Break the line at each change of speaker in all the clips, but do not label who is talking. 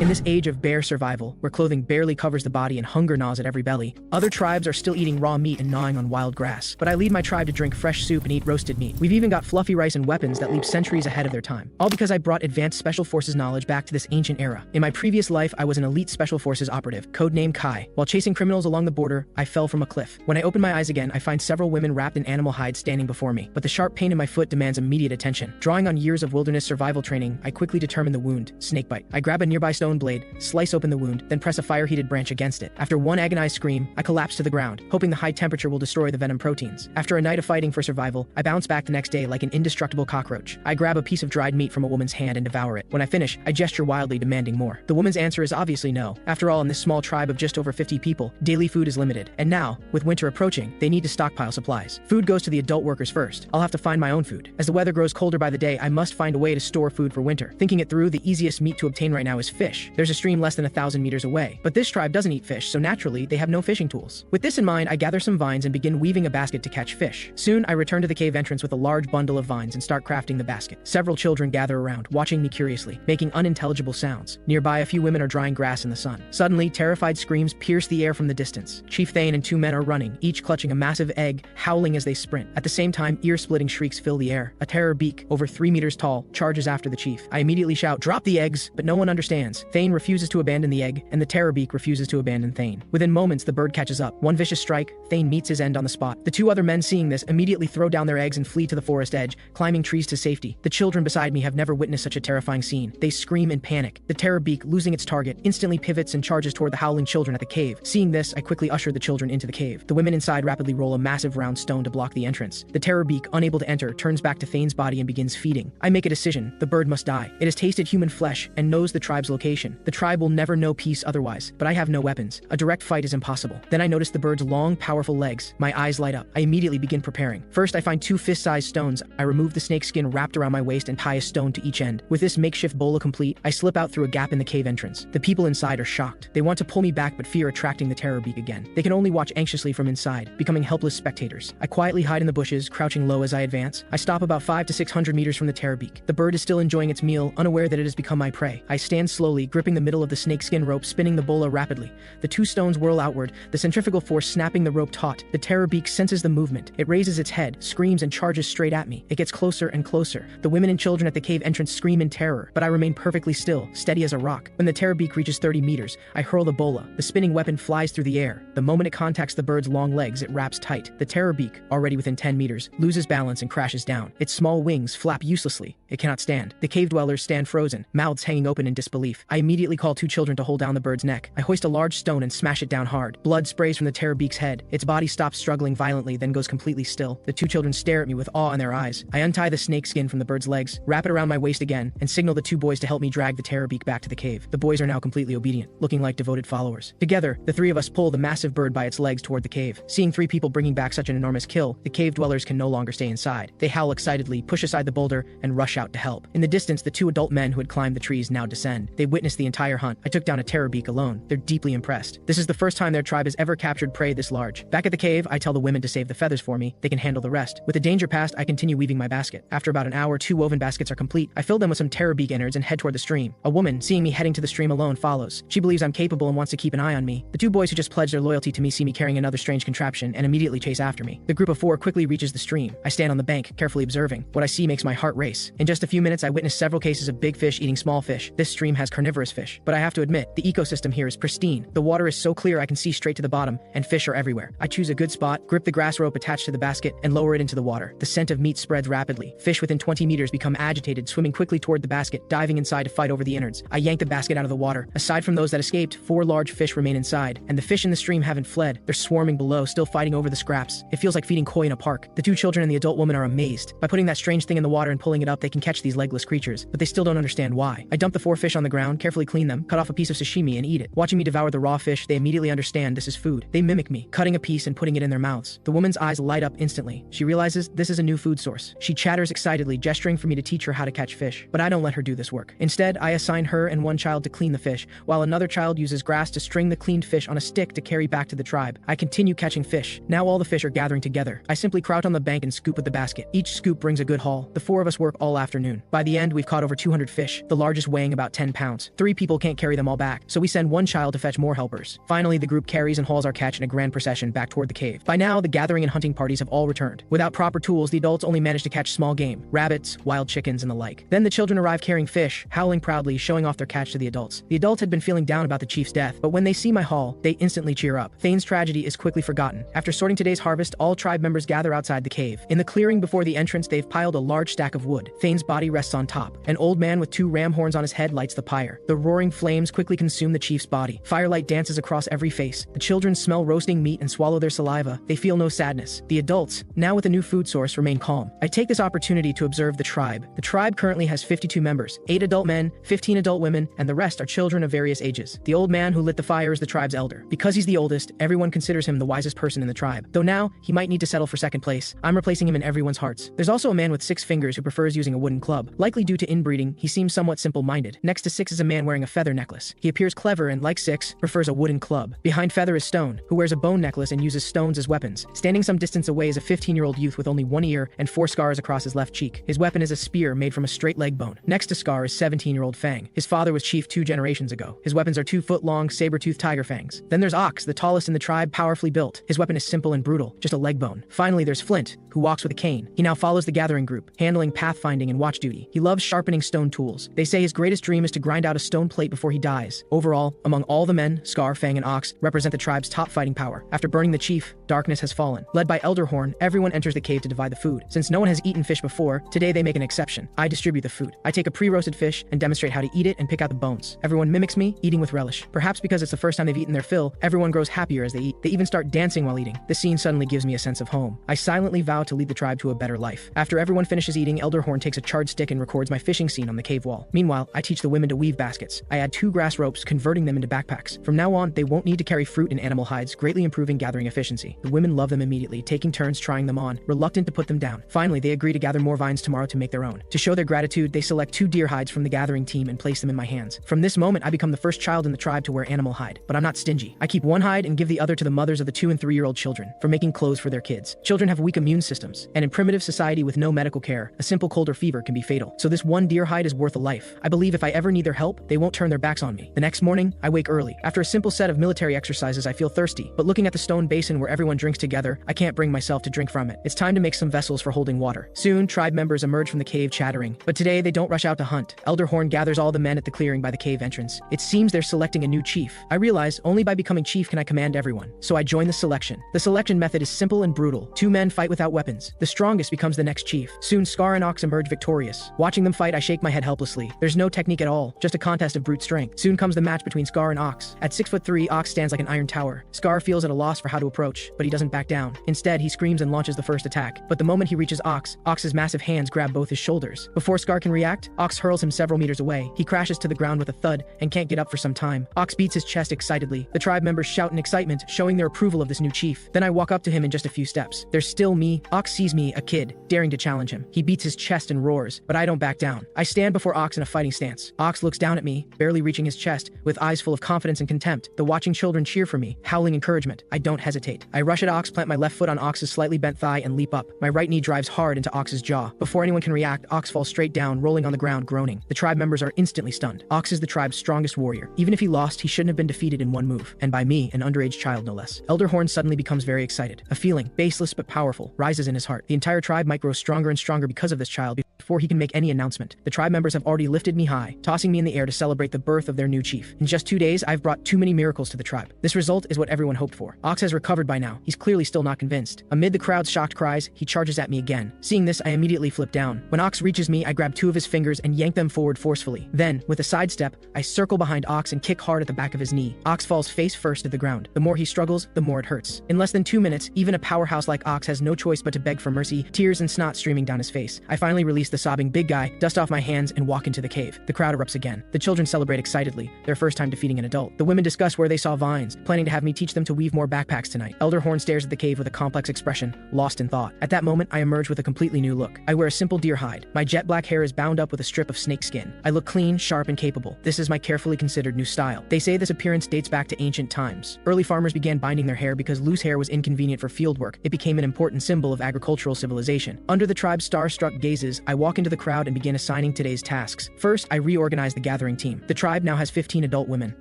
In this age of bare survival, where clothing barely covers the body and hunger gnaws at every belly, other tribes are still eating raw meat and gnawing on wild grass. But I lead my tribe to drink fresh soup and eat roasted meat. We've even got fluffy rice and weapons that leap centuries ahead of their time. All because I brought advanced special forces knowledge back to this ancient era. In my previous life, I was an elite special forces operative, codenamed Kai. While chasing criminals along the border, I fell from a cliff. When I open my eyes again, I find several women wrapped in animal hides standing before me. But the sharp pain in my foot demands immediate attention. Drawing on years of wilderness survival training, I quickly determine the wound: snakebite. I grab a nearby stone blade, slice open the wound, then press a fire-heated branch against it. After one agonized scream, I collapse to the ground, hoping the high temperature will destroy the venom proteins. After a night of fighting for survival, I bounce back the next day like an indestructible cockroach. I grab a piece of dried meat from a woman's hand and devour it. When I finish, I gesture wildly, demanding more. The woman's answer is obviously no. After all, in this small tribe of just over 50 people, daily food is limited. And now, with winter approaching, they need to stockpile supplies. Food goes to the adult workers first. I'll have to find my own food. As the weather grows colder by the day, I must find a way to store food for winter. Thinking it through, the easiest meat to obtain right now is fish. There's a stream less than 1,000 meters away, but this tribe doesn't eat fish, so naturally, they have no fishing tools. With this in mind, I gather some vines and begin weaving a basket to catch fish. Soon, I return to the cave entrance with a large bundle of vines and start crafting the basket. Several children gather around, watching me curiously, making unintelligible sounds. Nearby, a few women are drying grass in the sun. Suddenly, terrified screams pierce the air from the distance. Chief Thane and two men are running, each clutching a massive egg, howling as they sprint. At the same time, ear-splitting shrieks fill the air. A terror beak, over 3 meters tall, charges after the chief. I immediately shout, "Drop the eggs!" But no one understands. Thane refuses to abandon the egg, and the terror beak refuses to abandon Thane. Within moments, the bird catches up. One vicious strike, Thane meets his end on the spot. The two other men, seeing this, immediately throw down their eggs and flee to the forest edge, climbing trees to safety. The children beside me have never witnessed such a terrifying scene. They scream in panic. The terror beak, losing its target, instantly pivots and charges toward the howling children at the cave. Seeing this, I quickly usher the children into the cave. The women inside rapidly roll a massive round stone to block the entrance. The terror beak, unable to enter, turns back to Thane's body and begins feeding. I make a decision. The bird must die. It has tasted human flesh and knows the tribe's location. The tribe will never know peace otherwise, but I have no weapons. A direct fight is impossible. Then I notice the bird's long, powerful legs. My eyes light up. I immediately begin preparing. First, I find 2 fist-sized stones. I remove the snake skin wrapped around my waist and tie a stone to each end. With this makeshift bola complete, I slip out through a gap in the cave entrance. The people inside are shocked. They want to pull me back, but fear attracting the terror beak again. They can only watch anxiously from inside, becoming helpless spectators. I quietly hide in the bushes, crouching low as I advance. I stop about 500 to 600 meters from the terror beak. The bird is still enjoying its meal, unaware that it has become my prey. I stand slowly, gripping the middle of the snakeskin rope, spinning the bola rapidly. The 2 stones whirl outward, the centrifugal force snapping the rope taut. The terror beak senses the movement. It raises its head, screams, and charges straight at me. It gets closer and closer. The women and children at the cave entrance scream in terror, but I remain perfectly still, steady as a rock. When the terror beak reaches 30 meters, I hurl the bola. The spinning weapon flies through the air. The moment it contacts the bird's long legs, it wraps tight. The terror beak, already within 10 meters, loses balance and crashes down. Its small wings flap uselessly. It cannot stand. The cave dwellers stand frozen, mouths hanging open in disbelief. I immediately call 2 children to hold down the bird's neck. I hoist a large stone and smash it down hard. Blood sprays from the terror beak's head. Its body stops struggling violently, then goes completely still. The 2 children stare at me with awe in their eyes. I untie the snake skin from the bird's legs, wrap it around my waist again, and signal the 2 boys to help me drag the terror beak back to the cave. The boys are now completely obedient, looking like devoted followers. Together, the 3 of us pull the massive bird by its legs toward the cave. Seeing 3 people bringing back such an enormous kill, the cave dwellers can no longer stay inside. They howl excitedly, push aside the boulder, and rush out to help. In the distance, the 2 adult men who had climbed the trees now descend. They witness the entire hunt. I took down a terror beak alone. They're deeply impressed. This is the first time their tribe has ever captured prey this large. Back at the cave, I tell the women to save the feathers for me. They can handle the rest. With the danger past, I continue weaving my basket. After about an hour, 2 woven baskets are complete. I fill them with some terror beak innards and head toward the stream. A woman, seeing me heading to the stream alone, follows. She believes I'm capable and wants to keep an eye on me. The 2 boys who just pledged their loyalty to me see me carrying another strange contraption and immediately chase after me. The group of 4 quickly reaches the stream. I stand on the bank, carefully observing. What I see makes my heart race. In just a few minutes, I witness several cases of big fish eating small fish. This stream has carnivorous fish, but I have to admit, the ecosystem here is pristine. The water is so clear I can see straight to the bottom, and fish are everywhere. I choose a good spot, grip the grass rope attached to the basket, and lower it into the water. The scent of meat spreads rapidly. Fish within 20 meters become agitated, swimming quickly toward the basket, diving inside to fight over the innards. I yank the basket out of the water. Aside from those that escaped, 4 large fish remain inside, and the fish in the stream haven't fled. They're swarming below, still fighting over the scraps. It feels like feeding koi in a park. The 2 children and the adult woman are amazed. By putting that strange thing in the water and pulling it up, they can catch these legless creatures, but they still don't understand why. I dump the 4 fish on the ground, carefully clean them, cut off a piece of sashimi and eat it. Watching me devour the raw fish, they immediately understand this is food. They mimic me, cutting a piece and putting it in their mouths. The woman's eyes light up instantly. She realizes this is a new food source. She chatters excitedly, gesturing for me to teach her how to catch fish. But I don't let her do this work. Instead, I assign her and 1 child to clean the fish, while another child uses grass to string the cleaned fish on a stick to carry back to the tribe. I continue catching fish. Now all the fish are gathering together. I simply crouch on the bank and scoop with the basket. Each scoop brings a good haul. The 4 of us work all out afternoon. By the end, we've caught over 200 fish, the largest weighing about 10 pounds. 3 people can't carry them all back, so we send one child to fetch more helpers. Finally, the group carries and hauls our catch in a grand procession back toward the cave. By now, the gathering and hunting parties have all returned. Without proper tools, the adults only manage to catch small game, rabbits, wild chickens, and the like. Then the children arrive carrying fish, howling proudly, showing off their catch to the adults. The adults had been feeling down about the chief's death, but when they see my haul, they instantly cheer up. Thane's tragedy is quickly forgotten. After sorting today's harvest, all tribe members gather outside the cave. In the clearing before the entrance, they've piled a large stack of wood. Thane's body rests on top. An old man with 2 ram horns on his head lights the pyre. The roaring flames quickly consume the chief's body. Firelight dances across every face. The children smell roasting meat and swallow their saliva. They feel no sadness. The adults, now with a new food source, remain calm. I take this opportunity to observe the tribe. The tribe currently has 52 members, 8 adult men, 15 adult women, and the rest are children of various ages. The old man who lit the fire is the tribe's elder. Because he's the oldest, everyone considers him the wisest person in the tribe. Though now, he might need to settle for second place. I'm replacing him in everyone's hearts. There's also a man with 6 fingers who prefers using a wooden club. Likely due to inbreeding, he seems somewhat simple-minded. Next to 6 is a man wearing a feather necklace. He appears clever and, like 6, prefers a wooden club. Behind Feather is Stone, who wears a bone necklace and uses stones as weapons. Standing some distance away is a 15-year-old youth with only 1 ear and 4 scars across his left cheek. His weapon is a spear made from a straight leg bone. Next to Scar is 17-year-old Fang. His father was chief 2 generations ago. His weapons are 2-foot-long, saber-toothed tiger fangs. Then there's Ox, the tallest in the tribe, powerfully built. His weapon is simple and brutal, just a leg bone. Finally, there's Flint, who walks with a cane. He now follows the gathering group, handling pathfinding and watch duty. He loves sharpening stone tools. They say his greatest dream is to grind out a stone plate before he dies. Overall, among all the men, Scar, Fang, and Ox represent the tribe's top fighting power. After burning the chief, darkness has fallen. Led by Elder Horn, everyone enters the cave to divide the food. Since no one has eaten fish before, today they make an exception. I distribute the food. I take a pre-roasted fish and demonstrate how to eat it and pick out the bones. Everyone mimics me, eating with relish. Perhaps because it's the first time they've eaten their fill, everyone grows happier as they eat. They even start dancing while eating. The scene suddenly gives me a sense of home. I silently vow to lead the tribe to a better life. After everyone finishes eating, Elder Horn takes a charred stick and records my fishing scene on the cave wall. Meanwhile, I teach the women to weave baskets. I add 2 grass ropes, converting them into backpacks. From now on, they won't need to carry fruit and animal hides, greatly improving gathering efficiency. The women love them immediately, taking turns trying them on, reluctant to put them down. Finally, they agree to gather more vines tomorrow to make their own. To show their gratitude, they select 2 deer hides from the gathering team and place them in my hands. From this moment, I become the first child in the tribe to wear animal hide. But I'm not stingy. I keep 1 hide and give the other to the mothers of the 2- and 3-year-old children for making clothes for their kids. Children have weak immune systems, and in primitive society with no medical care, a simple cold or fever can be fatal. So this 1 deer hide is worth a life. I believe if I ever need their help, they won't turn their backs on me. The next morning, I wake early. After a simple set of military exercises, I feel thirsty, but looking at the stone basin where everyone drinks together, I can't bring myself to drink from it. It's time to make some vessels for holding water. Soon, tribe members emerge from the cave chattering, but today they don't rush out to hunt. Elder Horn gathers all the men at the clearing by the cave entrance. It seems they're selecting a new chief. I realize only by becoming chief can I command everyone, so I join the selection. The selection method is simple and brutal. 2 men fight without weapons. The strongest becomes the next chief. Soon Scar and Ox emerge victorious. Watching them fight, I shake my head helplessly. There's no technique at all, just a contest of brute strength. Soon comes the match between Scar and Ox. At 6'3", Ox stands like an iron tower. Scar feels at a loss for how to approach, but he doesn't back down. Instead, he screams and launches the first attack. But the moment he reaches Ox, Ox's massive hands grab both his shoulders. Before Scar can react, Ox hurls him several meters away. He crashes to the ground with a thud and can't get up for some time. Ox beats his chest excitedly. The tribe members shout in excitement, showing their approval of this new chief. Then I walk up to him in just a few steps. There's still me. Ox sees me, a kid, daring to challenge him. He beats his chest and roars, but I don't back down. I stand before Ox in a fighting stance. Ox looks down at me, barely reaching his chest, with eyes full of confidence and contempt. The watching children cheer for me, howling encouragement. I don't hesitate. I rush at Ox, plant my left foot on Ox's slightly bent thigh, and leap up. My right knee drives hard into Ox's jaw. Before anyone can react, Ox falls straight down, rolling on the ground, groaning. The tribe members are instantly stunned. Ox is the tribe's strongest warrior. Even if he lost, he shouldn't have been defeated in 1 move. And by me, an underage child no less. Elder Horn suddenly becomes very excited. A feeling, baseless but powerful, rises in his heart. The entire tribe might grow stronger and stronger because of this child before he can make any announcement. The tribe members have already lifted me high, tossing me in the air to celebrate the birth of their new chief. In just 2 days, I've brought too many miracles to the tribe. This result is what everyone hoped for. Ox has recovered by now. He's clearly still not convinced. Amid the crowd's shocked cries, he charges at me again. Seeing this, I immediately flip down. When Ox reaches me, I grab 2 of his fingers and yank them forward forcefully. Then, with a sidestep, I circle behind Ox and kick hard at the back of his knee. Ox falls face first to the ground. The more he struggles, the more it hurts. In less than 2 minutes, even a powerhouse like Ox has no choice but to beg for mercy, tears and snot streaming down his face. I finally release the sobbing big guy, dust off my hands, and walk into the cave. The crowd erupts again. The children celebrate excitedly, their first time defeating an adult. The women discuss where they saw vines, planning to have me teach them to weave more backpacks tonight. Elder Horn stares at the cave with a complex expression, lost in thought. At that moment, I emerge with a completely new look. I wear a simple deer hide. My jet black hair is bound up with a strip of snake skin. I look clean, sharp, and capable. This is my carefully considered new style. They say this appearance dates back to ancient times. Early farmers began binding their hair because loose hair was inconvenient for fieldwork. It became an important symbol of agricultural civilization. Under the tribe's star-struck gazes, I walk into the crowd and begin assigning today's tasks. First, I reorganize the gathering team. The tribe now has 15 adult women.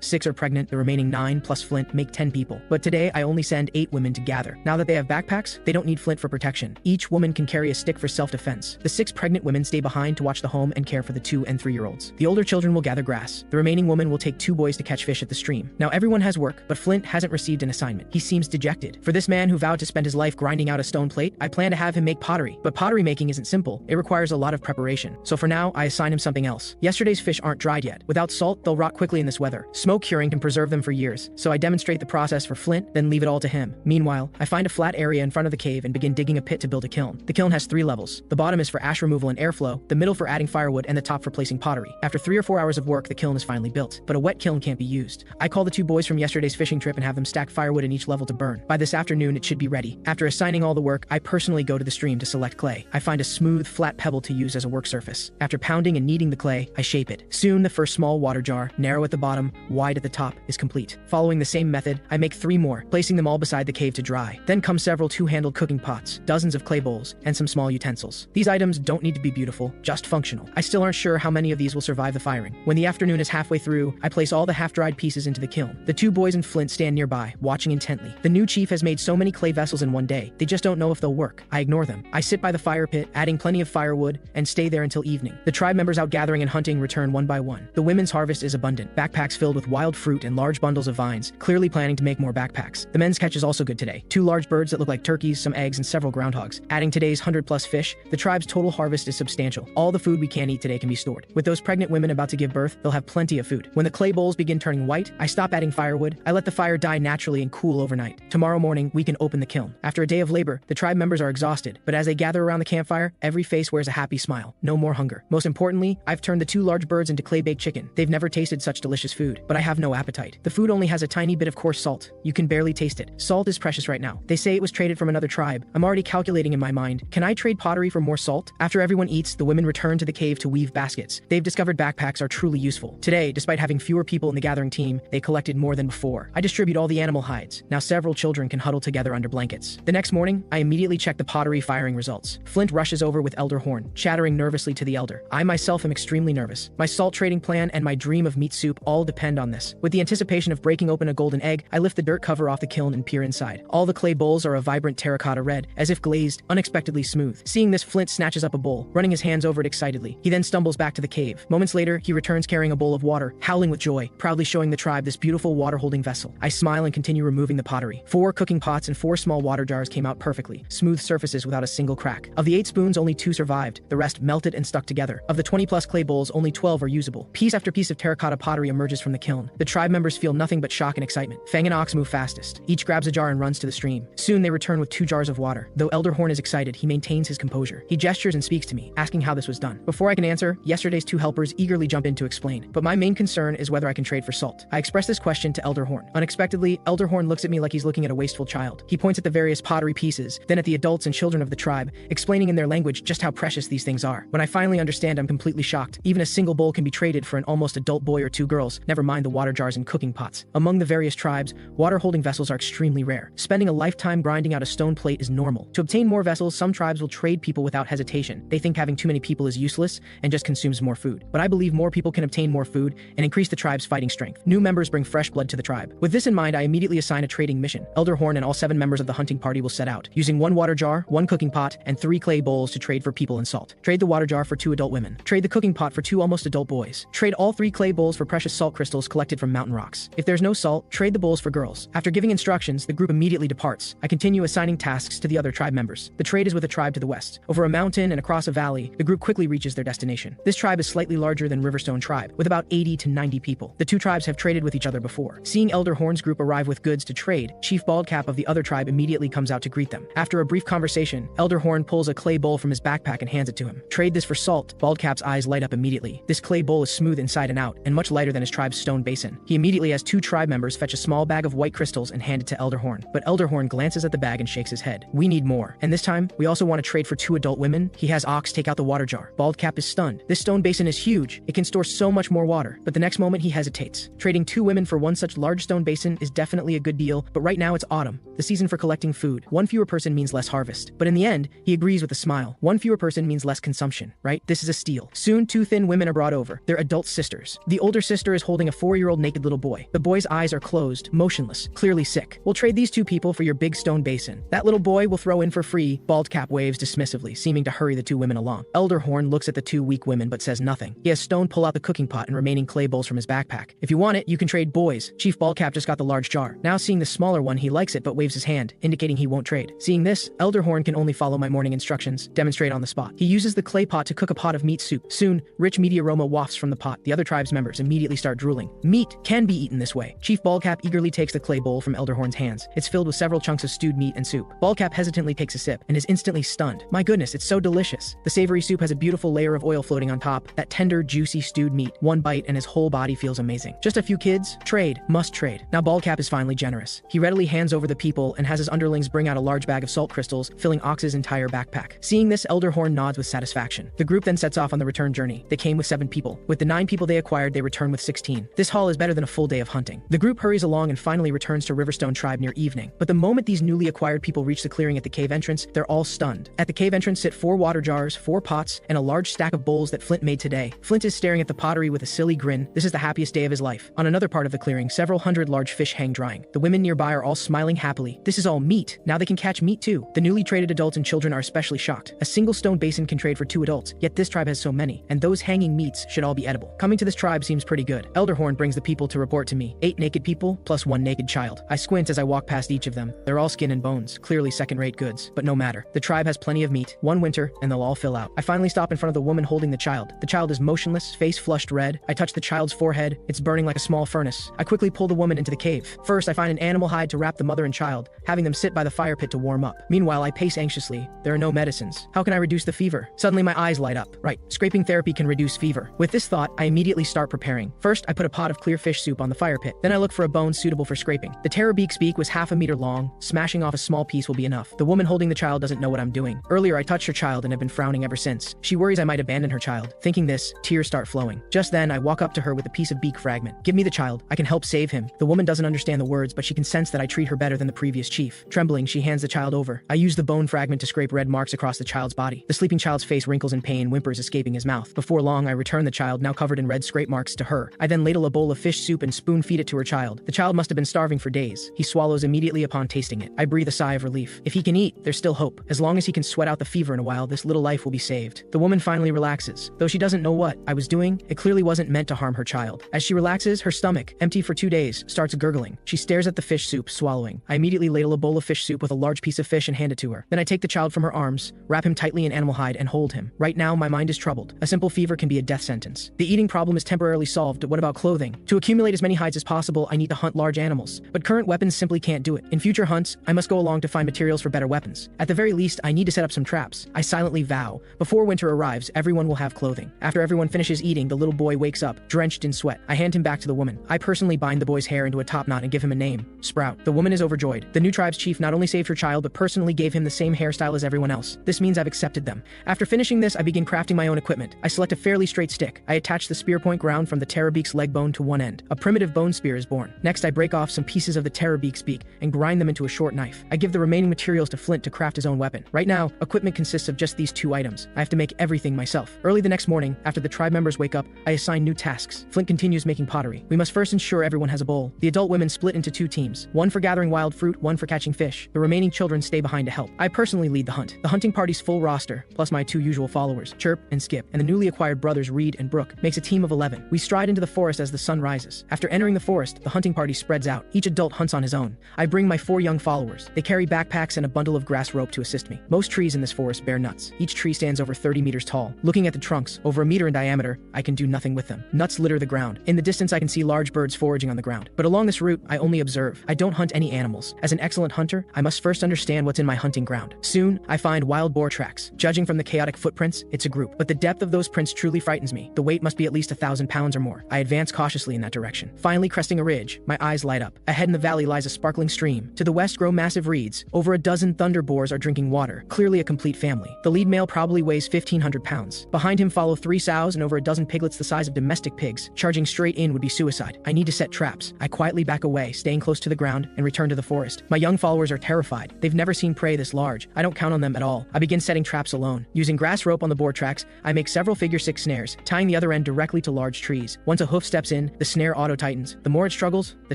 6 are pregnant, the remaining 9 plus Flint make 10 people. But today, I only send 8 women to gather. Now that they have backpacks, they don't need Flint for protection. Each woman can carry a stick for self-defense. The 6 pregnant women stay behind to watch the home and care for the 2 and 3-year-olds. The older children will gather grass. The remaining woman will take 2 boys to catch fish at the stream. Now everyone has work, but Flint hasn't received an assignment. He seems dejected. For this man who vowed to spend his life grinding out a stone plate, I plan to have him make pottery. But pottery making isn't simple. It requires a lot of preparation. So for now, I assign him something else. Yesterday's fish aren't dried yet. Without salt, they'll rot quickly in this weather. Smoke curing can preserve them for years. So I demonstrate the process for Flint, then leave it all to him. Meanwhile, I find a flat area in front of the cave and begin digging a pit to build a kiln. The kiln has 3 levels. The bottom is for ash removal and airflow, the middle for adding firewood, and the top for placing pottery. After 3 or 4 hours of work, the kiln is finally built. But a wet kiln can't be used. I call the 2 boys from yesterday's fishing trip and have them stack firewood in each level to burn. By this afternoon, it should be ready. After assigning all the work, I personally go to the stream to select clay. I find a smooth, flat pebble to use as a work surface. After pounding and kneading the clay, I shape it. Soon, the first small water jar, narrow at the bottom, wide at the top, is complete. Following the same method, I make 3 more, placing them all beside the cave to dry. Then come several 2-handled cooking pots, dozens of clay bowls, and some small utensils. These items don't need to be beautiful, just functional. I still aren't sure how many of these will survive the firing. When the afternoon is halfway through, I place all the half-dried pieces into the kiln. The 2 boys and Flint stand nearby, watching intently. The new chief has made so many clay vessels in one day, they just don't know if they'll work. I ignore them. I sit by the fire pit, adding plenty of firewood, and stay there until evening. The tribe members out gathering and hunting return one by one. The women's harvest is abundant, backpacks filled with wild fruit and large bundles of vines, clearly planning to make more backpacks. The men's catch is also good today. 2 large birds that look like turkeys, some eggs, and several groundhogs. Adding today's 100+ fish, the tribe's total harvest is substantial. All the food we can eat today can be stored. With those pregnant women about to give birth, they'll have plenty of food. When the clay bowls begin turning white, I stop adding firewood. I let the fire die naturally and cool overnight. Tomorrow morning, we can open the kiln. After a day of labor, the tribe members are exhausted, but as they gather around the campfire, every face wears a happy smile. No more hunger. Most importantly, I've turned the 2 large birds into clay-baked chicken. They've never tasted such delicious food, but I have no appetite. The food only has a tiny bit of coarse salt. You can barely taste it. Salt is precious right now. They say it was traded from another tribe. I'm already calculating in my mind, can I trade pottery for more salt? After everyone eats, the women return to the cave to weave baskets. They've discovered backpacks are truly useful. Today, despite having fewer people in the gathering team, they collected more than before. I distribute all the animal hides. Now several children can huddle together under blankets. The next morning, I immediately check the pottery firing results. Flint rushes over with Elder Horn, chattering nervously to the elder. I myself am extremely nervous. My salt trading plan and my dream of meat soup all depend on this. With the anticipation of breaking open a golden egg, I lift the dirt cover off the kiln and peer inside. All the clay bowls are a vibrant terracotta red, as if glazed, unexpectedly smooth. Seeing this, Flint snatches up a bowl, running his hands over it excitedly. He then stumbles back to the cave. Moments later, he returns carrying a bowl of water, howling with joy, proudly showing the tribe this beautiful water-holding vessel. I smile and continue removing the pottery. 4 cooking pots and 4 small water jars came out perfectly, smooth surfaces without a single crack. Of the 8 spoons, only 2 survived. The rest melted and stuck together. Of the 20+ clay bowls, only 12 are usable. Piece after piece of terracotta pottery emerges from the kiln. The tribe members feel nothing but shock and excitement. Fang and Ox move fastest. Each grabs a jar and runs to the stream. Soon they return with 2 jars of water. Though Elder Horn is excited, he maintains his composure. He gestures and speaks to me, asking how this was done. Before I can answer, yesterday's 2 helpers eagerly jump in to explain. But my main concern is whether I can trade for salt. I express this question to Elder Horn. Unexpectedly, Elder Horn looks at me like he's looking at a wasteful child. He points at the various pottery pieces, then at the adults and children of the tribe, explaining in their language just how precious these things are. When I finally understand, I'm completely shocked. Even a single bowl can be traded for an almost adult boy or 2 girls, never mind the water jars and cooking pots. Among the various tribes, water-holding vessels are extremely rare. Spending a lifetime grinding out a stone plate is normal. To obtain more vessels, some tribes will trade people without hesitation. They think having too many people is useless and just consumes more food. But I believe more people can obtain more food and increase the tribe's fighting strength. New members bring fresh blood to the tribe. With this in mind, I immediately assign a trading mission. Elder Horn and all 7 members of the hunting party will set out, using 1 water jar, 1 cooking pot, and 3 clay bowls to trade for people and salt. Trade the water jar for 2 adult women. Trade the cooking pot for 2 almost adult boys. Trade all 3 clay bowls for precious salt crystals collected from mountain rocks. If there's no salt, trade the bowls for girls. After giving instructions, the group immediately departs. I continue assigning tasks to the other tribe members. The trade is with a tribe to the west. Over a mountain and across a valley, the group quickly reaches their destination. This tribe is slightly larger than Riverstone tribe, with about 80 to 90 people. The 2 tribes have traded with each other before. Seeing Elder Horn's group arrive with goods to trade, Chief Baldcap of the other tribe immediately comes out to greet them. After a brief conversation, Elder Horn pulls a clay bowl from his backpack and hands it to him. Trade this for salt. Baldcap's eyes light up immediately. This clay bowl is smooth inside and out, and much lighter than his tribe's stone basin. He immediately has 2 tribe members fetch a small bag of white crystals and hand it to Elder Horn. but Elderhorn glances at the bag and shakes his head. We need more. And this time, we also want to trade for 2 adult women. He has Ox take out the water jar. Baldcap is stunned. This stone basin is huge. It can store so much more water. But the next moment he hesitates. Trading 2 women for 1 such large stone basin is definitely a good deal, but right now it's autumn, the season for collecting food. 1 fewer person means less harvest. But in the end, he agrees with a smile. 1 fewer person means less consumption, right? This is a steal. Soon 2 thin women are brought over. They're adult sisters. The older sister is holding a 4-year-old naked little boy. The boy's eyes are closed, motionless, clearly sick. We'll trade these 2 people for your big stone basin. That little boy will throw in for free. Baldcap waves dismissively, seeming to hurry the 2 women along. Elderhorn looks at the 2 weak women but says nothing. He has Stone pull out the cooking pot and remaining clay bowls from his backpack. If you want it, you can trade boys. Chief Baldcap just got the large jar. Now seeing the smaller one, he likes it but waves his hand, indicating he won't trade. Seeing this, Elderhorn can only follow my morning instructions, demonstrate on the spot. He uses the clay pot to cook a pot of meat soup. Soon, rich meaty aroma wafts from the pot. The other tribe's members immediately start drooling. Meat can be eaten this way. Chief Baldcap eagerly takes the clay bowl from Elderhorn's hands. It's filled with several chunks of stewed meat and soup. Baldcap hesitantly takes a sip and is instantly stunned. My goodness, it's so delicious. The savory soup has a beautiful layer of oil floating on top. That tender, juicy stewed meat. 1 bite and his whole body feels amazing. Just a few kids? Trade. Must trade. Now Baldcap is finally generous. He readily hands over the people and has his underlings bring out a large bag of salt crystals, filling Ox's entire backpack. Seeing this, Elderhorn nods with satisfaction. The group then sets off on the return journey. They came with 7 people. With the 9 people they acquired, they return with 16. This haul is better than a full day of hunting. The group hurries along and finally returns to Riverstone Tribe near evening. But the moment these newly acquired people reach the clearing at the cave entrance, they're all stunned. At the cave entrance sit 4 water jars, 4 pots, and a large stack of bowls that Flint made today. Flint is staring at the pottery with a silly grin. This is the happiest day of his life. On another part of the clearing, several hundred large fish hang drying. The women nearby are all smiling happily. This is all meat. Now they can catch meat too. The newly traded adults and children are especially shocked. A single stone basin can trade for 2 adults, yet this tribe has so many, and those hanging meats should all be edible. Coming to this tribe seems pretty good. Elderhorn brings the people to report to me. 8 naked people, plus 1 naked child. I squint as I walk past each of them. They're all skin and bones, clearly second-rate goods, but no matter. The tribe has plenty of meat, 1 winter, and they'll all fill out. I finally stop in front of the woman holding the child. The child is motionless, face flushed red. I touch the child's forehead. It's burning like a small furnace. I quickly pull the woman into the cave. First, I find an animal hide to wrap the mother and child, having them sit by the fire pit to warm up. Meanwhile, I pace anxiously. There are no medicines. How can I reduce the fever? Suddenly, my eyes light up. Right, scraping therapy can reduce fever. With this thought, I immediately start preparing. First, I put a pot of clear fish soup on the fire pit. Then I look for a bone suitable for scraping. The Terrorbeak's beak was half a meter long. Smashing off a small piece will be enough. The woman holding the child doesn't know what I'm doing. Earlier, I touched her child and have been frowning ever since. She worries I might abandon her child. Thinking this, tears start flowing. Just then, I walk up to her with a piece of beak fragment. Give me the child. I can help save him. The woman doesn't understand the words, but she can sense that I treat her better than the previous chief. Trembling, she hands the child over. I use the bone fragment to scrape red marks across the child's body. The sleeping child's face wrinkles in pain, whimpers escaping his mouth. Before long, I return the child, now covered in red scrape marks, to her. I then ladle a bowl of fish soup and spoon feed it to her child. The child must have been starving for days. He swallows immediately upon tasting it. I breathe a sigh of relief. If he can eat, there's still hope. As long as he can sweat out the fever in a while, this little life will be saved. The woman finally relaxes. Though she doesn't know what I was doing, it clearly wasn't meant to harm her child. As she relaxes, her stomach, empty for 2 days, starts gurgling. She stares at the fish soup, swallowing. I immediately ladle a bowl of fish soup with a large piece of fish and hand it to her. Then I take the child from her arms, wrap him tightly in animal hide, and hold him. Right now, my mind is troubled. A simple fever can be a death sentence. The eating problem is temporarily solved, but what about clothing? To accumulate as many hides as possible, I need to hunt large animals. But current weapons simply can't do it. In future hunts, I must go along to find materials for better weapons. At the very least, I need to set up some traps. I silently vow, before winter arrives, everyone will have clothing. After everyone finishes eating, the little boy wakes up, drenched in sweat. I hand him back to the woman. I personally bind the boy's hair into a top knot and give him a name, Sprout. The woman is overjoyed. The new tribe's chief not only saved her child, but personally gave him the same hairstyle as everyone else. This means I've accepted them. After finishing this, I begin crafting my own equipment. I select a fairly straight stick. I attach the spear point ground from the Terrorbeak's leg bone to one end. A primitive bone spear is born. Next, I break off some pieces of the Terrorbeak's beak and grind them into a short knife. I give the remaining materials to Flint to craft his own weapon. Right now, equipment consists of just these 2 items. I have to make everything myself. Early the next morning, after the tribe members wake up, I assign new tasks. Flint continues making pottery. We must first ensure everyone has a bowl. The adult women split into 2 teams, one for gathering wild fruit, one for catching fish. The remaining children stay behind to help. I personally lead the hunt. The hunting party's full roster, plus my 2 usual followers, Chirp and Skip, and the newly acquired brothers Reed and Brooke, makes a team of 11. We stride into the forest as the sun rises. After entering the forest, the hunting party spreads out. Each adult hunts on his own. I bring my 4 young followers. They carry backpacks and a bundle of grass rope to assist me. Most trees in this forest bear nuts. Each tree stands over 30 meters tall. Looking at the trunks, over a meter in diameter, I can do nothing with them. Nuts litter the ground. In the distance, I can see large birds foraging on the ground. But along this route, I only observe. I don't hunt any animals. As an excellent hunter, I must first understand what's in my hunting ground. Soon, I find wild boar tracks. Judging from the chaotic footprints, it's a group. But the depth of those prints truly frightens me. The weight must be at least 1,000 pounds or more. I advance cautiously in that direction. Finally, cresting a ridge, my eyes light up. Ahead in the valley lies a sparkling stream stream. To the west grow massive reeds. Over a dozen thunder boars are drinking water, clearly a complete family. The lead male probably weighs 1,500 pounds. Behind him follow 3 sows and over a dozen piglets the size of domestic pigs. Charging straight in would be suicide. I need to set traps. I quietly back away, staying close to the ground, and return to the forest. My young followers are terrified. They've never seen prey this large. I don't count on them at all. I begin setting traps alone. Using grass rope on the boar tracks, I make several figure-6 snares, tying the other end directly to large trees. Once a hoof steps in, the snare auto-tightens. The more it struggles, the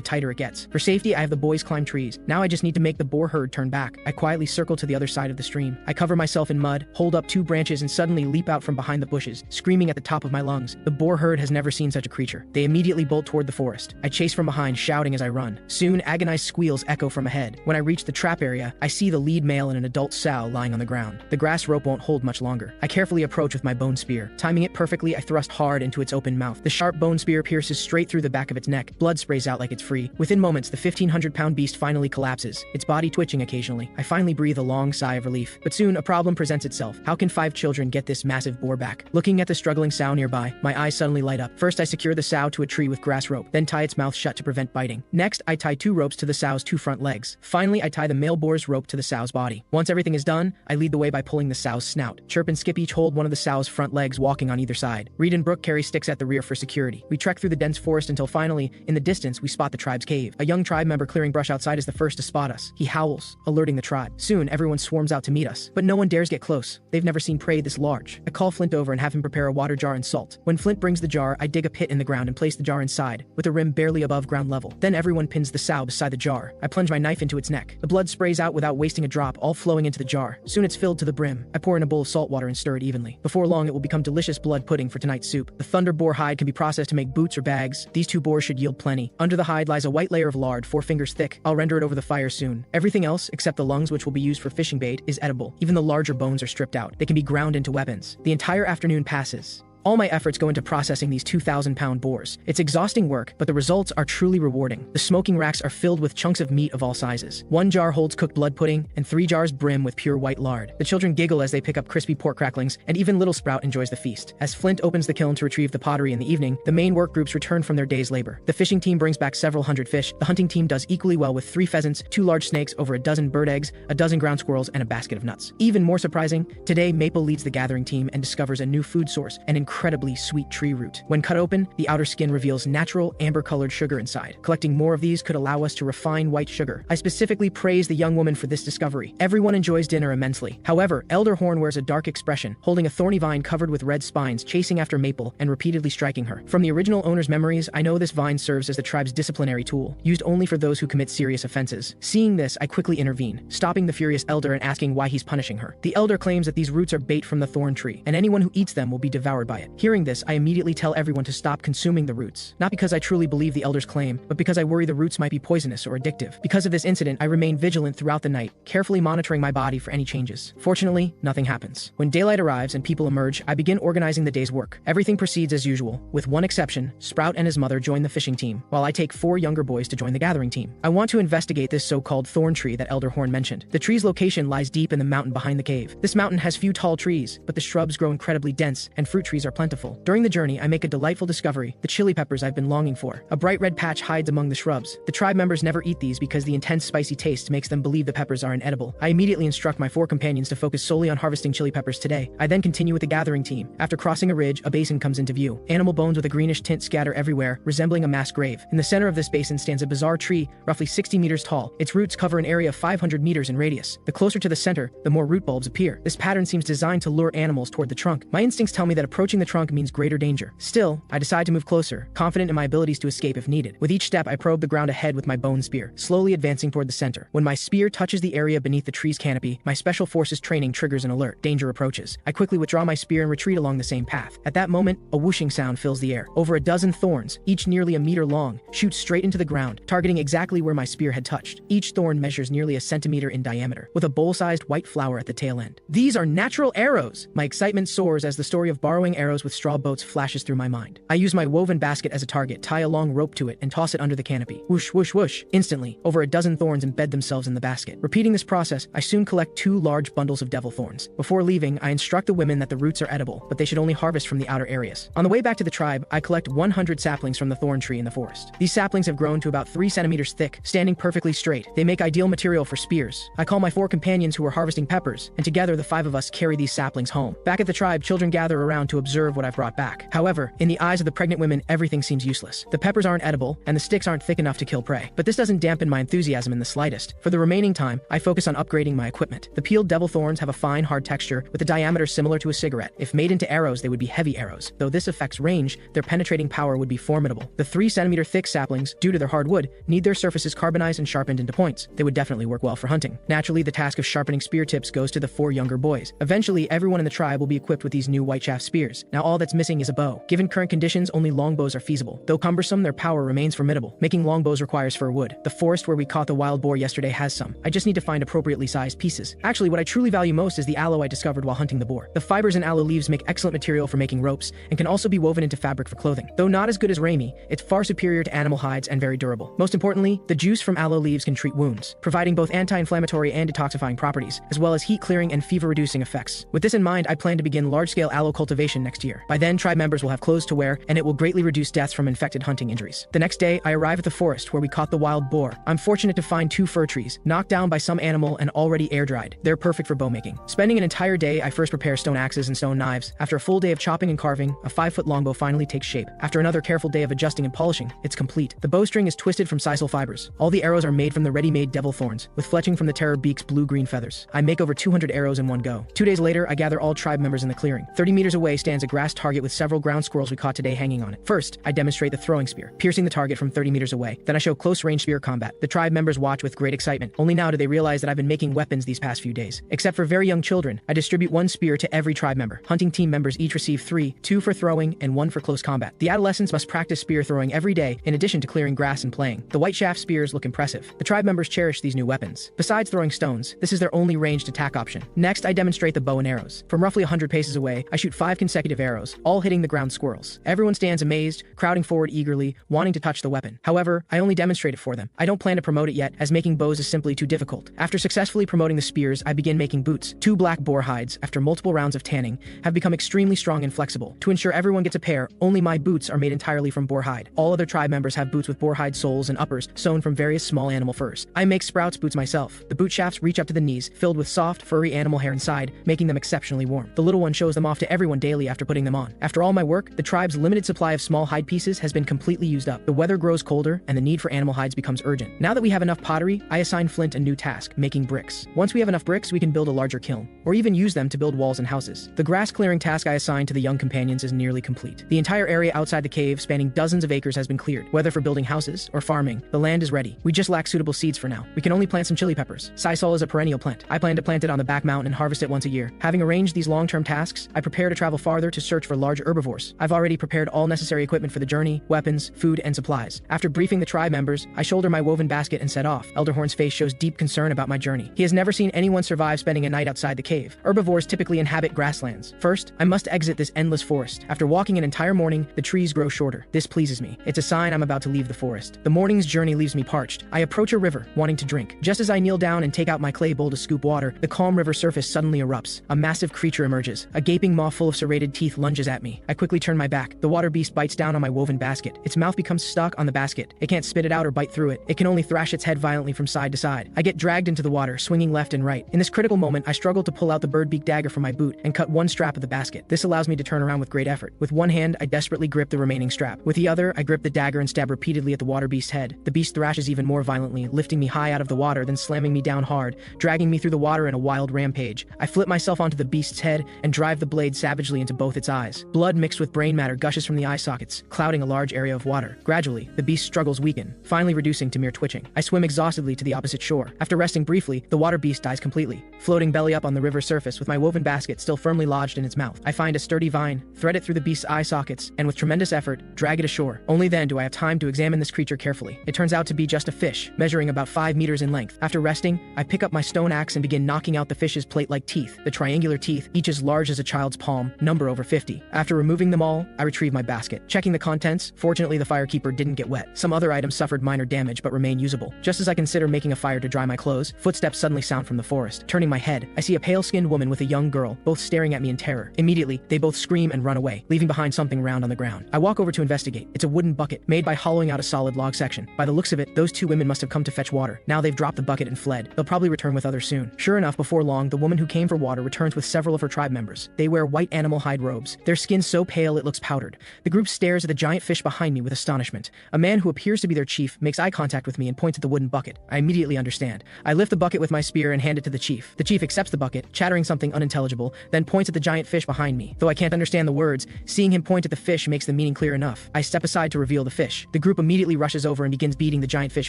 tighter it gets. For safety, I have the boys climb trees. Now I just need to make the boar herd turn back. I quietly circle to the other side of the stream. I cover myself in mud, hold up 2 branches, and suddenly leap out from behind the bushes, screaming at the top of my lungs. The boar herd has never seen such a creature. They immediately bolt toward the forest. I chase from behind, shouting as I run. Soon, agonized squeals echo from ahead. When I reach the trap area, I see the lead male and an adult sow lying on the ground. The grass rope won't hold much longer. I carefully approach with my bone spear. Timing it perfectly, I thrust hard into its open mouth. The sharp bone spear pierces straight through the back of its neck. Blood sprays out like it's free. Within moments, the 1,500-pound beast finally collapses, its body twitching occasionally. I finally breathe a long sigh of relief. But soon, a problem presents itself. How can 5 children get this massive boar back? Looking at the struggling sow nearby, my eyes suddenly light up. First, I secure the sow to a tree with grass rope, then tie its mouth shut to prevent biting. Next, I tie 2 ropes to the sow's 2 front legs. Finally, I tie the male boar's rope to the sow's body. Once everything is done, I lead the way by pulling the sow's snout. Chirp and Skip each hold one of the sow's front legs, walking on either side. Reed and Brooke carry sticks at the rear for security. We trek through the dense forest until finally, in the distance, we spot the tribe's cave. A young tribe member clearing brush outside is the first to spot us. He howls, alerting the tribe. Soon, everyone swarms out to meet us, but no one dares get close. They've never seen prey this large. I call Flint over and have him prepare a water jar and salt. When Flint brings the jar, I dig a pit in the ground and place the jar inside, with the rim barely above ground level. Then everyone pins the sow beside the jar. I plunge my knife into its neck. The blood sprays out without wasting a drop, all flowing into the jar. Soon it's filled to the brim. I pour in a bowl of salt water and stir it evenly. Before long, it will become delicious blood pudding for tonight's soup. The thunder boar hide can be processed to make boots or bags. These 2 boars should yield plenty. Under the hide lies a white layer of lard, 4 fingers thick. I'll render it over the fire soon. Everything else, except the lungs which will be used for fishing bait, is edible. Even the larger bones are stripped out. They can be ground into weapons. The entire afternoon passes. All my efforts go into processing these 2,000-pound boars. It's exhausting work, but the results are truly rewarding. The smoking racks are filled with chunks of meat of all sizes. 1 jar holds cooked blood pudding, and 3 jars brim with pure white lard. The children giggle as they pick up crispy pork cracklings, and even little Sprout enjoys the feast. As Flint opens the kiln to retrieve the pottery in the evening, the main work groups return from their day's labor. The fishing team brings back several hundred fish. The hunting team does equally well with 3 pheasants, 2 large snakes, over a dozen bird eggs, a dozen ground squirrels, and a basket of nuts. Even more surprising, today Maple leads the gathering team and discovers a new food source, an incredibly sweet tree root. When cut open, the outer skin reveals natural, amber-colored sugar inside. Collecting more of these could allow us to refine white sugar. I specifically praise the young woman for this discovery. Everyone enjoys dinner immensely. However, Elder Horn wears a dark expression, holding a thorny vine covered with red spines, chasing after Maple and repeatedly striking her. From the original owner's memories, I know this vine serves as the tribe's disciplinary tool, used only for those who commit serious offenses. Seeing this, I quickly intervene, stopping the furious elder and asking why he's punishing her. The elder claims that these roots are bait from the thorn tree, and anyone who eats them will be devoured by it. Hearing this, I immediately tell everyone to stop consuming the roots. Not because I truly believe the elder's claim, but because I worry the roots might be poisonous or addictive. Because of this incident, I remain vigilant throughout the night, carefully monitoring my body for any changes. Fortunately, nothing happens. When daylight arrives and people emerge, I begin organizing the day's work. Everything proceeds as usual. With one exception, Sprout and his mother join the fishing team, while I take 4 younger boys to join the gathering team. I want to investigate this so-called thorn tree that Elder Horn mentioned. The tree's location lies deep in the mountain behind the cave. This mountain has few tall trees, but the shrubs grow incredibly dense, and fruit trees are plentiful. During the journey, I make a delightful discovery, the chili peppers I've been longing for. A bright red patch hides among the shrubs. The tribe members never eat these because the intense spicy taste makes them believe the peppers are inedible. I immediately instruct my 4 companions to focus solely on harvesting chili peppers today. I then continue with the gathering team. After crossing a ridge, a basin comes into view. Animal bones with a greenish tint scatter everywhere, resembling a mass grave. In the center of this basin stands a bizarre tree, roughly 60 meters tall. Its roots cover an area of 500 meters in radius. The closer to the center, the more root bulbs appear. This pattern seems designed to lure animals toward the trunk. My instincts tell me that approaching the trunk means greater danger. Still, I decide to move closer, confident in my abilities to escape if needed. With each step, I probe the ground ahead with my bone spear, slowly advancing toward the center. When my spear touches the area beneath the tree's canopy, my special forces training triggers an alert. Danger approaches. I quickly withdraw my spear and retreat along the same path. At that moment, a whooshing sound fills the air. Over a dozen thorns, each nearly a meter long, shoot straight into the ground, targeting exactly where my spear had touched. Each thorn measures nearly a centimeter in diameter, with a bowl-sized white flower at the tail end. These are natural arrows! My excitement soars as the story of borrowing arrows arrows with straw boats flashes through my mind. I use my woven basket as a target, tie a long rope to it, and toss it under the canopy. Whoosh, whoosh, whoosh. Instantly, over a dozen thorns embed themselves in the basket. Repeating this process, I soon collect 2 large bundles of devil thorns. Before leaving, I instruct the women that the roots are edible, but they should only harvest from the outer areas. On the way back to the tribe, I collect 100 saplings from the thorn tree in the forest. These saplings have grown to about 3 centimeters thick, standing perfectly straight. They make ideal material for spears. I call my 4 companions who are harvesting peppers, and together the 5 of us carry these saplings home. Back at the tribe, children gather around to observe what I've brought back. However, in the eyes of the pregnant women, everything seems useless. The peppers aren't edible, and the sticks aren't thick enough to kill prey. But this doesn't dampen my enthusiasm in the slightest. For the remaining time, I focus on upgrading my equipment. The peeled devil thorns have a fine, hard texture with a diameter similar to a cigarette. If made into arrows, they would be heavy arrows. Though this affects range, their penetrating power would be formidable. The 3-centimeter thick saplings, due to their hard wood, need their surfaces carbonized and sharpened into points. They would definitely work well for hunting. Naturally, the task of sharpening spear tips goes to the 4 younger boys. Eventually, everyone in the tribe will be equipped with these new white shaft spears. Now all that's missing is a bow. Given current conditions, only longbows are feasible. Though cumbersome, their power remains formidable. Making longbows requires fir wood. The forest where we caught the wild boar yesterday has some. I just need to find appropriately sized pieces. Actually, what I truly value most is the aloe I discovered while hunting the boar. The fibers in aloe leaves make excellent material for making ropes and can also be woven into fabric for clothing. Though not as good as rami, it's far superior to animal hides and very durable. Most importantly, the juice from aloe leaves can treat wounds, providing both anti-inflammatory and detoxifying properties, as well as heat-clearing and fever-reducing effects. With this in mind, I plan to begin large-scale aloe cultivation next year. By then, tribe members will have clothes to wear, and it will greatly reduce deaths from infected hunting injuries. The next day, I arrive at the forest where we caught the wild boar. I'm fortunate to find 2 fir trees, knocked down by some animal and already air-dried. They're perfect for bow making. Spending an entire day, I first prepare stone axes and stone knives. After a full day of chopping and carving, a 5-foot longbow finally takes shape. After another careful day of adjusting and polishing, it's complete. The bowstring is twisted from sisal fibers. All the arrows are made from the ready-made devil thorns, with fletching from the terror beak's blue-green feathers. I make over 200 arrows in one go. 2 days later, I gather all tribe members in the clearing. 30 meters away stands a grass target with several ground squirrels we caught today hanging on it. First, I demonstrate the throwing spear, piercing the target from 30 meters away. Then I show close-range spear combat. The tribe members watch with great excitement. Only now do they realize that I've been making weapons these past few days. Except for very young children, I distribute 1 spear to every tribe member. Hunting team members each receive 3, 2 for throwing and 1 for close combat. The adolescents must practice spear throwing every day, in addition to clearing grass and playing. The white shaft spears look impressive. The tribe members cherish these new weapons. Besides throwing stones, this is their only ranged attack option. Next, I demonstrate the bow and arrows. From roughly 100 paces away, I shoot 5 consecutive arrows, all hitting the ground squirrels. Everyone stands amazed, crowding forward eagerly, wanting to touch the weapon. However, I only demonstrate it for them. I don't plan to promote it yet, as making bows is simply too difficult. After successfully promoting the spears, I begin making boots. 2 black boar hides, after multiple rounds of tanning, have become extremely strong and flexible. To ensure everyone gets a pair, only my boots are made entirely from boar hide. All other tribe members have boots with boar hide soles and uppers sewn from various small animal furs. I make sprouts boots myself. The boot shafts reach up to the knees, filled with soft, furry animal hair inside, making them exceptionally warm. The little one shows them off to everyone daily after putting them on. After all my work, the tribe's limited supply of small hide pieces has been completely used up. The weather grows colder, and the need for animal hides becomes urgent. Now that we have enough pottery, I assign Flint a new task, making bricks. Once we have enough bricks, we can build a larger kiln, or even use them to build walls and houses. The grass clearing task I assigned to the young companions is nearly complete. The entire area outside the cave, spanning dozens of acres, has been cleared. Whether for building houses or farming, the land is ready. We just lack suitable seeds for now. We can only plant some chili peppers. Sisal is a perennial plant. I plan to plant it on the back mountain and harvest it once a year. Having arranged these long-term tasks, I prepare to travel farther to search for large herbivores. I've already prepared all necessary equipment for the journey, weapons, food, and supplies. After briefing the tribe members, I shoulder my woven basket and set off. Elderhorn's face shows deep concern about my journey. He has never seen anyone survive spending a night outside the cave. Herbivores typically inhabit grasslands. First, I must exit this endless forest. After walking an entire morning, the trees grow shorter. This pleases me. It's a sign I'm about to leave the forest. The morning's journey leaves me parched. I approach a river, wanting to drink. Just as I kneel down and take out my clay bowl to scoop water, the calm river surface suddenly erupts. A massive creature emerges. A gaping maw full of serrated teeth lunges at me. I quickly turn my back. The water beast bites down on my woven basket. Its mouth becomes stuck on the basket. It can't spit it out or bite through it. It can only thrash its head violently from side to side. I get dragged into the water, swinging left and right. In this critical moment, I struggle to pull out the bird beak dagger from my boot and cut one strap of the basket. This allows me to turn around with great effort. With one hand, I desperately grip the remaining strap. With the other, I grip the dagger and stab repeatedly at the water beast's head. The beast thrashes even more violently, lifting me high out of the water, then slamming me down hard, dragging me through the water in a wild rampage. I flip myself onto the beast's head and drive the blade savagely into both its eyes. Blood mixed with brain matter gushes from the eye sockets, clouding a large area of water. Gradually, the beast's struggles weaken, finally reducing to mere twitching. I swim exhaustedly to the opposite shore. After resting briefly, the water beast dies completely, floating belly up on the river's surface with my woven basket still firmly lodged in its mouth. I find a sturdy vine, thread it through the beast's eye sockets, and with tremendous effort, drag it ashore. Only then do I have time to examine this creature carefully. It turns out to be just a fish, measuring about 5 meters in length. After resting, I pick up my stone axe and begin knocking out the fish's plate-like teeth, the triangular teeth, each as large as a child's palm, number over over 50. After removing them all, I retrieve my basket. Checking the contents, fortunately the firekeeper didn't get wet. Some other items suffered minor damage but remain usable. Just as I consider making a fire to dry my clothes, footsteps suddenly sound from the forest. Turning my head, I see a pale-skinned woman with a young girl, both staring at me in terror. Immediately, they both scream and run away, leaving behind something round on the ground. I walk over to investigate. It's a wooden bucket, made by hollowing out a solid log section. By the looks of it, those two women must have come to fetch water. Now they've dropped the bucket and fled. They'll probably return with others soon. Sure enough, before long, the woman who came for water returns with several of her tribe members. They wear white animal hide robes, their skin so pale it looks powdered. The group stares at the giant fish behind me with astonishment. A man who appears to be their chief makes eye contact with me and points at the wooden bucket. I immediately understand. I lift the bucket with my spear and hand it to the chief. The chief accepts the bucket, chattering something unintelligible, then points at the giant fish behind me. Though I can't understand the words, seeing him point at the fish makes the meaning clear enough. I step aside to reveal the fish. The group immediately rushes over and begins beating the giant fish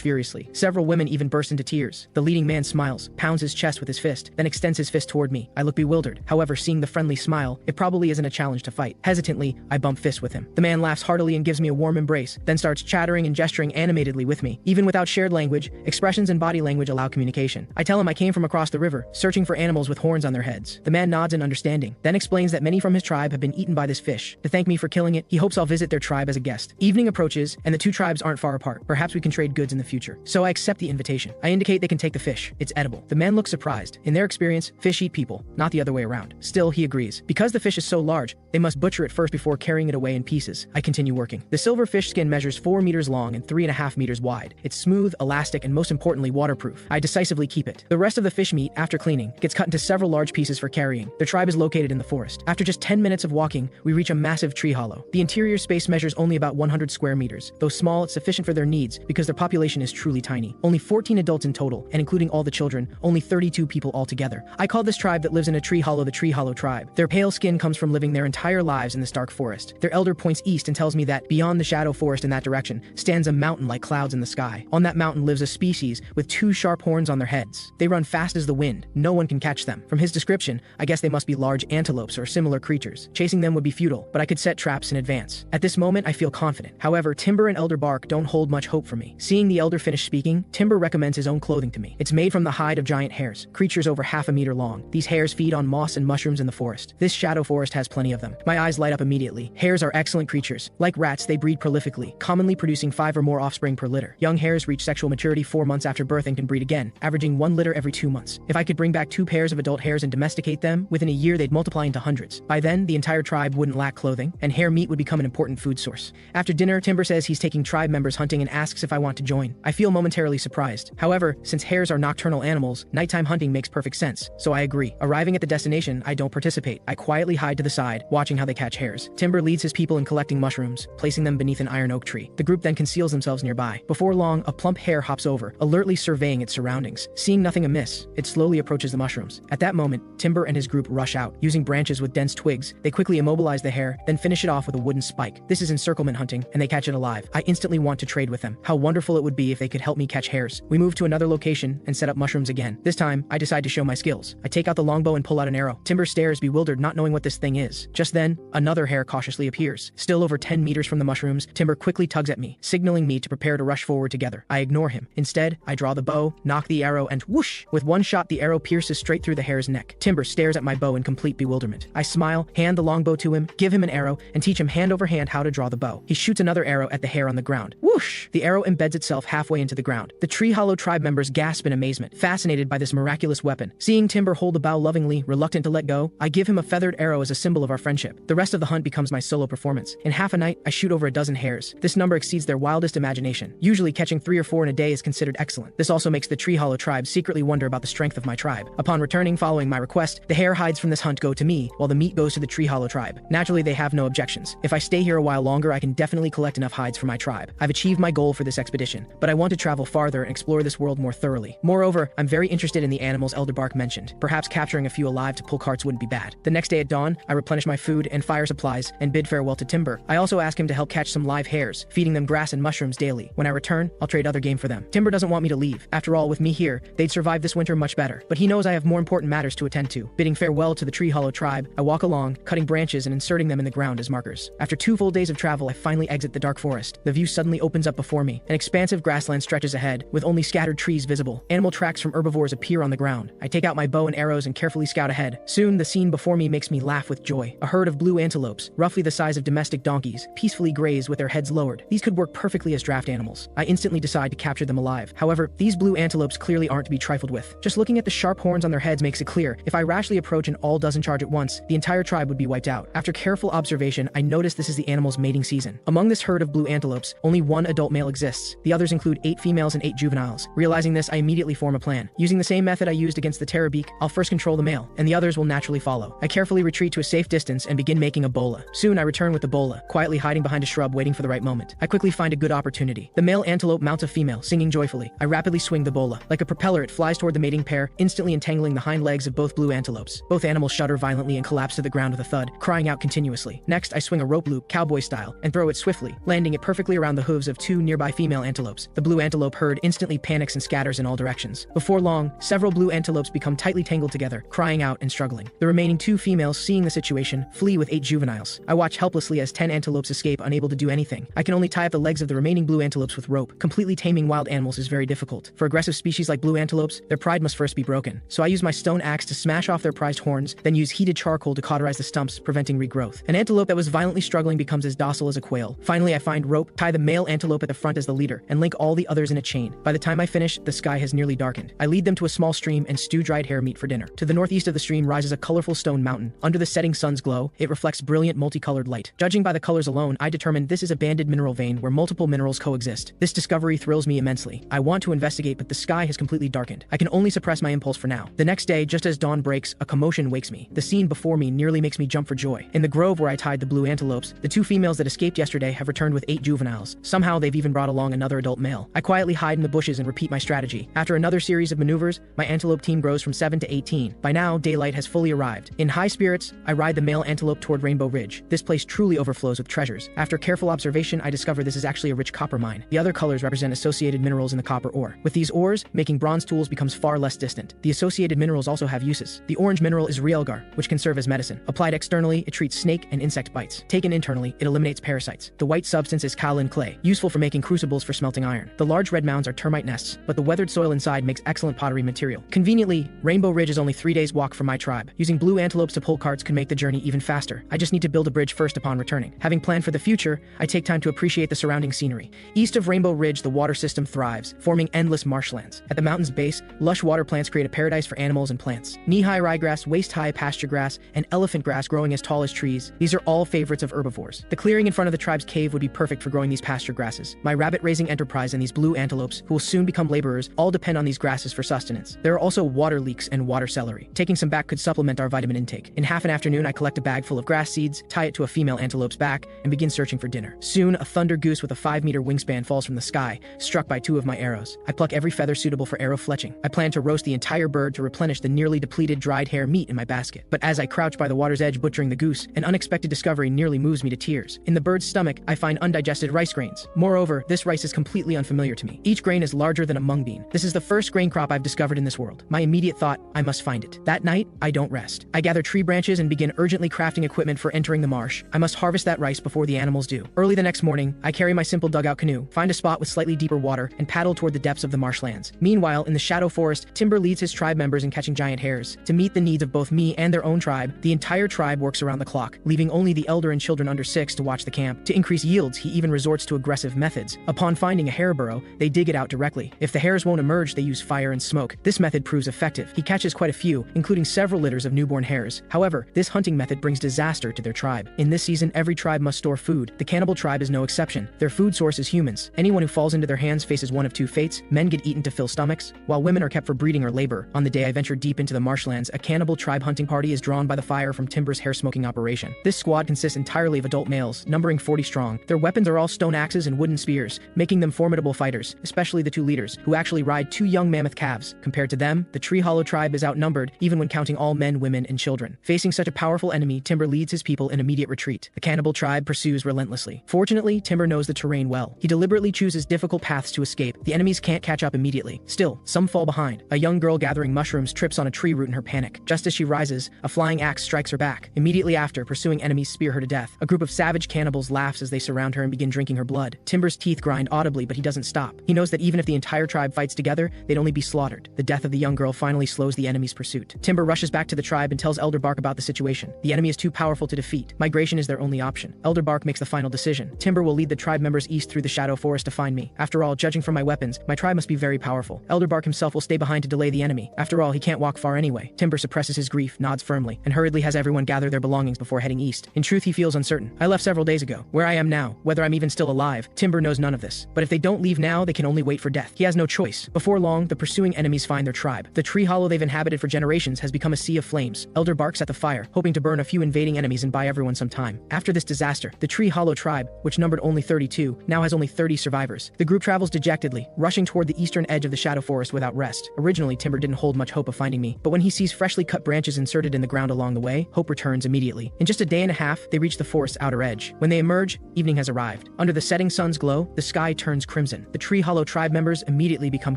furiously. Several women even burst into tears. The leading man smiles, pounds his chest with his fist, then extends his fist toward me. I look bewildered. However, seeing the friendly smile, it probably isn't a challenge to fight. Hesitantly, I bump fists with him. The man laughs heartily and gives me a warm embrace, then starts chattering and gesturing animatedly with me. Even without shared language, expressions and body language allow communication. I tell him I came from across the river, searching for animals with horns on their heads. The man nods in understanding, then explains that many from his tribe have been eaten by this fish. To thank me for killing it, he hopes I'll visit their tribe as a guest. Evening approaches, and the two tribes aren't far apart. Perhaps we can trade goods in the future. So I accept the invitation. I indicate they can take the fish. It's edible. The man looks surprised. In their experience, fish eat people, not the other way around. Still, he agrees. Because the fish is so large, they must butcher it first before carrying it away in pieces. I continue working. The silver fish skin measures 4 meters long and 3.5 meters wide. It's smooth, elastic, and most importantly, waterproof. I decisively keep it. The rest of the fish meat, after cleaning, gets cut into several large pieces for carrying. Their tribe is located in the forest. After just 10 minutes of walking, we reach a massive tree hollow. The interior space measures only about 100 square meters. Though small, it's sufficient for their needs because their population is truly tiny. Only 14 adults in total, and including all the children, only 32 people altogether. I call this tribe that lives in a tree hollow the Tree Hollow tribe. Their pale skin comes from living their entire lives in this dark forest. Their elder points east and tells me that, beyond the shadow forest in that direction, stands a mountain like clouds in the sky. On that mountain lives a species with 2 sharp horns on their heads. They run fast as the wind. No one can catch them. From his description, I guess they must be large antelopes or similar creatures. Chasing them would be futile, but I could set traps in advance. At this moment, I feel confident. However, Timber and Elder Bark don't hold much hope for me. Seeing the elder finish speaking, Timber recommends his own clothing to me. It's made from the hide of giant hares, creatures over half a meter long. These hares feed on moss and mushrooms in the forest. This shadow forest has plenty of them. My eyes light up immediately. Hares are excellent creatures. Like rats, they breed prolifically, commonly producing 5 or more offspring per litter. Young hares reach sexual maturity 4 months after birth and can breed again, averaging 1 litter every 2 months. If I could bring back 2 pairs of adult hares and domesticate them, within a year they'd multiply into hundreds. By then, the entire tribe wouldn't lack clothing, and hare meat would become an important food source. After dinner, Timber says he's taking tribe members hunting and asks if I want to join. I feel momentarily surprised. However, since hares are nocturnal animals, nighttime hunting makes perfect sense, so I agree. Arriving at the destination, I don't participate. I quietly hide to the side, watching how they catch hares. Timber leads his people in collecting mushrooms, placing them beneath an iron oak tree. The group then conceals themselves nearby. Before long, a plump hare hops over, alertly surveying its surroundings. Seeing nothing amiss, it slowly approaches the mushrooms. At that moment, Timber and his group rush out. Using branches with dense twigs, they quickly immobilize the hare, then finish it off with a wooden spike. This is encirclement hunting, and they catch it alive. I instantly want to trade with them. How wonderful it would be if they could help me catch hares. We move to another location and set up mushrooms again. This time, I decide to show my skills. I take out the longbow and pull out an arrow. Timber stares, bewildered, not knowing what this thing is. Just then, another hare cautiously appears. Still over 10 meters from the mushrooms, Timber quickly tugs at me, signaling me to prepare to rush forward together. I ignore him. Instead, I draw the bow, knock the arrow, and whoosh! With one shot, the arrow pierces straight through the hare's neck. Timber stares at my bow in complete bewilderment. I smile, hand the longbow to him, give him an arrow, and teach him hand over hand how to draw the bow. He shoots another arrow at the hare on the ground. Whoosh! The arrow embeds itself halfway into the ground. The Tree Hollow tribe members gasp in amazement, fascinated by this miraculous weapon. Seeing Timber hold the bow lovingly, reluctant to let go, I give him a feathered arrow as a symbol of our friendship. The rest of the hunt becomes my solo performance. In half a night, I shoot over a dozen hares. This number exceeds their wildest imagination. Usually catching 3 or 4 in a day is considered excellent. This also makes the Tree Hollow tribe secretly wonder about the strength of my tribe. Upon returning following my request, the hare hides from this hunt go to me, while the meat goes to the Tree Hollow tribe. Naturally, they have no objections. If I stay here a while longer, I can definitely collect enough hides for my tribe. I've achieved my goal for this expedition, but I want to travel farther and explore this world more thoroughly. Moreover, I'm very interested in the animals Elder Bark mentioned. Perhaps capturing a few alive to pull carts wouldn't be bad. The next day at dawn, I replenish my food and fire supplies and bid farewell to Timber. I also ask him to help catch some live hares, feeding them grass and mushrooms daily. When I return, I'll trade other game for them. Timber doesn't want me to leave. After all, with me here, they'd survive this winter much better. But he knows I have more important matters to attend to. Bidding farewell to the Tree Hollow tribe, I walk along, cutting branches and inserting them in the ground as markers. After 2 full days of travel, I finally exit the dark forest. The view suddenly opens up before me. An expansive grassland stretches ahead, with only scattered trees visible. Animal tracks from herbivores appear on the ground. I take out my bow and arrows and carefully scout ahead. Soon, the scene before me makes me laugh with joy. joy. A herd of blue antelopes, roughly the size of domestic donkeys, peacefully graze with their heads lowered. These could work perfectly as draft animals. I instantly decide to capture them alive. However, these blue antelopes clearly aren't to be trifled with. Just looking at the sharp horns on their heads makes it clear, if I rashly approach and all doesn't charge at once, the entire tribe would be wiped out. After careful observation, I notice this is the animal's mating season. Among this herd of blue antelopes, only one adult male exists. The others include 8 females and 8 juveniles. Realizing this, I immediately form a plan. Using the same method I used against the terrorbeak, I'll first control the male, and the others will naturally follow. I carefully retreat to a safe distance and begin making a bola. Soon I return with the bola, quietly hiding behind a shrub waiting for the right moment. I quickly find a good opportunity. The male antelope mounts a female, singing joyfully. I rapidly swing the bola. Like a propeller, it flies toward the mating pair, instantly entangling the hind legs of both blue antelopes. Both animals shudder violently and collapse to the ground with a thud, crying out continuously. Next, I swing a rope loop, cowboy style, and throw it swiftly, landing it perfectly around the hooves of 2 nearby female antelopes. The blue antelope herd instantly panics and scatters in all directions. Before long, several blue antelopes become tightly tangled together, crying out and struggling. The remaining 2 females, seeing the situation, flee with 8 juveniles. I watch helplessly as 10 antelopes escape, unable to do anything. I can only tie up the legs of the remaining blue antelopes with rope. Completely taming wild animals is very difficult. For aggressive species like blue antelopes, their pride must first be broken. So I use my stone axe to smash off their prized horns, then use heated charcoal to cauterize the stumps, preventing regrowth. An antelope that was violently struggling becomes as docile as a quail. Finally, I find rope, tie the male antelope at the front as the leader, and link all the others in a chain. By the time I finish, the sky has nearly darkened. I lead them to a small stream and stew dried hare meat for dinner. To the northeast of the stream rises a colorful stone mountain. Under the setting sun's glow, it reflects brilliant multicolored light. Judging by the colors alone, I determine this is a banded mineral vein where multiple minerals coexist. This discovery thrills me immensely. I want to investigate, but the sky has completely darkened. I can only suppress my impulse for now. The next day, just as dawn breaks, a commotion wakes me. The scene before me nearly makes me jump for joy. In the grove where I tied the blue antelopes, the 2 females that escaped yesterday have returned with 8 juveniles. Somehow they've even brought along another adult male. I quietly hide in the bushes and repeat my strategy. After another series of maneuvers, my antelope team grows from 7 to 18. By now, daylight has fully arrived. In high spirits, I ride the male antelope toward Rainbow Ridge. This place truly overflows with treasures. After careful observation, I discover this is actually a rich copper mine. The other colors represent associated minerals in the copper ore. With these ores, making bronze tools becomes far less distant. The associated minerals also have uses. The orange mineral is realgar, which can serve as medicine. Applied externally, it treats snake and insect bites. Taken internally, it eliminates parasites. The white substance is kaolin clay, useful for making crucibles for smelting iron. The large red mounds are termite nests, but the weathered soil inside makes excellent pottery material. Conveniently, Rainbow Ridge is only 3 days' walk from my tribe. Using blue antelopes to pull carts could make the journey even faster. I just need to build a bridge first upon returning. Having planned for the future, I take time to appreciate the surrounding scenery. East of Rainbow Ridge, the water system thrives, forming endless marshlands. At the mountain's base, lush water plants create a paradise for animals and plants. Knee-high ryegrass, waist-high pasture grass, and elephant grass growing as tall as trees. These are all favorites of herbivores. The clearing in front of the tribe's cave would be perfect for growing these pasture grasses. My rabbit-raising enterprise and these blue antelopes, who will soon become laborers, all depend on these grasses for sustenance. There are also water leeks and water celery. Taking some back could supplement our vitamin intake. In half an afternoon, I collect a bag full of grass seeds, tie it to a female antelope's back, and begin searching for dinner. Soon, a thunder goose with a 5-meter wingspan falls from the sky, struck by 2 of my arrows. I pluck every feather suitable for arrow fletching. I plan to roast the entire bird to replenish the nearly depleted dried hare meat in my basket. But as I crouch by the water's edge butchering the goose, an unexpected discovery nearly moves me to tears. In the bird's stomach, I find undigested rice grains. Moreover, this rice is completely unfamiliar to me. Each grain is larger than a mung bean. This is the first grain crop I've discovered in this world. My immediate thought, I must find it. That night, I don't rest. I gather tree branches and begin urgently crafting equipment for entering the marsh. I must harvest that rice before the animals do. Early the next morning, I carry my simple dugout canoe, find a spot with slightly deeper water, and paddle toward the depths of the marshlands. Meanwhile, in the shadow forest, Timber leads his tribe members in catching giant hares. To meet the needs of both me and their own tribe, the entire tribe works around the clock, leaving only the elder and children under 6 to watch the camp. To increase yields, he even resorts to aggressive methods. Upon finding a hare burrow, they dig it out directly. If the hares won't emerge, they use fire and smoke. This method proves effective. He catches quite a few, including several litters of newborn hares. However, this hunting method brings disaster to their tribe. In this season, every tribe must store food. The cannibal tribe is no exception. Their food source is humans. Anyone who falls into their hands faces one of 2 fates. Men get eaten to fill stomachs, while women are kept for breeding or labor. On the day I venture deep into the marshlands, a cannibal tribe hunting party is drawn by the fire from Timber's hair smoking operation. This squad consists entirely of adult males, numbering 40 strong. Their weapons are all stone axes and wooden spears, making them formidable fighters, especially the 2 leaders, who actually ride 2 young mammoth calves. Compared to them, the Tree Hollow tribe is outnumbered, even when counting all men, women, and children. Facing such a powerful enemy, Timber leads his people in immediate retreat. The cannibal tribe pursues relentlessly. Fortunately, Timber knows the terrain well. He deliberately chooses difficult paths to escape. The enemies can't catch up immediately. Still, some fall behind. A young girl gathering mushrooms trips on a tree root in her panic. Just as she rises, a flying axe strikes her back. Immediately after, pursuing enemies spear her to death. A group of savage cannibals laughs as they surround her and begin drinking her blood. Timber's teeth grind audibly, but he doesn't stop. He knows that even if the entire tribe fights together, they'd only be slaughtered. The death of the young girl finally slows the enemy's pursuit. Timber rushes back to the tribe and tells Elder Bark about the situation migration. The enemy is too powerful to defeat. Migration is their only option. Elder Bark makes the final decision. Timber will lead the tribe members east through the shadow forest to find me. After all, judging from my weapons, my tribe must be very powerful. Elder Bark himself will stay behind to delay the enemy. After all, he can't walk far anyway. Timber suppresses his grief, nods firmly, and hurriedly has everyone gather their belongings before heading east. In truth, he feels uncertain. I left several days ago. Where I am now, whether I'm even still alive, Timber knows none of this. But if they don't leave now, they can only wait for death. He has no choice. Before long, the pursuing enemies find their tribe. The tree hollow they've inhabited for generations has become a sea of flames. Elder barks at the fire, hoping to burn a few invading enemies and buy everyone some time. After this disaster, the tree hollow tribe, which numbered only 32, now has only 30 survivors. The group travels dejectedly, rushing toward the eastern edge of the shadow forest without rest. Originally, Timber didn't hold much hope of finding me, but when he sees freshly cut branches inserted in the ground along the way, hope returns immediately. In just a day and a half, they reach the forest's outer edge. When they emerge, evening has arrived. Under the setting sun's glow, the sky turns crimson. The tree hollow tribe members immediately become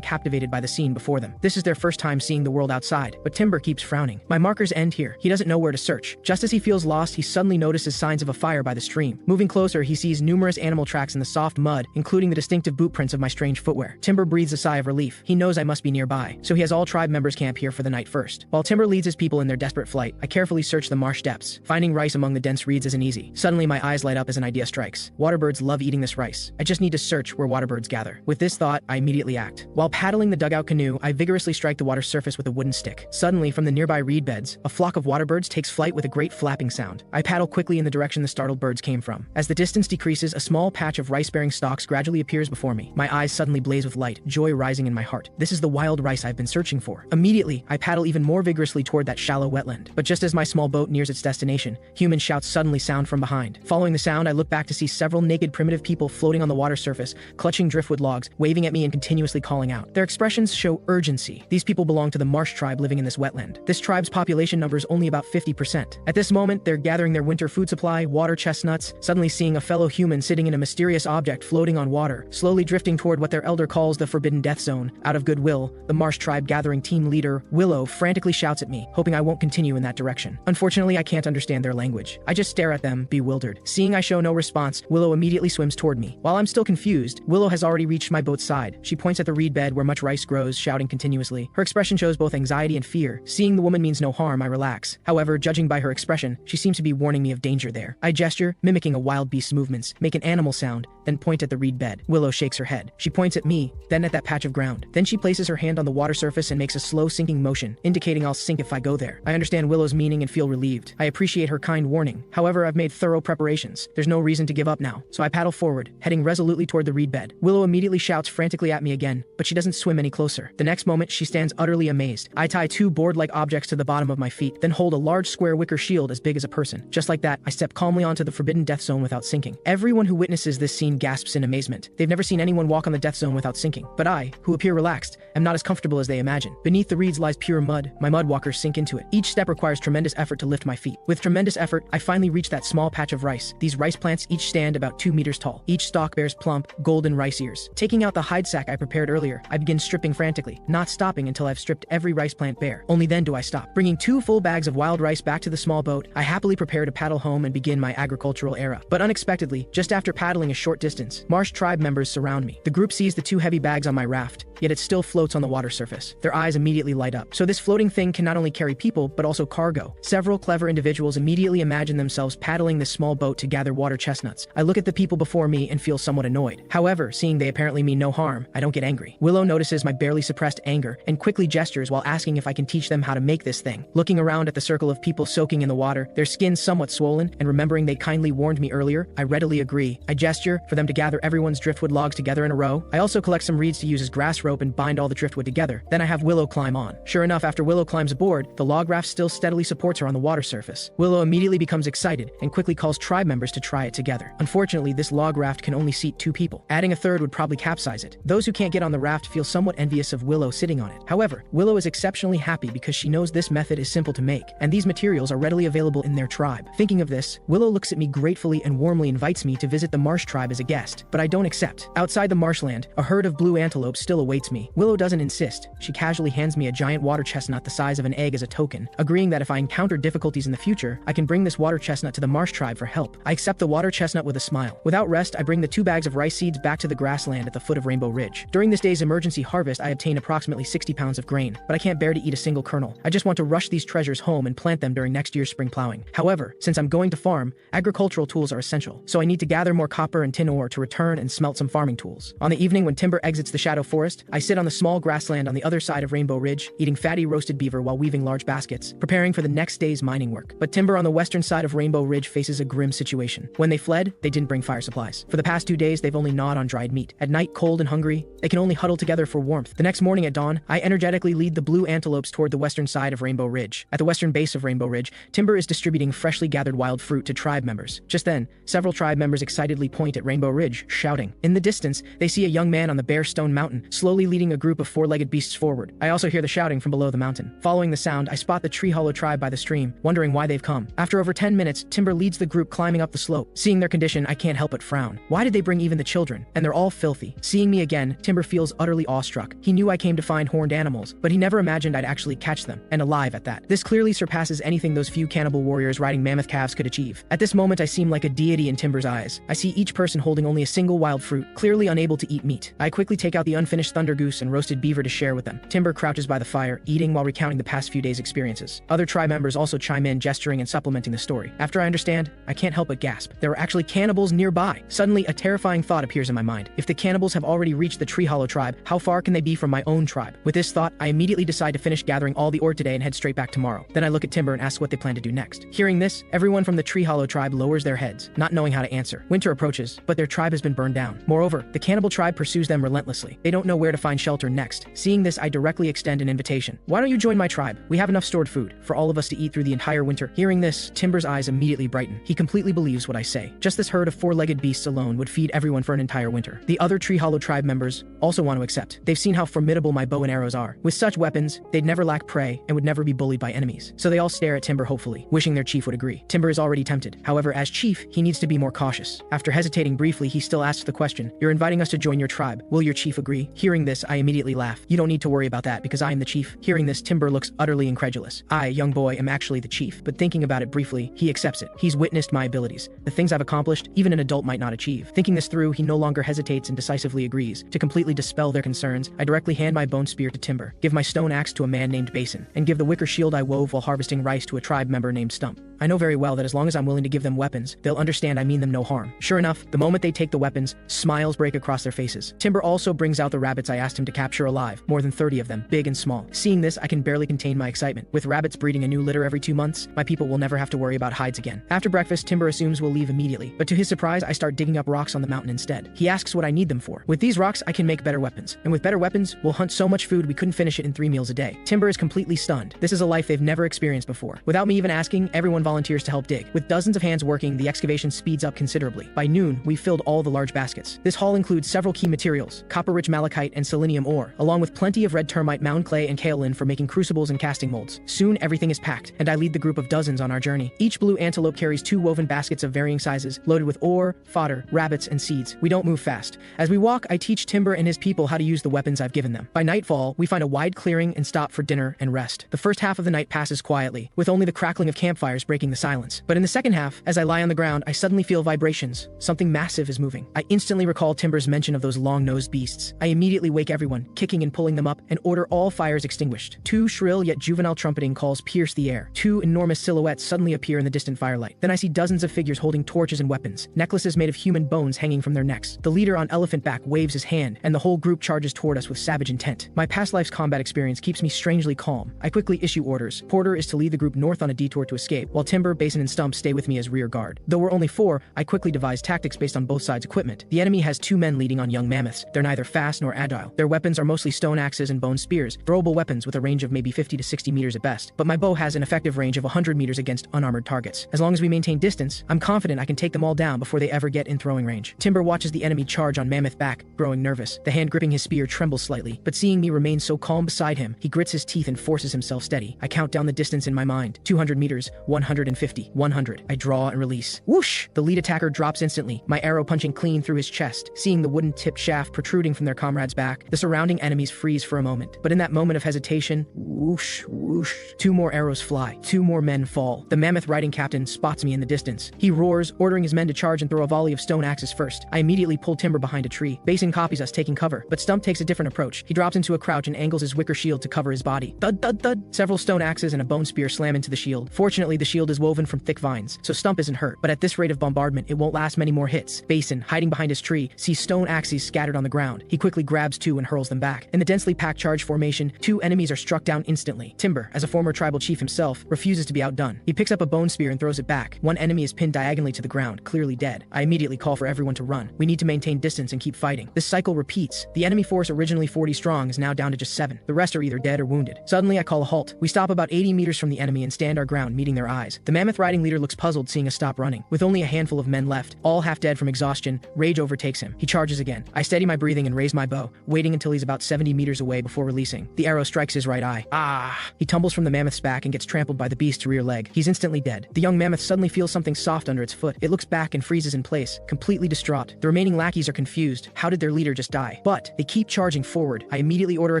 captivated by the scene before them. This is their first time seeing the world outside, but Timber keeps frowning. My markers end here. He doesn't know where to search. Just as he feels lost, he suddenly notices signs of a fire by the stream. Moving closer, he sees numerous animal tracks in the soft mud, including the distinctive boot prints of my strange footwear. Timber breathes a sigh of relief. He knows I must be nearby, so he has all tribe members camp here for the night first. While Timber leads his people in their desperate flight, I carefully search the marsh depths. Finding rice among the dense reeds isn't easy. Suddenly, my eyes light up as an idea strikes. Waterbirds love eating this rice. I just need to search where waterbirds gather. With this thought, I immediately act. While paddling the dugout canoe, I vigorously strike the water's surface with a wooden stick. Suddenly, from the nearby reed beds, a flock of waterbirds takes flight with a great flapping sound. I paddle quickly in the direction the startled birds came from. As the distance decreases, a small patch of rice-bearing stalks gradually appears before me. My eyes suddenly blaze with light, joy rising in my heart. This is the wild rice I've been searching for. Immediately, I paddle even more vigorously toward that shallow wetland. But just as my small boat nears its destination, human shouts suddenly sound from behind. Following the sound, I look back to see several naked primitive people floating on the water surface, clutching driftwood logs, waving at me and continuously calling out. Their expressions show urgency. These people belong to the marsh tribe living in this wetland. This tribe's population numbers only about 50%. At this moment, they're gathering their winter food supply, water chestnuts, suddenly seeing a fellow human sitting in a mysterious object floating on water, slowly drifting toward what their elder calls the forbidden death zone. Out of goodwill, the marsh tribe gathering team leader, Willow, frantically shouts at me, hoping I won't continue in that direction. Unfortunately, I can't understand their language. I just stare at them, bewildered. Seeing I show no response, Willow immediately swims toward me. While I'm still confused, Willow has already reached my boat's side. She points at the reed bed where much rice grows, shouting continuously. Her expression shows both anxiety and fear. Seeing the woman means no harm, I relax. However, judging by her expression, she seems to be warning me of danger there. I gesture, mimicking a wild beast's movements, make an animal sound, then point at the reed bed. Willow shakes her head. She points at me, then at that patch of ground. Then she places her hand on the water surface and makes a slow sinking motion, indicating I'll sink if I go there. I understand Willow's meaning and feel relieved. I appreciate her kind warning. However, I've made thorough preparations. There's no reason to give up now, so I paddle forward, heading resolutely toward the reed bed. Willow immediately shouts frantically at me again, but she doesn't swim any closer. The next moment, she stands utterly amazed. I tie two board-like objects to the bottom of my feet, then hold a large square wicker shield as big as a person. Just like that, I step calmly onto the forbidden death zone without sinking. Everyone who witnesses this scene gasps in amazement. They've never seen anyone walk on the death zone without sinking. But I, who appear relaxed, am not as comfortable as they imagine. Beneath the reeds lies pure mud. My mud walkers sink into it. Each step requires tremendous effort to lift my feet. With tremendous effort, I finally reach that small patch of rice. These rice plants each stand about 2 meters tall. Each stalk bears plump, golden rice ears. Taking out the hide sack I prepared earlier, I begin stripping frantically, not stopping until I've stripped every rice plant bare. Only then do I stop. Bringing 2 full bags of wild rice back to the small boat, I happily prepare to paddle home and begin my agricultural era. But unexpectedly, just after paddling a short distance, marsh tribe members surround me. The group sees the 2 heavy bags on my raft, yet it still floats on the water surface. Their eyes immediately light up. So this floating thing can not only carry people, but also cargo. Several clever individuals immediately imagine themselves paddling this small boat to gather water chestnuts. I look at the people before me and feel somewhat annoyed. However, seeing they apparently mean no harm, I don't get angry. Willow notices my barely suppressed anger and quickly gestures while asking if I can teach them how to make this thing. Looking around at the circle of people soaking in the water, their skins somewhat swollen, and remembering they kindly warned me earlier, I readily agree. I gesture for them to gather everyone's driftwood logs together in a row. I also collect some reeds to use as grass rope and bind all the driftwood together. Then I have Willow climb on. Sure enough, after Willow climbs aboard, the log raft still steadily supports her on the water surface. Willow immediately becomes excited and quickly calls tribe members to try it together. Unfortunately, this log raft can only seat 2 people. Adding a third would probably capsize it. Those who can't get on the raft feel somewhat envious of Willow sitting on it. However, Willow is exceptionally happy because she knows this method is simple to make, and these materials are readily available in their tribe. Thinking of this, Willow looks at me gratefully and warmly invites me to visit the marsh tribe as a guest, but I don't accept. Outside the marshland, a herd of blue antelope still awaits me. Willow doesn't insist. She casually hands me a giant water chestnut the size of an egg as a token, agreeing that if I encounter difficulties in the future, I can bring this water chestnut to the marsh tribe for help. I accept the water chestnut with a smile. Without rest, I bring the 2 bags of rice seeds back to the grassland at the foot of Rainbow Ridge. During this day's emergency harvest, I obtain approximately 60 pounds of grain, but I can't bear to eat a single kernel. I just want to rush these treasures home and plant them during next year's spring plowing. However, since I'm going to farm, agricultural tools are essential, so I need to gather more copper and tin ore to return and smelt some farming tools. On the evening when Timber exits the shadow forest, I sit on the small grassland on the other side of Rainbow Ridge, eating fatty roasted beaver while weaving large baskets, preparing for the next day's mining work. But Timber on the western side of Rainbow Ridge faces a grim situation. When they fled, they didn't bring fire supplies. For the past 2 days, they've only gnawed on dried meat. At night, cold and hungry, they can only huddle together for warmth. The next morning at dawn, I energetically lead the blue antelopes toward the western side of Rainbow Ridge. At the western base of Rainbow Ridge, Timber is distributing freshly gathered wild fruit to tribe members. Just then, several tribe members excitedly point at Rainbow Ridge, shouting. In the distance, they see a young man on the bare stone mountain, slowly leading a group of 4-legged beasts forward. I also hear the shouting from below the mountain. Following the sound, I spot the Tree Hollow tribe by the stream, wondering why they've come. After over 10 minutes, Timber leads the group climbing up the slope. Seeing their condition, I can't help but frown. Why did they bring even the children? And they're all filthy. Seeing me again, Timber feels utterly awestruck. He knew I came to find horned animals, but he never imagined I'd actually catch them, and alive at that. This clearly surpasses anything those few cannibal warriors riding mammoth calves could achieve. At this moment, I seem like a deity in Timber's eyes. I see each person holding only a single wild fruit, clearly unable to eat meat. I quickly take out the unfinished thunder goose and roasted beaver to share with them. Timber crouches by the fire, eating while recounting the past few days' experiences. Other tribe members also chime in, gesturing and supplementing the story. After I understand, I can't help but gasp. There are actually cannibals nearby. Suddenly, a terrifying thought appears in my mind. If the cannibals have already reached the Tree Hollow tribe, how far can they be from my own tribe? With this thought, I immediately decide to finish gathering all the ore today and head straight back tomorrow. Then I look at Timber and ask what they plan to do next. Hearing this, everyone from the Tree Hollow tribe lowers their heads, not knowing how to answer. Winter approaches, but their tribe has been burned down. Moreover, the cannibal tribe pursues them relentlessly. They don't know where to find shelter next. Seeing this, I directly extend an invitation. Why don't you join my tribe? We have enough stored food for all of us to eat through the entire winter. Hearing this, Timber's eyes immediately brighten. He completely believes what I say. Just this herd of 4-legged beasts alone would feed everyone for an entire winter. The other Tree Hollow tribe members also want to accept. They've seen how formidable my bow and arrows are. With such weapons, they'd never lack prey and would never be bullied by enemies. So they all stare at Timber hopefully, wishing their chief would agree. Timber is already tempted. However, as chief, he needs to be more cautious. After hesitating briefly, he still asks the question, "You're inviting us to join your tribe. Will your chief agree?" Hearing this, I immediately laugh. "You don't need to worry about that because I am the chief." Hearing this, Timber looks utterly incredulous. I, young boy, am actually the chief, but thinking about it briefly, he accepts it. He's witnessed my abilities. The things I've accomplished, even an adult might not achieve. Thinking this through, he no longer hesitates and decisively agrees. To completely dispel their concerns, I directly hand my bone spear to Timber, give my stone axe to a man named Basin, and give the wicker shield I wove while harvesting rice to a tribe member named Stump. I know very well that as long as I'm willing to give them weapons, they'll understand I mean them no harm. Sure enough, the moment they take the weapons, smiles break across their faces. Timber also brings out the rabbits I asked him to capture alive, more than 30 of them, big and small. Seeing this, I can barely contain my excitement. With rabbits breeding a new litter every 2 months, my people will never have to worry about hides again. After breakfast, Timber assumes we'll leave immediately, but to his surprise, I start digging up rocks on the mountain instead. He asks what I need them for. With these rocks, I can make better weapons, and with better weapons, we'll hunt so much food we couldn't finish it in 3 meals a day. Timber is completely stunned. This is a life they've never experienced before. Without me even asking, everyone volunteers to help dig. With dozens of hands working, the excavation speeds up considerably. By noon, we've filled all the large baskets. This haul includes several key materials, copper-rich malachite and selenium ore, along with plenty of red termite, mound clay, and kaolin for making crucibles and casting molds. Soon, everything is packed, and I lead the group of dozens on our journey. Each blue antelope carries 2 woven baskets of varying sizes, loaded with ore, fodder, rabbits, and seeds. We don't move fast. As we walk, I teach Timber and his people how to use the weapons I've given them. By nightfall, we find a wide clearing and stop for dinner and rest. The first half of the night passes quietly, with only the crackling of campfires breaking the silence. But in the second half, as I lie on the ground, I suddenly feel vibrations. Something massive is moving. I instantly recall Timber's mention of those long-nosed beasts. I immediately wake everyone, kicking and pulling them up, and order all fires extinguished. 2 shrill yet juvenile trumpeting calls pierce the air. 2 enormous silhouettes suddenly appear in the distant firelight. Then I see dozens of figures holding torches and weapons, necklaces made of human bones hanging from their necks. The leader on elephant back waves his hand, and the whole group charges toward us with savage intent. My past life's combat experience keeps me strangely calm. I quickly issue orders. Porter is to lead the group north on a detour to escape, while Timber, Basin, and Stump stay with me as rear guard. Though we're only 4, I quickly devise tactics based on both sides' equipment. The enemy has 2 men leading on young mammoths. They're neither fast nor agile. Their weapons are mostly stone axes and bone spears, throwable weapons with a range of maybe 50 to 60 meters at best. But my bow has an effective range of 100 meters against unarmored targets. As long as we maintain distance, I'm confident I can take them all down before they ever get in throwing range. Timber watches the enemy charge on mammoth back, growing nervous. The hand gripping his spear trembles slightly, but seeing me remain so calm beside him, he grits his teeth and forces himself steady. I count down the distance in my mind. 200 meters, 100 150, 100. I draw and release. Whoosh! The lead attacker drops instantly, my arrow punching clean through his chest. Seeing the wooden-tipped shaft protruding from their comrade's back, the surrounding enemies freeze for a moment. But in that moment of hesitation, whoosh, whoosh, 2 more arrows fly. 2 more men fall. The mammoth riding captain spots me in the distance. He roars, ordering his men to charge and throw a volley of stone axes first. I immediately pull Timber behind a tree. Basin copies us taking cover, but Stump takes a different approach. He drops into a crouch and angles his wicker shield to cover his body. Thud, thud, thud. Several stone axes and a bone spear slam into the shield. Fortunately, the shield is woven from thick vines, so Stump isn't hurt, but at this rate of bombardment, it won't last many more hits. Basin, hiding behind his tree, sees stone axes scattered on the ground. He quickly grabs 2 and hurls them back. In the densely packed charge formation, 2 enemies are struck down instantly. Timber, as a former tribal chief himself, refuses to be outdone. He picks up a bone spear and throws it back. 1 enemy is pinned diagonally to the ground, clearly dead. I immediately call for everyone to run. We need to maintain distance and keep fighting. This cycle repeats. The enemy force, originally 40 strong, is now down to just 7. The rest are either dead or wounded. Suddenly, I call a halt. We stop about 80 meters from the enemy and stand our ground, meeting their eyes. The mammoth riding leader looks puzzled seeing us stop running. With only a handful of men left, all half dead from exhaustion, rage overtakes him. He charges again. I steady my breathing and raise my bow, waiting until he's about 70 meters away before releasing. The arrow strikes his right eye. Ah! He tumbles from the mammoth's back and gets trampled by the beast's rear leg. He's instantly dead. The young mammoth suddenly feels something soft under its foot. It looks back and freezes in place, completely distraught. The remaining lackeys are confused. How did their leader just die? But they keep charging forward. I immediately order a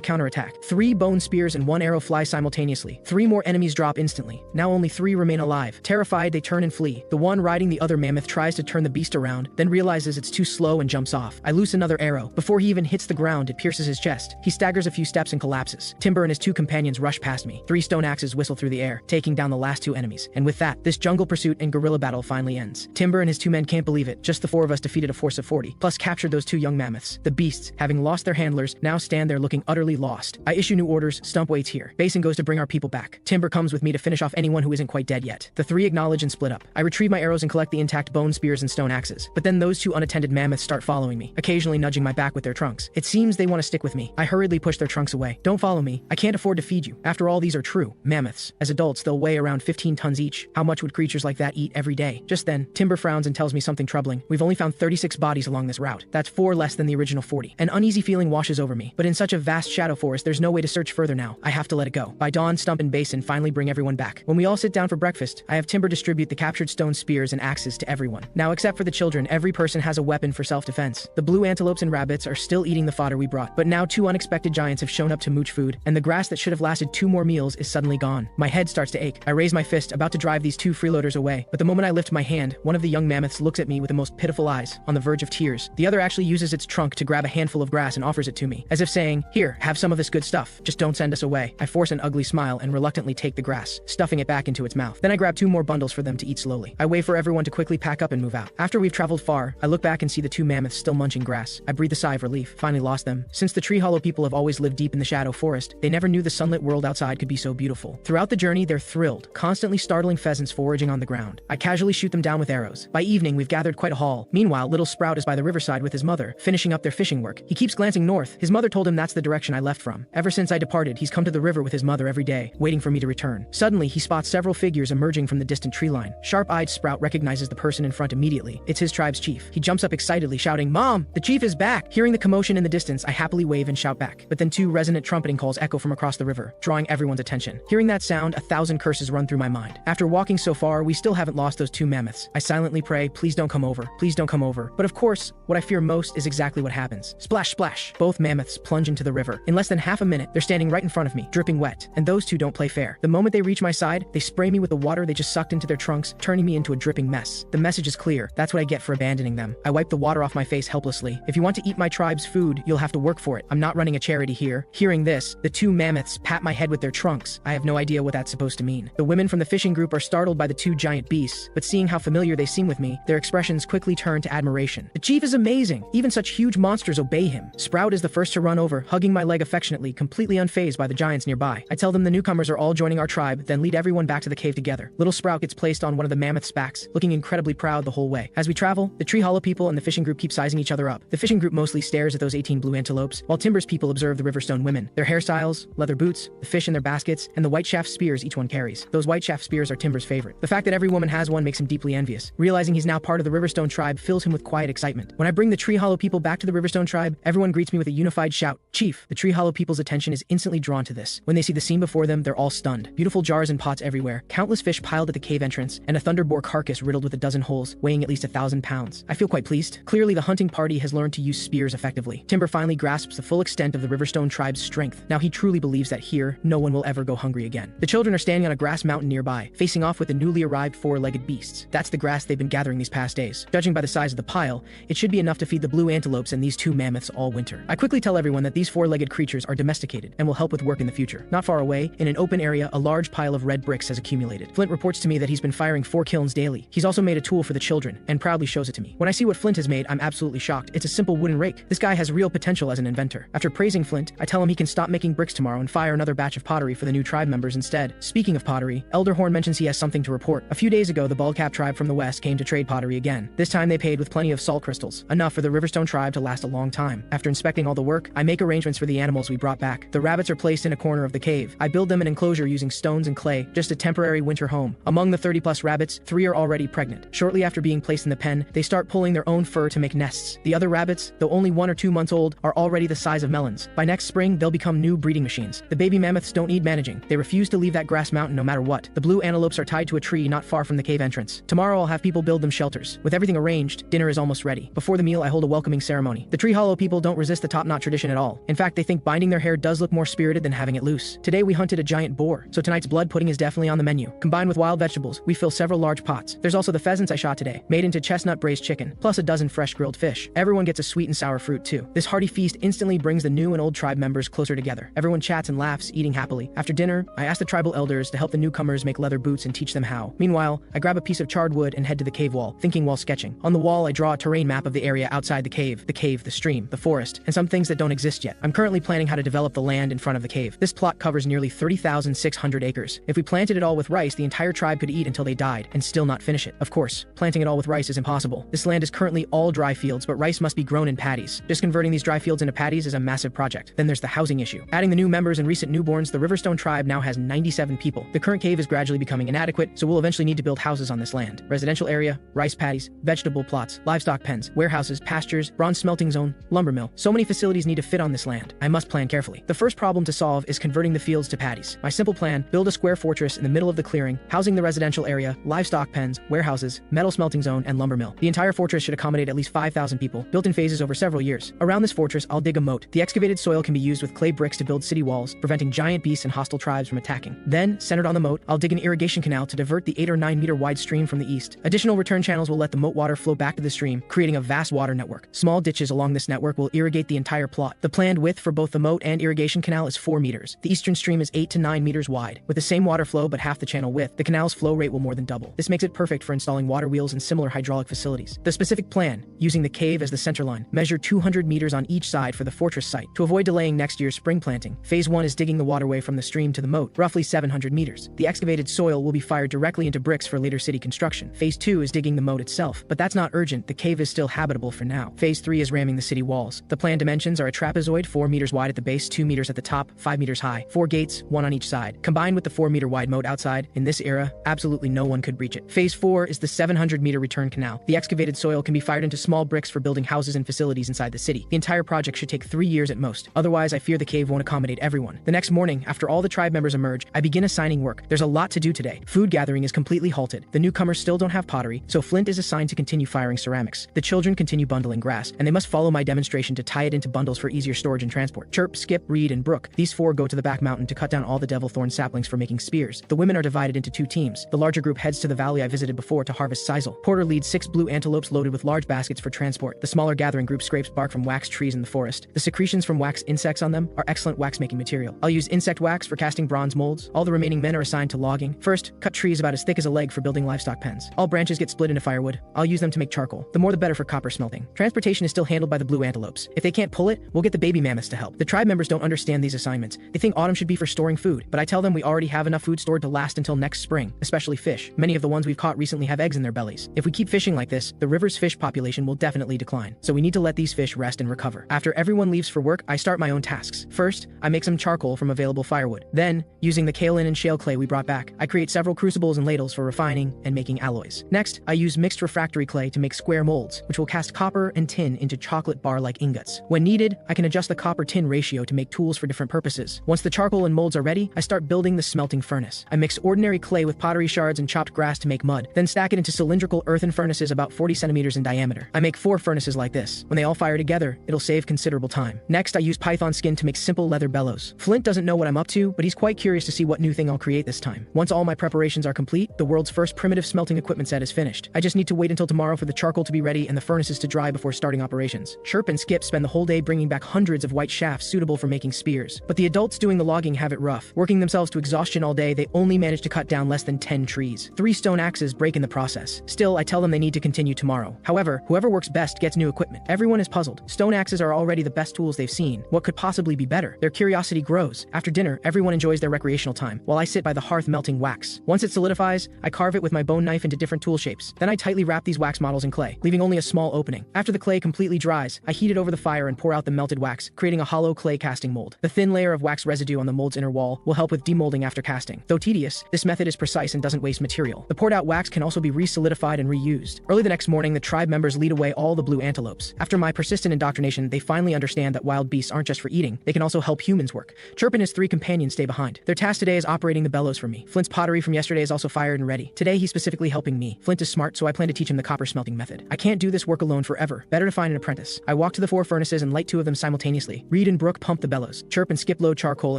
counterattack. 3 bone spears and 1 arrow fly simultaneously. 3 more enemies drop instantly. Now only 3 remain alive. Terrified, they turn and flee. The one riding the other mammoth tries to turn the beast around, then realizes it's too slow and jumps off. I loose another arrow. Before he even hits the ground, it pierces his chest. He staggers a few steps and collapses. Timber and his 2 companions rush past me. 3 stone axes whistle through the air, taking down the last 2 enemies. And with that, this jungle pursuit and guerrilla battle finally ends. Timber and his 2 men can't believe it. Just the 4 of us defeated a force of 40, plus captured those 2 young mammoths. The beasts, having lost their handlers, now stand there looking utterly lost. I issue new orders. Stump waits here. Basin goes to bring our people back. Timber comes with me to finish off anyone who isn't quite dead yet. The 3 acknowledge and split up. I retrieve my arrows and collect the intact bone spears and stone axes. But then those 2 unattended mammoths start following me, occasionally nudging my back with their trunks. It seems they want to stick with me. I hurriedly push their trunks away. Don't follow me. I can't afford to feed you. After all, these are true mammoths. As adults, they'll weigh around 15 tons each. How much would creatures like that eat every day? Just then, Timber frowns and tells me something troubling. We've only found 36 bodies along this route. That's 4 less than the original 40. An uneasy feeling washes over me, but in such a vast shadow forest, there's no way to search further now. I have to let it go. By dawn, Stump and Basin finally bring everyone back. When we all sit down for breakfast, I have Timber distribute the captured stone spears and axes to everyone. Now, except for the children, every person has a weapon for self-defense. The blue antelopes and rabbits are still eating the fodder we brought, but now 2 unexpected giants have shown up to mooch food, and the grass that should have lasted 2 more meals is suddenly gone. My head starts to ache. I raise my fist, about to drive these 2 freeloaders away, but the moment I lift my hand, one of the young mammoths looks at me with the most pitiful eyes, on the verge of tears. The other actually uses its trunk to grab a handful of grass and offers it to me, as if saying, "Here, have some of this good stuff. Just don't send us away." I force an ugly smile and reluctantly take the grass, stuffing it back into its mouth. Then I grab 2 more bundles for them to eat slowly. I wait for everyone to quickly pack up and move out. After we've traveled far, I look back and see the 2 mammoths still munching grass. I breathe a sigh of relief. Finally lost them. Since the Tree Hollow people have always lived deep in the shadow forest, they never knew the sunlit world outside could be so beautiful. Throughout the journey, they're thrilled, constantly startling pheasants foraging on the ground. I casually shoot them down with arrows. By evening, we've gathered quite a haul. Meanwhile, little Sprout is by the riverside with his mother, finishing up their fishing work. He keeps glancing north. His mother told him that's the direction I left from. Ever since I departed, he's come to the river with his mother every day, waiting for me to return. Suddenly, he spots several figures emerging from the distant tree line. Sharp-eyed Sprout recognizes the person in front immediately. It's his tribe's chief. He jumps up excitedly, shouting, "Mom, the chief is back!" Hearing the commotion in the distance, I happily wave and shout back. But then 2 resonant trumpeting calls echo from across the river, drawing everyone's attention. Hearing that sound, 1,000 curses run through my mind. After walking so far, we still haven't lost those 2 mammoths. I silently pray, "Please don't come over. Please don't come over." But of course, what I fear most is exactly what happens. Splash, splash. Both mammoths plunge into the river. In less than half a minute, they're standing right in front of me, dripping wet. And those 2 don't play fair. The moment they reach my side, they spray me with the water they just sucked into their trunks, turning me into a dripping mess. The message is clear. That's what I get for abandoning them. I wipe the water off my face helplessly. If you want to eat my tribe's food, you'll have to work for it. I'm not running a charity here. Hearing this, the 2 mammoths pat my head with their trunks. I have no idea what that's supposed to mean. The women from the fishing group are startled by the 2 giant beasts, but seeing how familiar they seem with me, their expressions quickly turn to admiration. "The chief is amazing. Even such huge monsters obey him." Sprout is the first to run over, hugging my leg affectionately, completely unfazed by the giants nearby. I tell them the newcomers are all joining our tribe, then lead everyone back to the cave together. Little Sprout gets placed on one of the mammoth's backs, looking incredibly proud the whole way. As we travel, the Tree Hollow people and the fishing group keep sizing each other up. The fishing group mostly stares at those 18 blue antelopes, while Timber's people observe the Riverstone women, their hairstyles, leather boots, the fish in their baskets, and the white shaft spears each one carries. Those white shaft spears are Timber's favorite. The fact that every woman has one makes him deeply envious. Realizing he's now part of the Riverstone tribe fills him with quiet excitement. When I bring the Tree Hollow people back to the Riverstone tribe, everyone greets me with a unified shout, "Chief!" The Tree Hollow people's attention is instantly drawn to this. When they see the scene before them, they're all stunned. Beautiful jars and pots everywhere, countless fish piled at the cave entrance, and a thunder boar carcass riddled with a dozen holes, weighing at least 1,000 pounds. I feel quite pleased. Clearly, the hunting party has learned to use spears effectively. Timber finally grasps the full extent of the Riverstone tribe's strength. Now he truly believes that here, no one will ever go hungry again. The children are standing on a grass mountain nearby, facing off with the newly arrived four-legged beasts. That's the grass they've been gathering these past days. Judging by the size of the pile, it should be enough to feed the blue antelopes and these two mammoths all winter. I quickly tell everyone that these four-legged creatures are domesticated and will help with work in the future. Not far away, in an open area, a large pile of red bricks has accumulated. Flint reports to me that he's been firing 4 kilns daily. He's also made a tool for the children, and proudly shows it to me. When I see what Flint has made, I'm absolutely shocked. It's a simple wooden rake. This guy has real potential as an inventor. After praising Flint, I tell him he can stop making bricks tomorrow and fire another batch of pottery for the new tribe members instead. Speaking of pottery, Elderhorn mentions he has something to report. A few days ago, the Baldcap tribe from the west came to trade pottery again. This time they paid with plenty of salt crystals, enough for the Riverstone tribe to last a long time. After inspecting all the work, I make arrangements for the animals we brought back. The rabbits are placed in a corner of the cave. I build them an enclosure using stones and clay, just a temporary winter home. Among the 30+ rabbits, 3 are already pregnant. Shortly after being placed in the pen, they start pulling their own fur to make nests. The other rabbits, though only 1 or 2 months old, are already the size of melons. By next spring, they'll become new breeding machines. The baby mammoths don't need managing. They refuse to leave that grass mountain no matter what. The blue antelopes are tied to a tree not far from the cave entrance. Tomorrow I'll have people build them shelters. With everything arranged, dinner is almost ready. Before the meal, I hold a welcoming ceremony. The Tree Hollow people don't resist the top-knot tradition at all. In fact, they think binding their hair does look more spirited than having it loose. Today we hunted a giant boar, so tonight's blood pudding is definitely on the menu. Combined with wild vegetables, we fill several large pots. There's also the pheasants I shot today, made into chestnut braised chicken, plus a dozen fresh grilled fish. Everyone gets a sweet and sour fruit too. This hearty feast instantly brings the new and old tribe members closer together. Everyone chats and laughs, eating happily. After dinner, I ask the tribal elders to help the newcomers make leather boots and teach them how. Meanwhile, I grab a piece of charred wood and head to the cave wall, thinking while sketching. On the wall, I draw a terrain map of the area outside the cave, the stream, the forest, and some things that don't exist yet. I'm currently planning how to develop the land in front of the cave. This plot covers nearly 30,600 acres. If we planted it all with rice, the entire tribe could eat until they died and still not finish it. Of course, planting it all with rice is impossible. This land is currently all dry fields, but rice must be grown in paddies. Just converting these dry fields into paddies is a massive project. Then there's the housing issue. Adding the new members and recent newborns, the Riverstone tribe now has 97 people. The current cave is gradually becoming inadequate, so we'll eventually need to build houses on this land. Residential area, rice paddies, vegetable plots, livestock pens, warehouses, pastures, bronze smelting zone, lumber mill. So many facilities need to fit on this land. I must plan carefully. The first problem to solve is converting the fields to paddies. My simple plan: build a square fortress in the middle of the clearing, housing the residential area, livestock pens, warehouses, metal smelting zone, and lumber mill. The entire fortress should accommodate at least 5,000 people, built in phases over several years. Around this fortress, I'll dig a moat. The excavated soil can be used with clay bricks to build city walls, preventing giant beasts and hostile tribes from attacking. Then, centered on the moat, I'll dig an irrigation canal to divert the 8 or 9 meter wide stream from the east. Additional return channels will let the moat water flow back to the stream, creating a vast water network. Small ditches along this network will irrigate the entire plot. The planned width for both the moat and irrigation canal is 4 meters. The eastern stream is 8 to 9 meters wide. With the same water flow but half the channel width, the canal's flow rate will more than double. This makes it perfect for installing water wheels and similar hydraulic facilities. The specific plan, using the cave as the center line, measure 200 meters on each side for the fortress site. To avoid delaying next year's spring planting, phase 1 is digging the waterway from the stream to the moat, roughly 700 meters. The excavated soil will be fired directly into bricks for later city construction. Phase 2 is digging the moat itself, but that's not urgent. The cave is still habitable for now. Phase 3 is ramming the city walls. The planned dimensions are a trapezoid, 4 meters wide at the base, 2 meters at the top, 5 meters high, 4 gates, 1 on each side. Combined with the 4 meter wide moat outside, in this era, absolutely no one could breach it. Phase 4 is the 700 meter return canal. The excavated soil can be fired into small bricks for building houses and facilities inside the city. The entire project should take 3 years at most. Otherwise, I fear the cave won't accommodate everyone. The next morning, after all the tribe members emerge, I begin assigning work. There's a lot to do today. Food gathering is completely halted. The newcomers still don't have pottery, so Flint is assigned to continue firing ceramics. The children continue bundling grass, and they must follow my demonstration to tie it into bundles for easier storage and transport. Chirp, Skip, Reed, and Brook. These 4 go to the back mountain to cut down all the devil thorn saplings for making spears. The women are divided into 2 teams. The larger group heads to the valley I visited before to harvest sisal. Porter leads 6 blue antelopes loaded with large baskets for transport. The smaller gathering group scrapes bark from wax trees in the forest. The secretions from wax insects on them are excellent wax-making material. I'll use insect wax for casting bronze molds. All the remaining men are assigned to logging. First, cut trees about as thick as a leg for building livestock pens. All branches get split into firewood. I'll use them to make charcoal. The more the better for copper smelting. Transportation is still handled by the blue antelopes. If they can't pull it, we'll get the baby mammoths to help. The tribe members don't understand these assignments. They think autumn should be for storing food, but I tell them we already have enough food stored to last until next spring, especially fish. Many of the ones we've caught recently have eggs in their bellies. If we keep fishing like this, the river's fish population will definitely decline. So we need to let these fish rest and recover. After everyone leaves for work, I start my own tasks. First, I make some charcoal from available firewood. Then, using the kaolin and shale clay we brought back, I create several crucibles and ladles for refining and making alloys. Next, I use mixed refractory clay to make square molds, which will cast copper and tin into chocolate bar-like ingots. When needed, I can adjust the copper-tin ratio to make tools for different purposes. Once the charcoal and molds are ready, I start building the smelting furnace. I mix ordinary ordinary clay with pottery shards and chopped grass to make mud, then stack it into cylindrical earthen furnaces about 40 centimeters in diameter. I make 4 furnaces like this. When they all fire together, it'll save considerable time. Next, I use python skin to make simple leather bellows. Flint doesn't know what I'm up to, but he's quite curious to see what new thing I'll create this time. Once all my preparations are complete, the world's first primitive smelting equipment set is finished. I just need to wait until tomorrow for the charcoal to be ready and the furnaces to dry before starting operations. Chirp and Skip spend the whole day bringing back hundreds of white shafts suitable for making spears. But the adults doing the logging have it rough. Working themselves to exhaustion all day, they only manage to cut down less than 10 trees. 3 stone axes break in the process. Still, I tell them they need to continue tomorrow. However, whoever works best gets new equipment. Everyone is puzzled. Stone axes are already the best tools they've seen. What could possibly be better? Their curiosity grows. After dinner, everyone enjoys their recreational time, while I sit by the hearth melting wax. Once it solidifies, I carve it with my bone knife into different tool shapes. Then I tightly wrap these wax models in clay, leaving only a small opening. After the clay completely dries, I heat it over the fire and pour out the melted wax, creating a hollow clay casting mold. The thin layer of wax residue on the mold's inner wall will help with demolding after casting. Though tedious, this method is precise and doesn't waste material. The poured out wax can also be re-solidified and reused. Early the next morning, the tribe members lead away all the blue antelopes. After my persistent indoctrination, they finally understand that wild beasts aren't just for eating, they can also help humans work. Chirp and his 3 companions stay behind. Their task today is operating the bellows for me. Flint's pottery from yesterday is also fired and ready. Today he's specifically helping me. Flint is smart, so I plan to teach him the copper smelting method. I can't do this work alone forever. Better to find an apprentice. I walk to the 4 furnaces and light 2 of them simultaneously. Reed and Brooke pump the bellows. Chirp and Skip load charcoal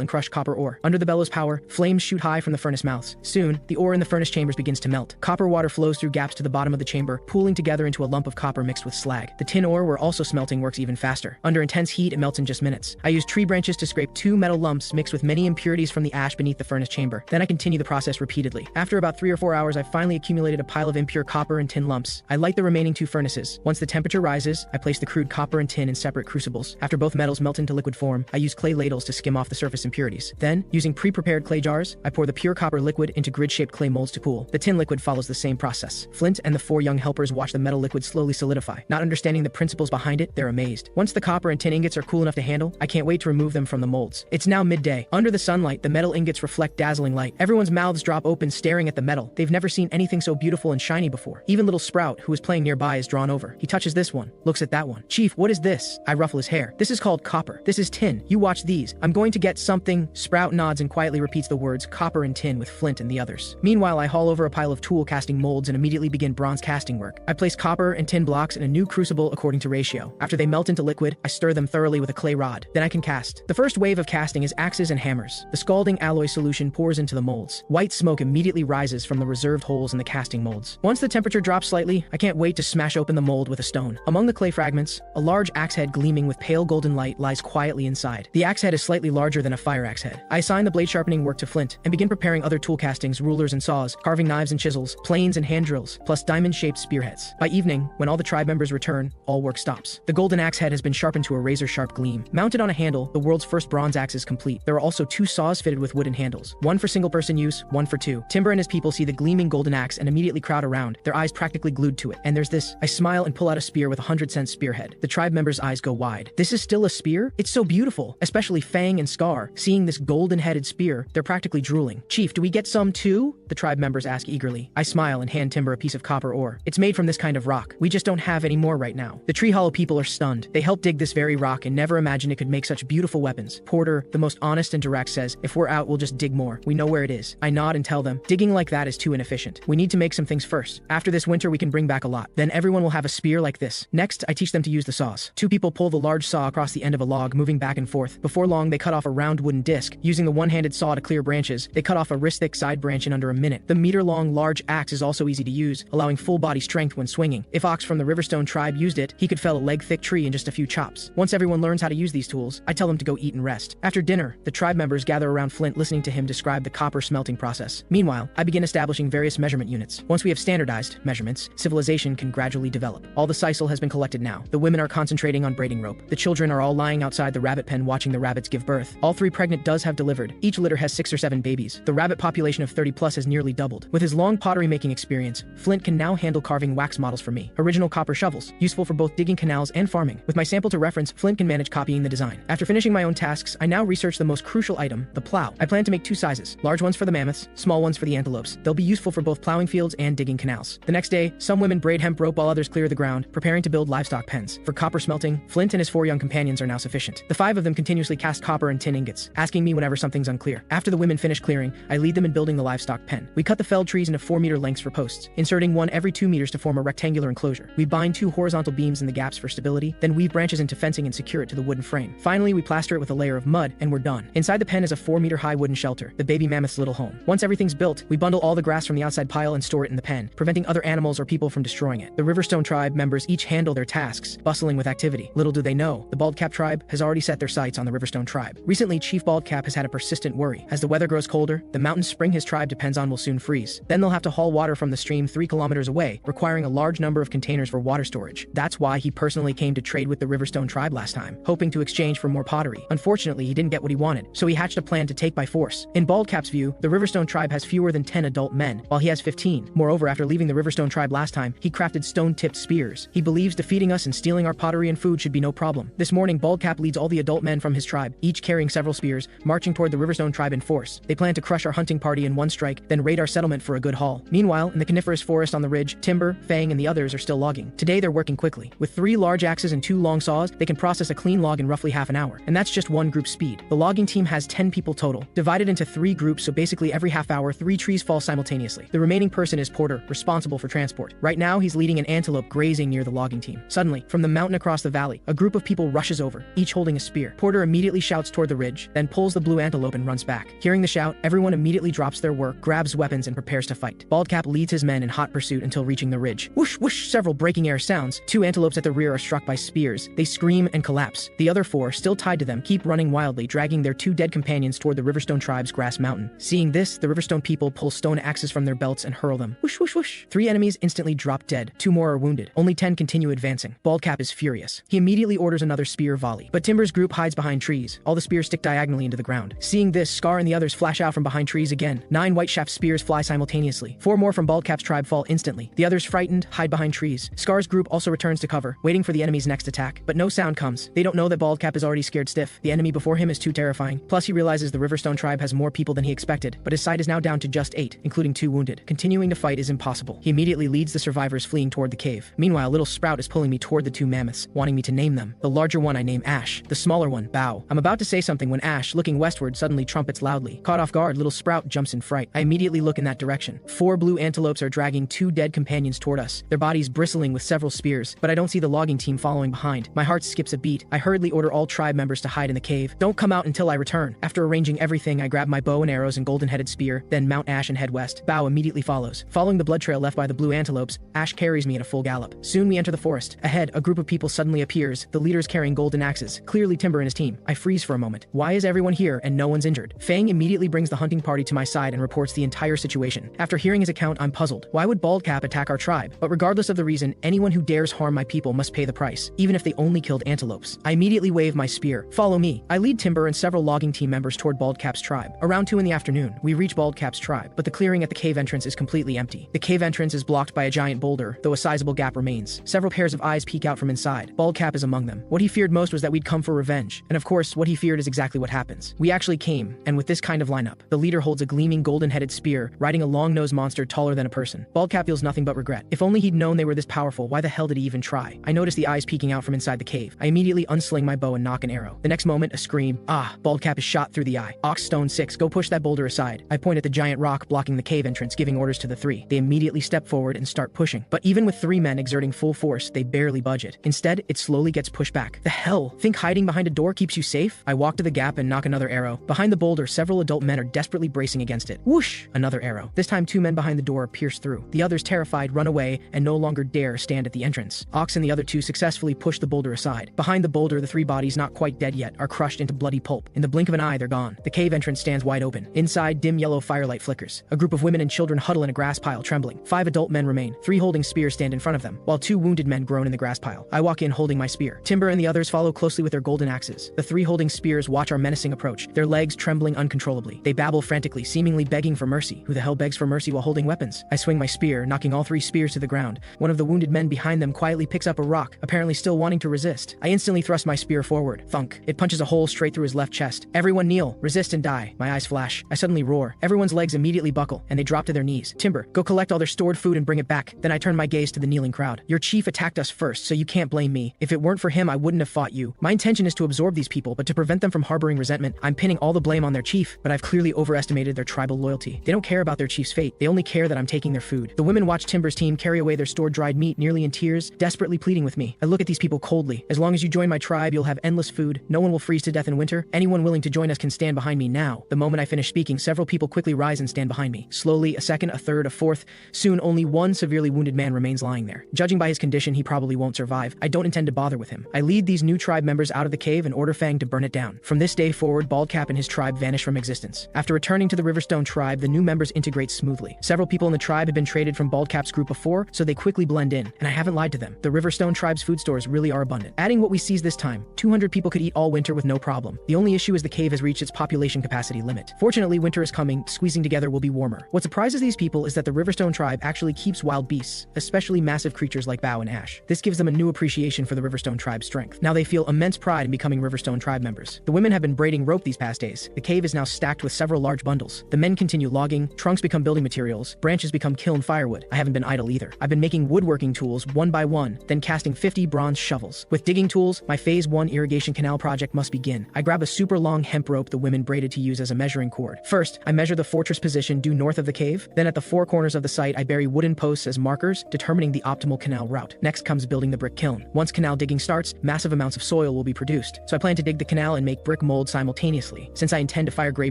and crush copper ore. Under the bellows' power, flames shoot high from the furnace mouths. Soon, the ore in the furnace chambers begins to melt. Copper water flows through gaps to the bottom of the chamber, pooling together into a lump of copper mixed with slag. The tin ore we're also smelting works even faster. Under intense heat, it melts in just minutes. I use tree branches to scrape 2 metal lumps mixed with many impurities from the ash beneath the furnace chamber. Then I continue the process repeatedly. After about 3 or 4 hours, I've finally accumulated a pile of impure copper and tin lumps. I light the remaining 2 furnaces. Once the temperature rises, I place the crude copper and tin in separate crucibles. After both metals melt into liquid form, I use clay ladles to skim off the surface impurities. Then, using pre-prepared clay jars, I pour the pure copper liquid into grid-shaped clay molds to cool. The tin liquid follows the same process. Flint and the 4 young helpers watch the metal liquid slowly solidify. Not understanding the principles behind it, they're amazed. Once the copper and tin ingots are cool enough to handle, I can't wait to remove them from the molds. It's now midday. Under the sunlight, the metal ingots reflect dazzling light. Everyone's mouths drop open staring at the metal. They've never seen anything so beautiful and shiny before. Even little Sprout, who is playing nearby, is drawn over. He touches this one, looks at that one. Chief, what is this? I ruffle his hair. This is called copper. This is tin. You watch these. I'm going to get something. Sprout nods and quietly repeats the words copper and tin with Flint and the others. Meanwhile, I haul over a pile of tool casting molds and immediately begin bronze casting work. I place copper and tin blocks in a new crucible according to ratio. After they melt into liquid, I stir them thoroughly with a clay rod. Then I can cast. The first wave of casting is axes and hammers. The scalding alloy solution pours into the molds. White smoke immediately rises from the reserved holes in the casting molds. Once the temperature drops slightly, I can't wait to smash open the mold with a stone. Among the clay fragments, a large axe head gleaming with pale golden light lies quietly inside. The axe head is slightly larger than a fire axe head. I assign the blade sharpening work to Flint and begin preparing other tool castings, rulers and saws, carving knives and chisels, planes and hand drills, plus diamond-shaped spearheads. By evening, when all the tribe members return, all work stops. The golden axe head has been sharpened to a razor-sharp gleam. Mounted on a handle, the world's first bronze axe is complete. There are also 2 saws fitted with wooden handles, one for single-person use, one for 2. Timber and his people see the gleaming golden axe and immediately crowd around, their eyes practically glued to it. And there's this. I smile and pull out a spear with a 100-cent spearhead. The tribe members' eyes go wide. This is still a spear? It's so beautiful, especially Fang and Scar. Seeing this golden-headed spear, they're practically drooling. Chief, do we get some too? The tribe members ask eagerly. I smile and hand Timber a piece of copper ore. It's made from this kind of rock. We just don't have any more right now. The Tree Hollow people are stunned. They helped dig this very rock and never imagined it could make such beautiful weapons. Porter, the most honest and direct, says, if we're out, we'll just dig more. We know where it is. I nod and tell them, digging like that is too inefficient. We need to make some things first. After this winter, we can bring back a lot. Then everyone will have a spear like this. Next, I teach them to use the saws. 2 people pull the large saw across the end of a log, moving back and forth. Before long, they cut off a round wooden disc. Using the one-handed saw to clear branches, they cut off a wrist-thick side branch in under a minute. The meter-long large axe is also easy to use, allowing full body strength when swinging. If Ox from the Riverstone tribe used it, he could fell a leg-thick tree in just a few chops. Once everyone learns how to use these tools, I tell them to go eat and rest. After dinner, the tribe members gather around Flint listening to him describe the copper smelting process. Meanwhile, I begin establishing various measurement units. Once we have standardized measurements, civilization can gradually develop. All the sisal has been collected now. The women are concentrating on braiding rope. The children are all lying outside the rabbit pen watching the rabbits give birth. All 3 pregnant does have delivered. Each litter has 6 or 7 babies. The rabbit population of 30 plus has nearly doubled. With his long pottery making experience, Flint can now handle carving wax models for me. Original copper shovels, useful for both digging canals and farming. With my sample to reference, Flint can manage copying the design. After finishing my own tasks, I now research the most crucial item, the plow. I plan to make 2 sizes, large ones for the mammoths, small ones for the antelopes. They'll be useful for both plowing fields and digging canals. The next day, some women braid hemp rope while others clear the ground, preparing to build livestock pens. For copper smelting, Flint and his 4 young companions are now sufficient. The 5 of them continuously cast copper and tin ingots, asking me whenever something's unclear. After the women finish clearing, I lead them in building building the livestock pen. We cut the felled trees into 4-meter lengths for posts, inserting one every 2 meters to form a rectangular enclosure. We bind 2 horizontal beams in the gaps for stability, then weave branches into fencing and secure it to the wooden frame. Finally, we plaster it with a layer of mud, and we're done. Inside the pen is a 4-meter high wooden shelter, the baby mammoth's little home. Once everything's built, we bundle all the grass from the outside pile and store it in the pen, preventing other animals or people from destroying it. The Riverstone tribe members each handle their tasks, bustling with activity. Little do they know, the Baldcap tribe has already set their sights on the Riverstone tribe. Recently, Chief Baldcap has had a persistent worry. As the weather grows colder, the mountain spring his tribe depends on will soon freeze. Then they'll have to haul water from the stream 3 kilometers away, requiring a large number of containers for water storage. That's why he personally came to trade with the Riverstone tribe last time, hoping to exchange for more pottery. Unfortunately, he didn't get what he wanted, so he hatched a plan to take by force. In Baldcap's view, the Riverstone tribe has fewer than 10 adult men, while he has 15. Moreover, after leaving the Riverstone tribe last time, he crafted stone-tipped spears. He believes defeating us and stealing our pottery and food should be no problem. This morning, Baldcap leads all the adult men from his tribe, each carrying several spears, marching toward the Riverstone tribe in force. They plan to crush our hunting party in one strike, then raid our settlement for a good haul. Meanwhile, in the coniferous forest on the ridge, Timber, Fang, and the others are still logging. Today, they're working quickly. With 3 large axes and 2 long saws, they can process a clean log in roughly half an hour. And that's just one group speed. The logging team has 10 people total, divided into 3 groups, so basically every half hour, 3 trees fall simultaneously. The remaining person is Porter, responsible for transport. Right now, he's leading an antelope grazing near the logging team. Suddenly, from the mountain across the valley, a group of people rushes over, each holding a spear. Porter immediately shouts toward the ridge, then pulls the blue antelope and runs back. Hearing the shout, everyone immediately drops their work, grabs weapons, and prepares to fight. Baldcap leads his men in hot pursuit until reaching the ridge. Whoosh, whoosh, several breaking air sounds. 2 antelopes at the rear are struck by spears. They scream and collapse. The other 4, still tied to them, keep running wildly, dragging their 2 dead companions toward the Riverstone tribe's grass mountain. Seeing this, the Riverstone people pull stone axes from their belts and hurl them. Whoosh, whoosh, whoosh. 3 enemies instantly drop dead. 2 more are wounded. Only 10 continue advancing. Baldcap is furious. He immediately orders another spear volley. But Timber's group hides behind trees. All the spears stick diagonally into the ground. Seeing this, Scar and the others flash out from behind trees again. 9 white shaft spears fly simultaneously. 4 more from Baldcap's tribe fall instantly. The others, frightened, hide behind trees. Scar's group also returns to cover, waiting for the enemy's next attack. But no sound comes. They don't know that Baldcap is already scared stiff. The enemy before him is too terrifying. Plus, he realizes the Riverstone tribe has more people than he expected, but his sight is now down to just 8, including 2 wounded. Continuing to fight is impossible. He immediately leads the survivors fleeing toward the cave. Meanwhile, Little Sprout is pulling me toward the 2 mammoths, wanting me to name them. The larger one I name Ash, the smaller one, Bow. I'm about to say something when Ash, looking westward, suddenly trumpets loudly. Caught off guard, Little Sprout jumps in fright. I immediately look in that direction. 4 blue antelopes are dragging 2 dead companions toward us, their bodies bristling with several spears, but I don't see the logging team following behind. My heart skips a beat. I hurriedly order all tribe members to hide in the cave. Don't come out until I return. After arranging everything, I grab my bow and arrows and golden-headed spear, then mount Ash and head west. Bow immediately follows. Following the blood trail left by the blue antelopes, Ash carries me at a full gallop. Soon we enter the forest. Ahead, a group of people suddenly appears, the leaders carrying golden axes, clearly Timber and his team. I freeze for a moment. Why is everyone here and no one's injured? Fang immediately brings the hunting party to my side and reports the entire situation. After hearing his account, I'm puzzled. Why would Baldcap attack our tribe? But regardless of the reason, anyone who dares harm my people must pay the price, even if they only killed antelopes. I immediately wave my spear. Follow me. I lead Timber and several logging team members toward Baldcap's tribe. Around 2 in the afternoon, we reach Baldcap's tribe, but the clearing at the cave entrance is completely empty. The cave entrance is blocked by a giant boulder, though a sizable gap remains. Several pairs of eyes peek out from inside. Baldcap is among them. What he feared most was that we'd come for revenge. And of course, what he feared is exactly what happens. We actually came, and with this kind of lineup. The leader holds a gleaming golden-headed spear, riding a long-nosed monster taller than a person. Baldcap feels nothing but regret. If only he'd known they were this powerful, why the hell did he even try? I notice the eyes peeking out from inside the cave. I immediately unsling my bow and knock an arrow. The next moment, a scream. Ah, Baldcap is shot through the eye. Ox Stone 6, go push that boulder aside. I point at the giant rock blocking the cave entrance, giving orders to the 3. They immediately step forward and start pushing. But even with 3 men exerting full force, they barely budge it. Instead, it slowly gets pushed back. The hell? Think hiding behind a door keeps you safe? I walk to the gap and knock another arrow. Behind the boulder, several adult men are desperately bracing against it. Whoosh! Another arrow. This time 2 men behind the door pierce through. The others, terrified, run away and no longer dare stand at the entrance. Ox and the other 2 successfully push the boulder aside. Behind the boulder, the 3 bodies, not quite dead yet, are crushed into bloody pulp. In the blink of an eye, they're gone. The cave entrance stands wide open. Inside, dim yellow firelight flickers. A group of women and children huddle in a grass pile, trembling. 5 adult men remain. 3 holding spears stand in front of them, while 2 wounded men groan in the grass pile. I walk in holding my spear. Timber and the others follow closely with their golden axes. The 3 holding spears watch our menacing approach, their legs trembling uncontrollably. They babble frantically, seemingly begging for mercy. Who the hell begs for mercy while holding weapons? I swing my spear, knocking all 3 spears to the ground. One of the wounded men behind them quietly picks up a rock, apparently still wanting to resist. I instantly thrust my spear forward. Thunk. It punches a hole straight through his left chest. Everyone kneel, resist and die. My eyes flash. I suddenly roar. Everyone's legs immediately buckle, and they drop to their knees. Timber, go collect all their stored food and bring it back. Then I turn my gaze to the kneeling crowd. Your chief attacked us first, so you can't blame me. If it weren't for him, I wouldn't have fought you. My intention is to absorb these people, but to prevent them from harboring resentment, I'm pinning all the blame on their chief, but I've clearly overestimated their tribal loyalty. They don't care about their chief's fate, they only care that I'm taking their food. The women watch Timber's team carry away their stored dried meat nearly in tears, desperately pleading with me. I look at these people coldly. As long as you join my tribe, you'll have endless food. No one will freeze to death in winter. Anyone willing to join us can stand behind me now. The moment I finish speaking, several people quickly rise and stand behind me. Slowly, a second, a third, a fourth. Soon, only one severely wounded man remains lying there. Judging by his condition, he probably won't survive. I don't intend to bother with him. I lead these new tribe members out of the cave and order Fang to burn it down. From this day forward, Baldcap and his tribe vanish from existence. After returning to the Riverstone tribe, the new members integrate smoothly. Several people in the tribe had been traded from Baldcap's group before, so they quickly blend in, and I haven't lied to them. The Riverstone tribe's food stores really are abundant. Adding what we seized this time, 200 people could eat all winter with no problem. The only issue is the cave has reached its population capacity limit. Fortunately, winter is coming, squeezing together will be warmer. What surprises these people is that the Riverstone tribe actually keeps wild beasts, especially massive creatures like Bao and Ash. This gives them a new appreciation for the Riverstone tribe's strength. Now they feel immense pride in becoming Riverstone tribe members. The women have been braiding rope these past days. The cave is now stacked with several large bundles. The men continue logging, trunks become building materials, branches become kiln firewood. I haven't been idle either. I've been making woodworking tools one by one, then casting 50 bronze shovels. With digging tools, my phase 1 irrigation canal project must begin. I grab a super long hemp rope the women braided to use as a measuring cord. First, I measure the fortress position due north of the cave. Then at the four corners of the site, I bury wooden posts as markers, determining the optimal canal route. Next comes building the brick kiln. Once canal digging starts, massive amounts of soil will be produced. So I plan to dig the canal and make brick mold simultaneously. Since I intend to fire gray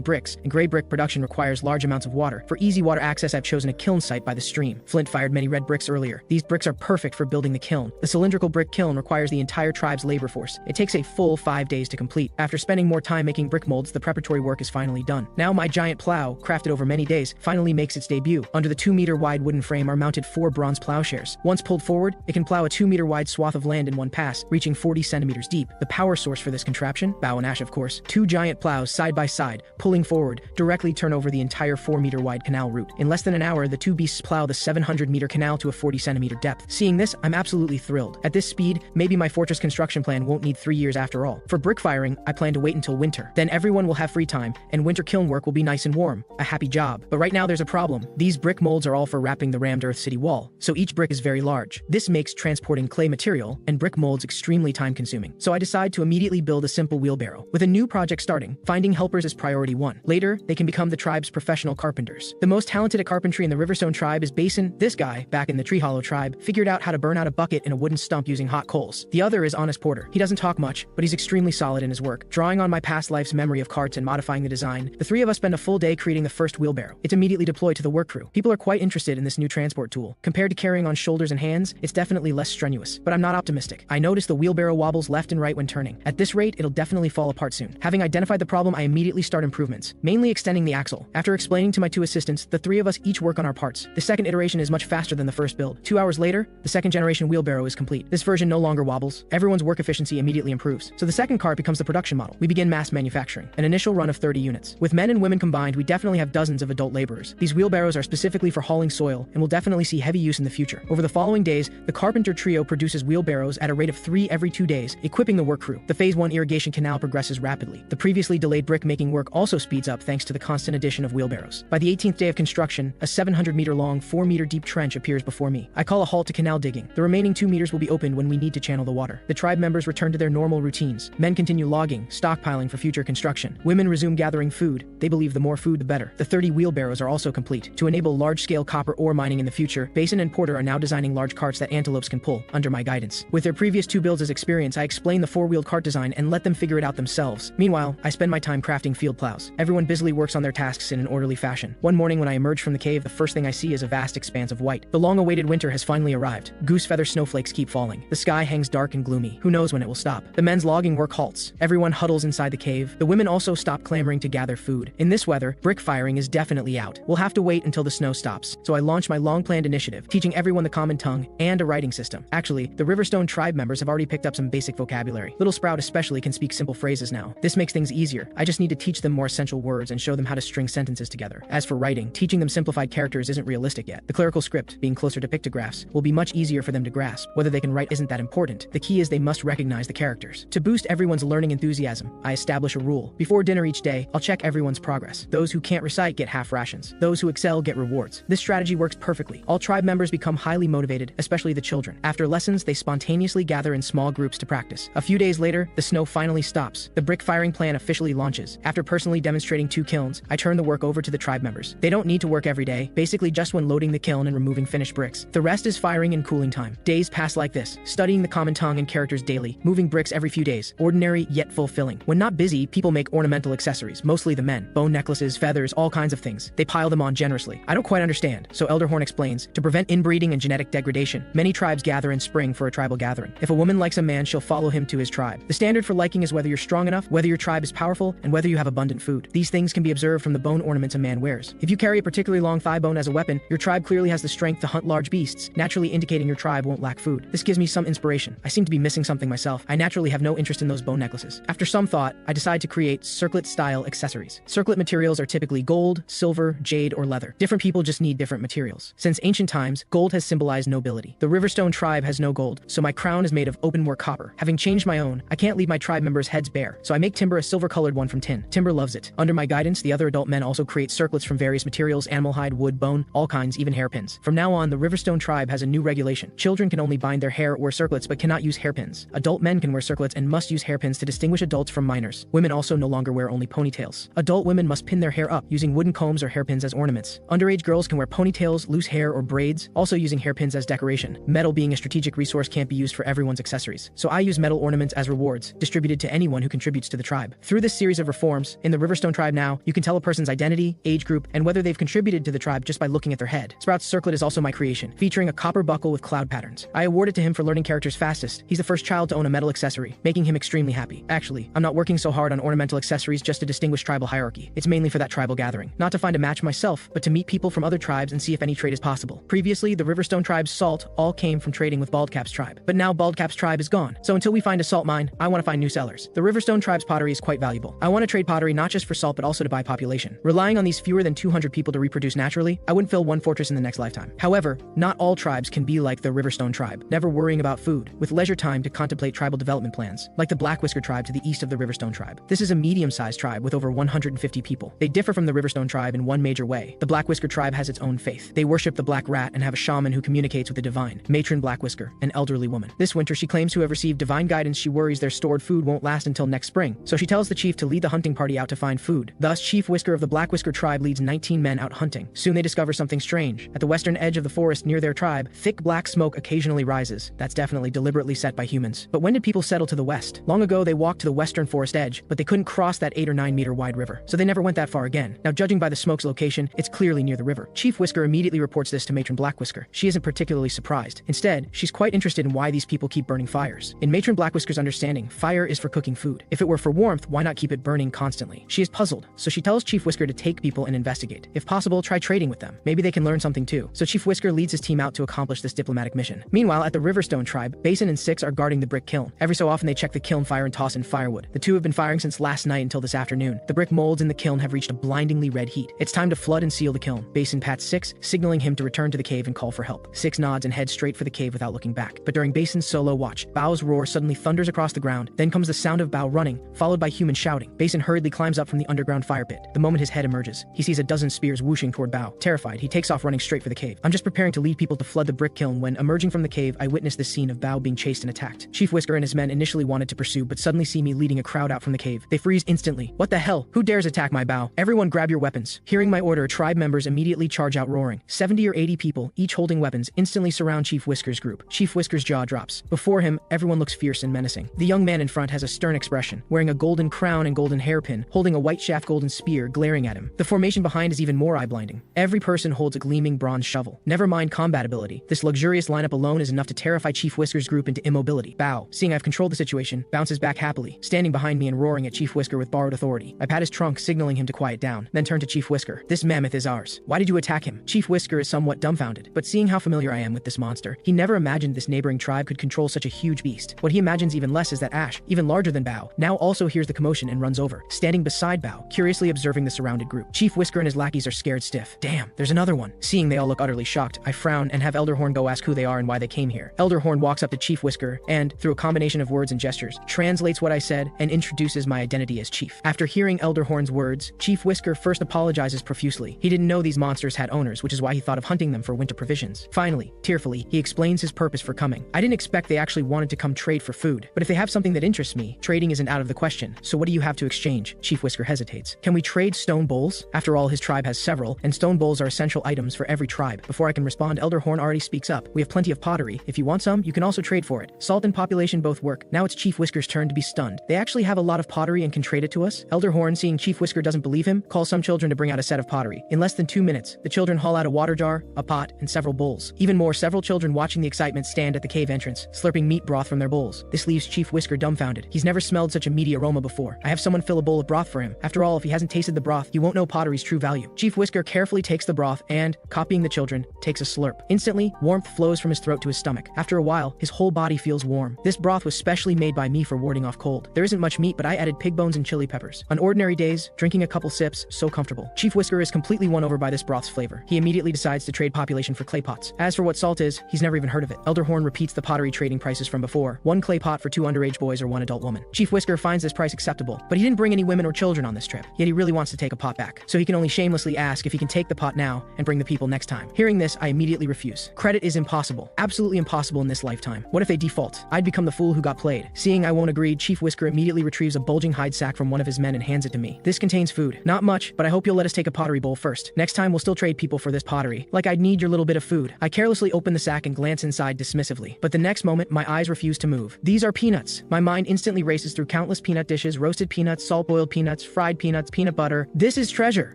bricks, and gray brick production requires large amounts of water. For easy water access, I've chosen a kiln site by the stream. Flint fired many red bricks earlier. These bricks are perfect for building the kiln. The cylindrical brick kiln requires the entire tribe's labor force. It takes a full 5 days to complete. After spending more time making brick molds, the preparatory work is finally done. Now my giant plow, crafted over many days, finally makes its debut. Under the 2-meter wide wooden frame are mounted 4 bronze plowshares. Once pulled forward, it can plow a 2-meter wide swath of land in one pass, reaching 40 centimeters deep. The power source for this contraption, Bao and Ash of course, 2 giant plows side by side, pulling forward, directly turn over the entire 4-meter wide canal route. In less than an hour, the 2 beasts plow the 700-meter canal to a 40-centimeter depth. Seeing this, I'm absolutely thrilled. At this speed, maybe my fortress construction plan won't need 3 years after all. For brick firing, I plan to wait until winter. Then everyone will have free time, and winter kiln work will be nice and warm. A happy job. But right now there's a problem. These brick molds are all for wrapping the rammed Earth City wall, so each brick is very large. This makes transporting clay material and brick molds extremely time-consuming. So I decide to immediately build a simple wheelbarrow. With a new project starting, finding helpers is priority 1. Later, they can become the tribe's professional carpenters. The most talented at carpentry in the Riverstone tribe is Basin. This guy, back in the Tree Hollow tribe, figured out how to burn out a bucket in a wooden stump using hot coals. The other is Honest Porter. He doesn't talk much, but he's extremely solid in his work. Drawing on my past life's memory of carts and modifying the design, the 3 of us spend a full day creating the first wheelbarrow. It's immediately deployed to the work crew. People are quite interested in this new transport tool. Compared to carrying on shoulders and hands, it's definitely less strenuous. But I'm not optimistic. I notice the wheelbarrow wobbles left and right when turning. At this rate, it'll definitely fall apart soon. Having identified the problem, I immediately start improvements, mainly extending the axle. After explaining to my 2 assistants, the 3 of us each work on our parts. The second iteration is much faster than the first build. 2 hours later, the second generation wheelbarrow is complete. This version no longer wobbles. Everyone's work efficiency immediately improves. So the second cart becomes the production model. We begin mass manufacturing. An initial run of 30 units. With men and women combined, we definitely have dozens of adult laborers. These wheelbarrows are specifically for hauling soil and will definitely see heavy use in the future. Over the following days, the carpenter trio produces wheelbarrows at a rate of 3 every 2 days, equipping the work crew. The phase 1 irrigation canal progresses rapidly. The previously delayed brick making work also speeds up thanks to the constant addition of wheelbarrows. By the 18th day of construction, a 700-meter long, 4-meter deep trench appears before me. I call a halt to canal digging. The remaining 2 meters will be opened when we need to channel the water. The tribe members return to their normal routines. Men continue logging, stockpiling for future construction. Women resume gathering food. They believe the more food, the better. The 30 wheelbarrows are also complete. To enable large-scale copper ore mining in the future, Basin and Porter are now designing large carts that antelopes can pull, under my guidance. With their previous 2 builds as experience, I explain the 4-wheeled cart design and let them figure it out themselves. Meanwhile, I spend my time crafting field plows. Everyone busily works on their tasks in an orderly fashion. One morning when I emerge from the cave, the first thing I see is a vast expanse of white. The long-awaited winter has finally arrived. Goose feather snowflakes keep falling. The sky hangs dark and gloomy. Who knows when it will stop? The men's logging work halts. Everyone huddles inside the cave. The women also stop clamoring to gather food. In this weather, brick firing is definitely out. We'll have to wait until the snow stops. So I launch my long-planned initiative, teaching everyone the common tongue and a writing system. Actually, the Riverstone tribe members have already picked up some basic vocabulary. Little Sprout especially can speak simple phrases now. This makes things easier. I just need to teach them more essential words and show them how to string sentences together. As for writing, teaching them simplified characters isn't realistic yet. The clerical script, being closer to pictographs, will be much easier for them to grasp. Whether they can write isn't that important. The key is they must recognize the characters. To boost everyone's learning enthusiasm, I establish a rule. Before dinner each day, I'll check everyone's progress. Those who can't recite get half rations. Those who excel get rewards. This strategy works perfectly. All tribe members become highly motivated, especially the children. After lessons, they spontaneously gather in small groups to practice. A few days later, the snow finally stops. The brick firing plan officially launches. After personally demonstrating 2 kilns, I turn turn the work over to the tribe members. They don't need to work every day, basically just when loading the kiln and removing finished bricks. The rest is firing and cooling time. Days pass like this, studying the common tongue and characters daily, moving bricks every few days. Ordinary, yet fulfilling. When not busy, people make ornamental accessories, mostly the men. Bone necklaces, feathers, all kinds of things. They pile them on generously. I don't quite understand, so Elderhorn explains, to prevent inbreeding and genetic degradation, many tribes gather in spring for a tribal gathering. If a woman likes a man, she'll follow him to his tribe. The standard for liking is whether you're strong enough, whether your tribe is powerful, and whether you have abundant food. These things can be observed from the bone ornaments a man wears. If you carry a particularly long thigh bone as a weapon, your tribe clearly has the strength to hunt large beasts, naturally indicating your tribe won't lack food. This gives me some inspiration. I seem to be missing something myself. I naturally have no interest in those bone necklaces. After some thought, I decide to create circlet-style accessories. Circlet materials are typically gold, silver, jade, or leather. Different people just need different materials. Since ancient times, gold has symbolized nobility. The Riverstone tribe has no gold, so my crown is made of open-work copper. Having changed my own, I can't leave my tribe members' heads bare, so I make Timber a silver-colored one from tin. Timber loves it. Under my guidance, the other adult men also create circlets from various materials: animal hide, wood, bone, all kinds, even hairpins. From now on, the Riverstone tribe has a new regulation. Children can only bind their hair or wear circlets but cannot use hairpins. Adult men can wear circlets and must use hairpins to distinguish adults from minors. Women also no longer wear only ponytails. Adult women must pin their hair up, using wooden combs or hairpins as ornaments. Underage girls can wear ponytails, loose hair, or braids, also using hairpins as decoration. Metal, being a strategic resource, can't be used for everyone's accessories, so I use metal ornaments as rewards, distributed to anyone who contributes to the tribe. Through this series of reforms, in the Riverstone tribe now, you can tell a person's identity, age group, and whether they've contributed to the tribe just by looking at their head. Sprout's circlet is also my creation, featuring a copper buckle with cloud patterns. I award it to him for learning characters fastest. He's the first child to own a metal accessory, making him extremely happy. Actually, I'm not working so hard on ornamental accessories just to distinguish tribal hierarchy. It's mainly for that tribal gathering. Not to find a match myself, but to meet people from other tribes and see if any trade is possible. Previously, the Riverstone tribe's salt all came from trading with Baldcap's tribe. But now Baldcap's tribe is gone. So until we find a salt mine, I want to find new sellers. The Riverstone tribe's pottery is quite valuable. I want to trade pottery not just for salt but also to buy population. Relying on these fewer than 200 people to reproduce naturally, I wouldn't fill one fortress in the next lifetime. However, not all tribes can be like the Riverstone tribe, never worrying about food, with leisure time to contemplate tribal development plans, like the Black Whisker tribe to the east of the Riverstone tribe. This is a medium-sized tribe with over 150 people. They differ from the Riverstone tribe in one major way. The Black Whisker tribe has its own faith. They worship the Black Rat and have a shaman who communicates with the divine, Matron Black Whisker, an elderly woman. This winter, she claims to have received divine guidance. She worries their stored food won't last until next spring, so she tells the chief to lead the hunting party out to find food. Thus, Chief Whisker of the Black Whisker tribe leads 19 men out hunting. Soon they discover something strange. At the western edge of the forest near their tribe, thick black smoke occasionally rises. That's definitely deliberately set by humans. But when did people settle to the west? Long ago, they walked to the western forest edge, but they couldn't cross that 8 or 9 meter wide river, so they never went that far again. Now, judging by the smoke's location, it's clearly near the river. Chief Whisker immediately reports this to Matron Black Whisker. She isn't particularly surprised. Instead, she's quite interested in why these people keep burning fires. In Matron Black Whisker's understanding, fire is for cooking food. If it were for warmth, why not keep it burning constantly? She is puzzled, so she tells Chief Whisker to take people and investigate. If possible, try trading with them. Maybe they can learn something too. So Chief Whisker leads his team out to accomplish this diplomatic mission. Meanwhile, at the Riverstone tribe, Basin and Six are guarding the brick kiln. Every so often they check the kiln fire and toss in firewood. The two have been firing since last night until this afternoon. The brick molds in the kiln have reached a blindingly red heat. It's time to flood and seal the kiln. Basin pats Six, signaling him to return to the cave and call for help. Six nods and heads straight for the cave without looking back. But during Basin's solo watch, Bao's roar suddenly thunders across the ground. Then comes the sound of Bao running, followed by humans shouting. Basin hurriedly climbs up from the underground fire pit. The moment his head emerges, he sees a dozen spears whooshing toward Bao. Terrified, he takes off running straight for the cave. I'm just preparing to lead people to flood the brick kiln when, emerging from the cave, I witness the scene of Bao being chased and attacked. Chief Whisker and his men initially wanted to pursue, but suddenly see me leading a crowd out from the cave. They freeze instantly. What the hell? Who dares attack my Bao? Everyone grab your weapons. Hearing my order, tribe members immediately charge out roaring. 70 or 80 people, each holding weapons, instantly surround Chief Whisker's group. Chief Whisker's jaw drops. Before him, everyone looks fierce and menacing. The young man in front has a stern expression, wearing a golden crown and golden hairpin, holding a white shaft golden spear, glaring at him. The formation behind is even more eye-blinding. Every person holds a gleaming bronze shovel. Never mind combat ability. This luxurious lineup alone is enough to terrify Chief Whisker's group into immobility. Bao, seeing I've controlled the situation, bounces back happily, standing behind me and roaring at Chief Whisker with borrowed authority. I pat his trunk, signaling him to quiet down, then turn to Chief Whisker. This mammoth is ours. Why did you attack him? Chief Whisker is somewhat dumbfounded, but seeing how familiar I am with this monster, he never imagined this neighboring tribe could control such a huge beast. What he imagines even less is that Ash, even larger than Bao, now also hears the commotion and runs over, standing beside Bao, curiously observing the surrounded group. Chief Whisker and his lackeys are scared stiff. Damn, there's another one. Seeing they all look utterly shocked, I frown and have Elderhorn go ask who they are and why they came here. Elderhorn walks up to Chief Whisker and, through a combination of words and gestures, translates what I said and introduces my identity as Chief. After hearing Elderhorn's words, Chief Whisker first apologizes profusely. He didn't know these monsters had owners, which is why he thought of hunting them for winter provisions. Finally, tearfully, he explains his purpose for coming. I didn't expect they actually wanted to come trade for food, but if they have something that interests me, trading isn't out of the question. So what do you have to exchange? Chief Whisker hesitates. Can we trade stone bowls? After all, his tribe has several, and stone bowls are essential items for every tribe. Before I can respond, Elder Horn already speaks up. We have plenty of pottery. If you want some, you can also trade for it. Salt and population both work. Now it's Chief Whisker's turn to be stunned. They actually have a lot of pottery and can trade it to us? Elder Horn, seeing Chief Whisker doesn't believe him, calls some children to bring out a set of pottery. In less than 2 minutes, the children haul out a water jar, a pot, and several bowls. Even more, several children watching the excitement stand at the cave entrance, slurping meat broth from their bowls. This leaves Chief Whisker dumbfounded. He's never smelled such a meaty aroma before. I have someone fill a bowl of broth for him. After all, if he hasn't tasted the broth, he won't know pottery's true value. Chief Whisker carefully takes the broth and, copying the children, takes a slurp. Instantly, warmth flows from his throat to his stomach. After a while, his whole body feels warm. This broth was specially made by me for warding off cold. There isn't much meat, but I added pig bones and chili peppers. On ordinary days, drinking a couple sips, so comfortable. Chief Whisker is completely won over by this broth's flavor. He immediately decides to trade population for clay pots. As for what salt is, he's never even heard of it. Elder Horn repeats the pottery trading prices from before. 1 clay pot for 2 underage boys or 1 adult woman. Chief Whisker finds this price acceptable, but he didn't bring any women or children on this trip. Yet he really wants to take a pot back. So he can only shamelessly ask if he can take the pot now and bring the people next time. Hearing this, I immediately refuse. Credit is impossible. Absolutely impossible in this lifetime. What if they default? I'd become the fool who got played. Seeing I won't agree, Chief Whisker immediately retrieves a bulging hide sack from one of his men and hands it to me. This contains food. Not much, but I hope you'll let us take a pottery bowl first. Next time we'll still trade people for this pottery. Like I'd need your little bit of food. I carelessly open the sack and glance inside dismissively. But the next moment, my eyes refuse to move. These are peanuts. My mind instantly races through countless peanut dishes, roasted peanuts, salt-boiled peanuts, fried peanuts, peanut butter. This is treasure.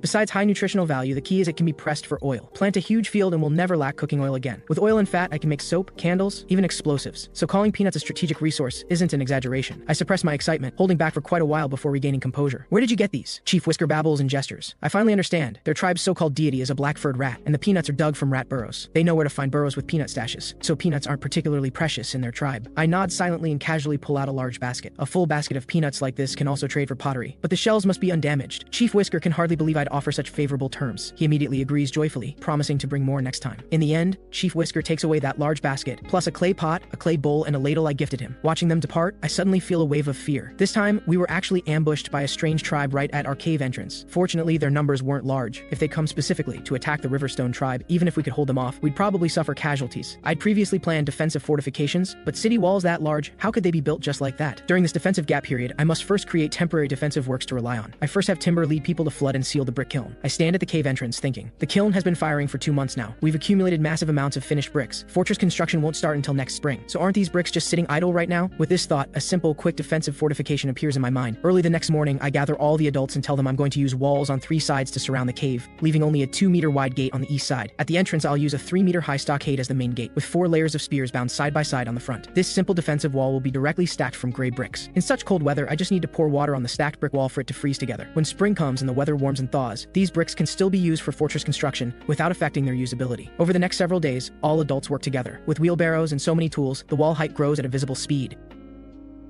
Besides high nutritional value, the key is it can be pressed for oil. Plant a huge field and we'll never lack cooking oil again. With oil and fat, I can make soap, candles, even explosives. So calling peanuts a strategic resource isn't an exaggeration. I suppress my excitement, holding back for quite a while before regaining composure. Where did you get these? Chief Whisker babbles and gestures. I finally understand. Their tribe's so-called deity is a black-furred rat, and the peanuts are dug from rat burrows. They know where to find burrows with peanut stashes, so peanuts aren't particularly precious in their tribe. I nod silently and casually pull out a large basket. A full basket of peanuts like this can also trade for pottery, but the shells must be undamaged. Chief Whisker can hardly believe I'd offer such favorable terms. He immediately agrees joyfully, promising to bring more next time. In the end, Chief Whisker takes away that large basket, plus a clay pot, a clay bowl, and a ladle I gifted him. Watching them depart, I suddenly feel a wave of fear. This time, we were actually ambushed by a strange tribe right at our cave entrance. Fortunately, their numbers weren't large. If they'd come specifically to attack the Riverstone tribe, even if we could hold them off, we'd probably suffer casualties. I'd previously planned defensive fortifications, but city walls that large, how could they be built just like that? During this defensive gap period, I must first create temporary defensive works to rely on. I first have timber lead people to flood and seal the brick kiln. I stand at the cave entrance thinking, the kiln has been firing for 2 months now. We've accumulated massive amounts of finished bricks. Fortress construction won't start until next spring. So aren't these bricks just sitting idle right now? With this thought, a simple, quick defensive fortification appears in my mind. Early the next morning, I gather all the adults and tell them I'm going to use walls on 3 sides to surround the cave, leaving only a 2-meter wide gate on the east side. At the entrance, I'll use a 3-meter high stockade as the main gate, with 4 layers of spears bound side by side on the front. This simple defensive wall will be directly stacked from gray bricks. In such cold weather, I just need to pour water on the stacked brick wall for it to freeze together. When spring comes and the weather warms and thaws, these bricks can still be used for fortress construction without affecting their usability. Over the next several days, all adults work together. With wheelbarrows and so many tools, the wall height grows at a visible speed.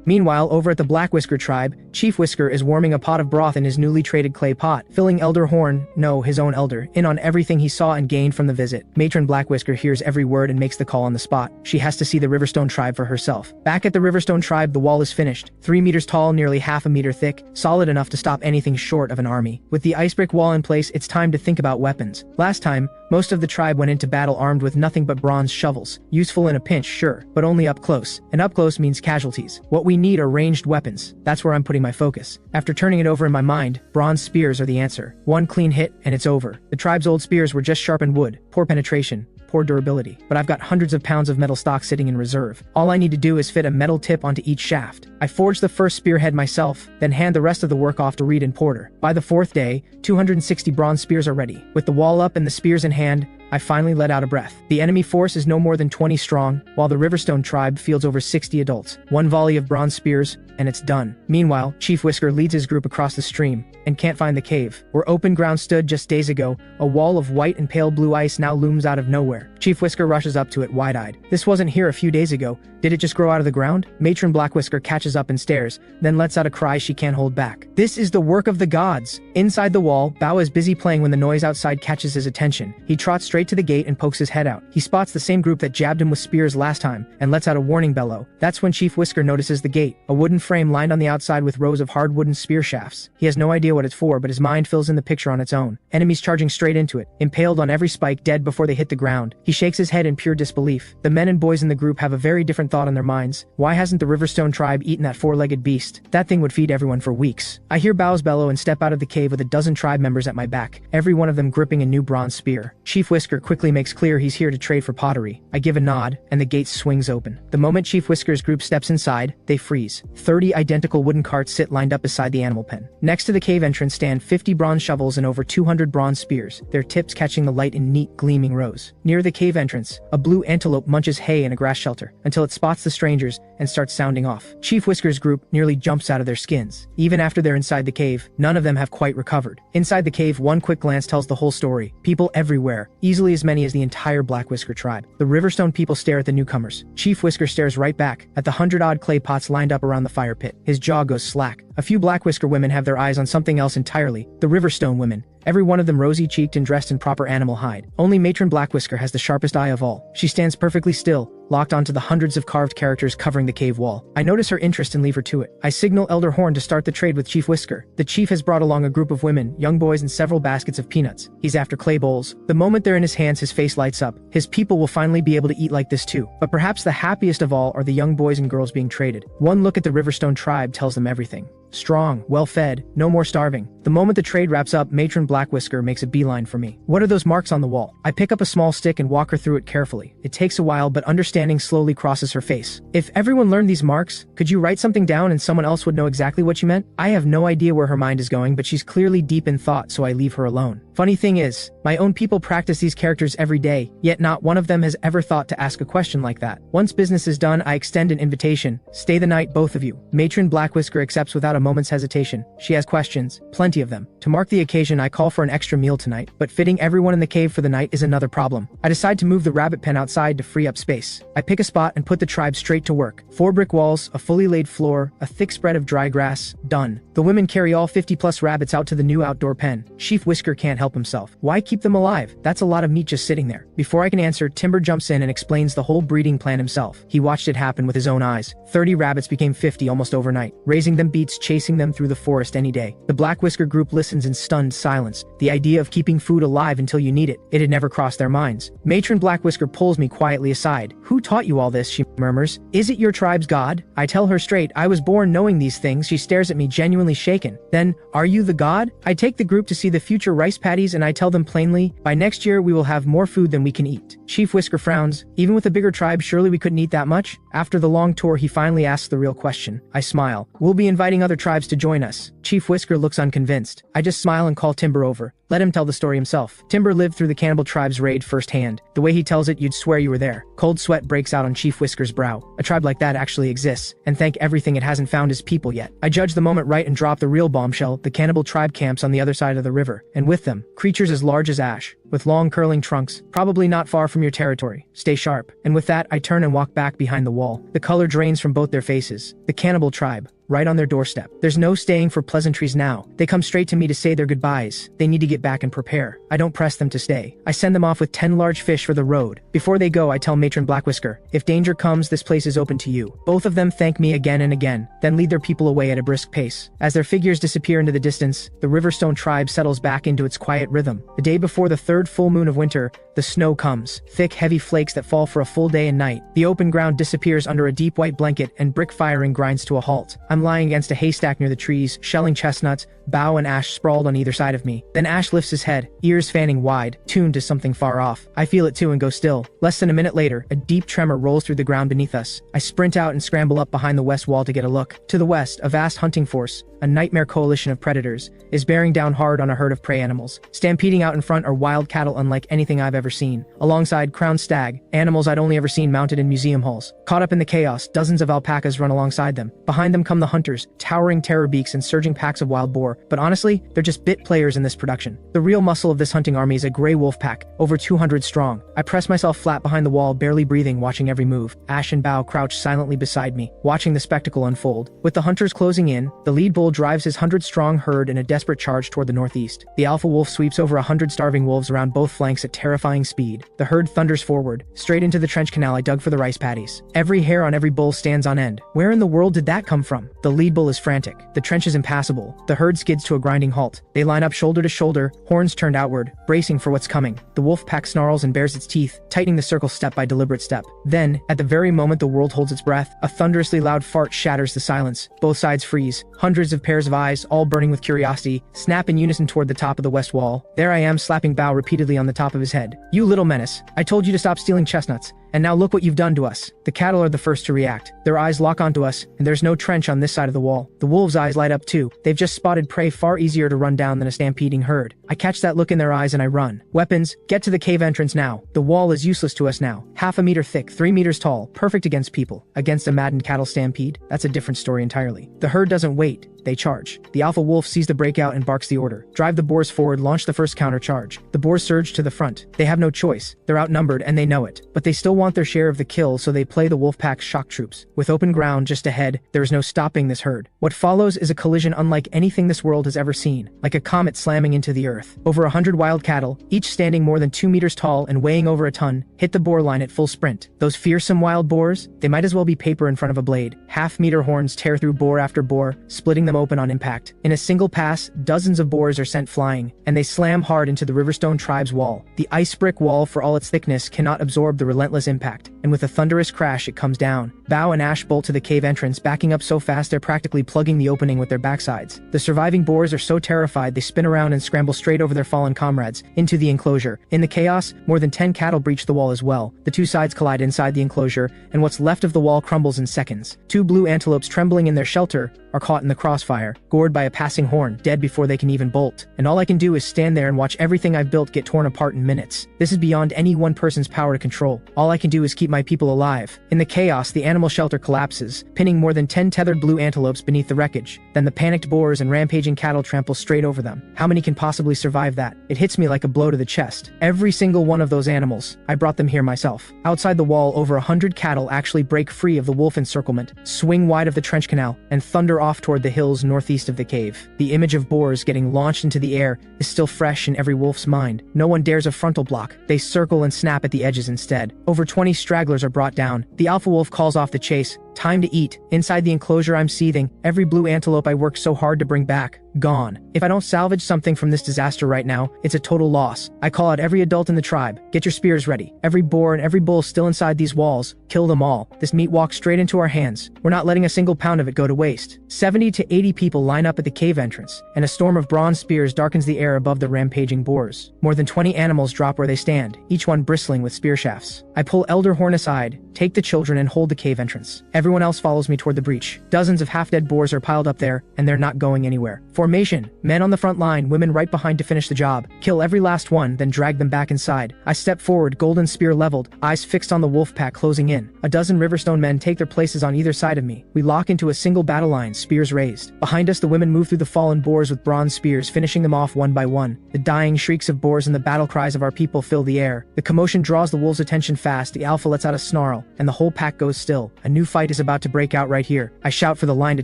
Meanwhile, over at the Black Whisker tribe, Chief Whisker is warming a pot of broth in his newly traded clay pot, filling Elder Horn, no, his own elder, in on everything he saw and gained from the visit. Matron Black Whisker hears every word and makes the call on the spot. She has to see the Riverstone tribe for herself. Back at the Riverstone tribe, the wall is finished. 3 meters tall, nearly half a meter thick, solid enough to stop anything short of an army. With the ice brick wall in place, it's time to think about weapons. Last time, most of the tribe went into battle armed with nothing but bronze shovels. Useful in a pinch, sure, but only up close. And up close means casualties. What we need are ranged weapons. That's where I'm putting my focus. After turning it over in my mind, bronze spears are the answer. 1 clean hit, and it's over. The tribe's old spears were just sharpened wood. Poor penetration. Poor durability. But I've got hundreds of pounds of metal stock sitting in reserve. All I need to do is fit a metal tip onto each shaft. I forge the first spearhead myself, then hand the rest of the work off to Reed and Porter. By the 4th day, 260 bronze spears are ready. With the wall up and the spears in hand, I finally let out a breath. The enemy force is no more than 20 strong, while the Riverstone tribe fields over 60 adults. 1 volley of bronze spears, and it's done. Meanwhile, Chief Whisker leads his group across the stream, and can't find the cave. Where open ground stood just days ago, a wall of white and pale blue ice now looms out of nowhere. Chief Whisker rushes up to it wide-eyed. This wasn't here a few days ago. Did it just grow out of the ground? Matron Black Whisker catches up and stares, then lets out a cry she can't hold back. This is the work of the gods! Inside the wall, Bao is busy playing when the noise outside catches his attention. He trots straight to the gate and pokes his head out. He spots the same group that jabbed him with spears last time, and lets out a warning bellow. That's when Chief Whisker notices the gate, a wooden frame lined on the outside with rows of hard wooden spear shafts. He has no idea what it's for, but his mind fills in the picture on its own. Enemies charging straight into it, impaled on every spike, dead before they hit the ground. He shakes his head in pure disbelief. The men and boys in the group have a very different thought on their minds. Why hasn't the Riverstone tribe eaten that four-legged beast? That thing would feed everyone for weeks. I hear bows bellow and step out of the cave with a dozen tribe members at my back, every one of them gripping a new bronze spear. Chief Whisker quickly makes clear he's here to trade for pottery. I give a nod, and the gate swings open. The moment Chief Whisker's group steps inside, they freeze. 30 identical wooden carts sit lined up beside the animal pen. Next to the cave entrance stand 50 bronze shovels and over 200 bronze spears, their tips catching the light in neat, gleaming rows. Near the cave entrance, a blue antelope munches hay in a grass shelter, until it spots the strangers and starts sounding off. Chief Whisker's group nearly jumps out of their skins. Even after they're inside the cave, none of them have quite recovered. Inside the cave, one quick glance tells the whole story. People everywhere, easily as many as the entire Black Whisker tribe. The Riverstone people stare at the newcomers. Chief Whisker stares right back, at the 100-odd clay pots lined up around the fire pit. His jaw goes slack. A few Black Whisker women have their eyes on something else entirely. The Riverstone women. Every one of them rosy-cheeked and dressed in proper animal hide. Only Matron Black Whisker has the sharpest eye of all. She stands perfectly still, locked onto the hundreds of carved characters covering the cave wall. I notice her interest and leave her to it. I signal Elder Horn to start the trade with Chief Whisker. The chief has brought along a group of women, young boys, and several baskets of peanuts. He's after clay bowls. The moment they're in his hands, his face lights up. His people will finally be able to eat like this too. But perhaps the happiest of all are the young boys and girls being traded. One look at the Riverstone tribe tells them everything. Strong, well-fed, no more starving. The moment the trade wraps up, Matron Black Whisker makes a beeline for me. What are those marks on the wall? I pick up a small stick and walk her through it carefully. It takes a while, but understanding slowly crosses her face. If everyone learned these marks, could you write something down and someone else would know exactly what you meant? I have no idea where her mind is going, but she's clearly deep in thought, so I leave her alone. Funny thing is, my own people practice these characters every day, yet not one of them has ever thought to ask a question like that. Once business is done, I extend an invitation. Stay the night, both of you. Matron Black Whisker accepts without a moment's hesitation. She has questions, plenty of them. To mark the occasion, I call for an extra meal tonight, but fitting everyone in the cave for the night is another problem. I decide to move the rabbit pen outside to free up space. I pick a spot and put the tribe straight to work. 4 brick walls, a fully laid floor, a thick spread of dry grass. Done. The women carry all 50+ rabbits out to the new outdoor pen. Chief Whisker can't help himself. Why keep them alive? That's a lot of meat just sitting there. Before I can answer, Timber jumps in and explains the whole breeding plan himself. He watched it happen with his own eyes. 30 rabbits became 50 almost overnight. Raising them beats chasing them through the forest any day. The Black Whisker group listens in stunned silence. The idea of keeping food alive until you need it had never crossed their minds. Matron Black Whisker pulls me quietly aside. Who taught you all this? She murmurs. Is it your tribe's god? I tell her straight, I was born knowing these things. She stares at me, genuinely shaken. Then, are you the god? I take the group to see the future rice paddies and I tell them plainly, by next year we will have more food than we can eat. Chief Whisker frowns. Even with a bigger tribe, surely we couldn't eat that much? After the long tour, he finally asks the real question. I smile. We'll be inviting other tribes to join us. Chief Whisker looks unconvinced. I just smile and call Timber over. Let him tell the story himself. Timber lived through the cannibal tribe's raid firsthand. The way he tells it, you'd swear you were there. Cold sweat breaks out on Chief Whisker's brow. A tribe like that actually exists, and thank everything it hasn't found his people yet. I judge the moment right and drop the real bombshell. The cannibal tribe camps on the other side of the river, and with them, creatures as large as ash, with long curling trunks, probably not far from your territory. Stay sharp. And with that, I turn and walk back behind the wall. The color drains from both their faces. The cannibal tribe, right on their doorstep. There's no staying for pleasantries now. They come straight to me to say their goodbyes. They need to get back and prepare. I don't press them to stay. I send them off with 10 large fish for the road. Before they go, I tell Matron Black Whisker, if danger comes, this place is open to you. Both of them thank me again and again, then lead their people away at a brisk pace. As their figures disappear into the distance, the Riverstone tribe settles back into its quiet rhythm. The day before the 3rd full moon of winter, the snow comes. Thick, heavy flakes that fall for a full day and night. The open ground disappears under a deep white blanket and brick firing grinds to a halt. I'm lying against a haystack near the trees, shelling chestnuts, Bow and Ash sprawled on either side of me. Then Ash lifts his head, ears fanning wide, tuned to something far off. I feel it too and go still. Less than a minute later, a deep tremor rolls through the ground beneath us. I sprint out and scramble up behind the west wall to get a look. To the west, a vast hunting force, a nightmare coalition of predators, is bearing down hard on a herd of prey animals. Stampeding out in front are wild cattle unlike anything I've ever seen. Alongside, crowned stag, animals I'd only ever seen mounted in museum halls. Caught up in the chaos, dozens of alpacas run alongside them. Behind them come the hunters, towering terror beaks and surging packs of wild boar. But honestly, they're just bit players in this production. The real muscle of this hunting army is a gray wolf pack, over 200 strong. I press myself flat behind the wall, barely breathing, watching every move. Ash and Bow crouch silently beside me, watching the spectacle unfold. With the hunters closing in, the lead bull animal drives his 100-strong herd in a desperate charge toward the northeast. The alpha wolf sweeps over 100 starving wolves around both flanks at terrifying speed. The herd thunders forward, straight into the trench canal I dug for the rice paddies. Every hair on every bull stands on end. Where in the world did that come from? The lead bull is frantic. The trench is impassable. The herd skids to a grinding halt. They line up shoulder to shoulder, horns turned outward, bracing for what's coming. The wolf pack snarls and bares its teeth, tightening the circle step by deliberate step. Then, at the very moment the world holds its breath, a thunderously loud fart shatters the silence. Both sides freeze. Hundreds of pairs of eyes, all burning with curiosity, snap in unison toward the top of the west wall. There I am, slapping Bao repeatedly on the top of his head. "You little menace. I told you to stop stealing chestnuts. And now look what you've done to us." The cattle are the first to react. Their eyes lock onto us, and there's no trench on this side of the wall. The wolves' eyes light up too. They've just spotted prey far easier to run down than a stampeding herd. I catch that look in their eyes and I run. "Weapons, get to the cave entrance now. The wall is useless to us now. 1/2 meter thick, 3 meters tall, perfect against people. Against a maddened cattle stampede? That's a different story entirely." The herd doesn't wait. They charge. The alpha wolf sees the breakout and barks the order. Drive the boars forward, launch the first counter-charge. The boars surge to the front. They have no choice. They're outnumbered and they know it. But they still want their share of the kill, so they play the wolf pack's shock troops. With open ground just ahead, there is no stopping this herd. What follows is a collision unlike anything this world has ever seen. Like a comet slamming into the earth. Over 100 wild cattle, each standing more than 2 meters tall and weighing over a ton, hit the boar line at full sprint. Those fearsome wild boars? They might as well be paper in front of a blade. 1/2-meter horns tear through boar after boar, splitting them open on impact. In a single pass, dozens of boars are sent flying, and they slam hard into the Riverstone tribe's wall. The ice brick wall, for all its thickness, cannot absorb the relentless impact, and with a thunderous crash it comes down. Bao and Ash bolt to the cave entrance, backing up so fast they're practically plugging the opening with their backsides. The surviving boars are so terrified they spin around and scramble straight over their fallen comrades, into the enclosure. In the chaos, more than 10 cattle breach the wall as well. The two sides collide inside the enclosure, and what's left of the wall crumbles in seconds. 2 blue antelopes trembling in their shelter are caught in the crossfire, gored by a passing horn, dead before they can even bolt. And all I can do is stand there and watch everything I've built get torn apart in minutes. This is beyond any one person's power to control. All I can do is keep my people alive. In the chaos, the animal shelter collapses, pinning more than 10 tethered blue antelopes beneath the wreckage. Then the panicked boars and rampaging cattle trample straight over them. How many can possibly survive that? It hits me like a blow to the chest. Every single one of those animals. I brought them here myself. Outside the wall, over 100 cattle actually break free of the wolf encirclement, swing wide of the trench canal, and thunder off toward the hills northeast of the cave. The image of boars getting launched into the air is still fresh in every wolf's mind. No one dares a frontal block. They circle and snap at the edges instead. Over 20 stragglers are brought down. The alpha wolf calls off the chase. Time to eat. Inside the enclosure I'm seething. Every blue antelope I worked so hard to bring back, gone. If I don't salvage something from this disaster right now, it's a total loss. I call out every adult in the tribe. Get your spears ready. Every boar and every bull still inside these walls, kill them all. This meat walks straight into our hands. We're not letting a single pound of it go to waste. 70 to 80 people line up at the cave entrance, and a storm of bronze spears darkens the air above the rampaging boars. More than 20 animals drop where they stand, each one bristling with spear shafts. I pull Elder Horn aside, take the children and hold the cave entrance. Everyone else follows me toward the breach. Dozens of half-dead boars are piled up there, and they're not going anywhere. Formation. Men on the front line, women right behind to finish the job. Kill every last one, then drag them back inside. I step forward, golden spear leveled, eyes fixed on the wolf pack closing in. A dozen Riverstone men take their places on either side of me. We lock into a single battle line, spears raised. Behind us, the women move through the fallen boars with bronze spears, finishing them off one by one. The dying shrieks of boars and the battle cries of our people fill the air. The commotion draws the wolves' attention fast. The alpha lets out a snarl, and the whole pack goes still. A new fight is about to break out right here. I shout for the line to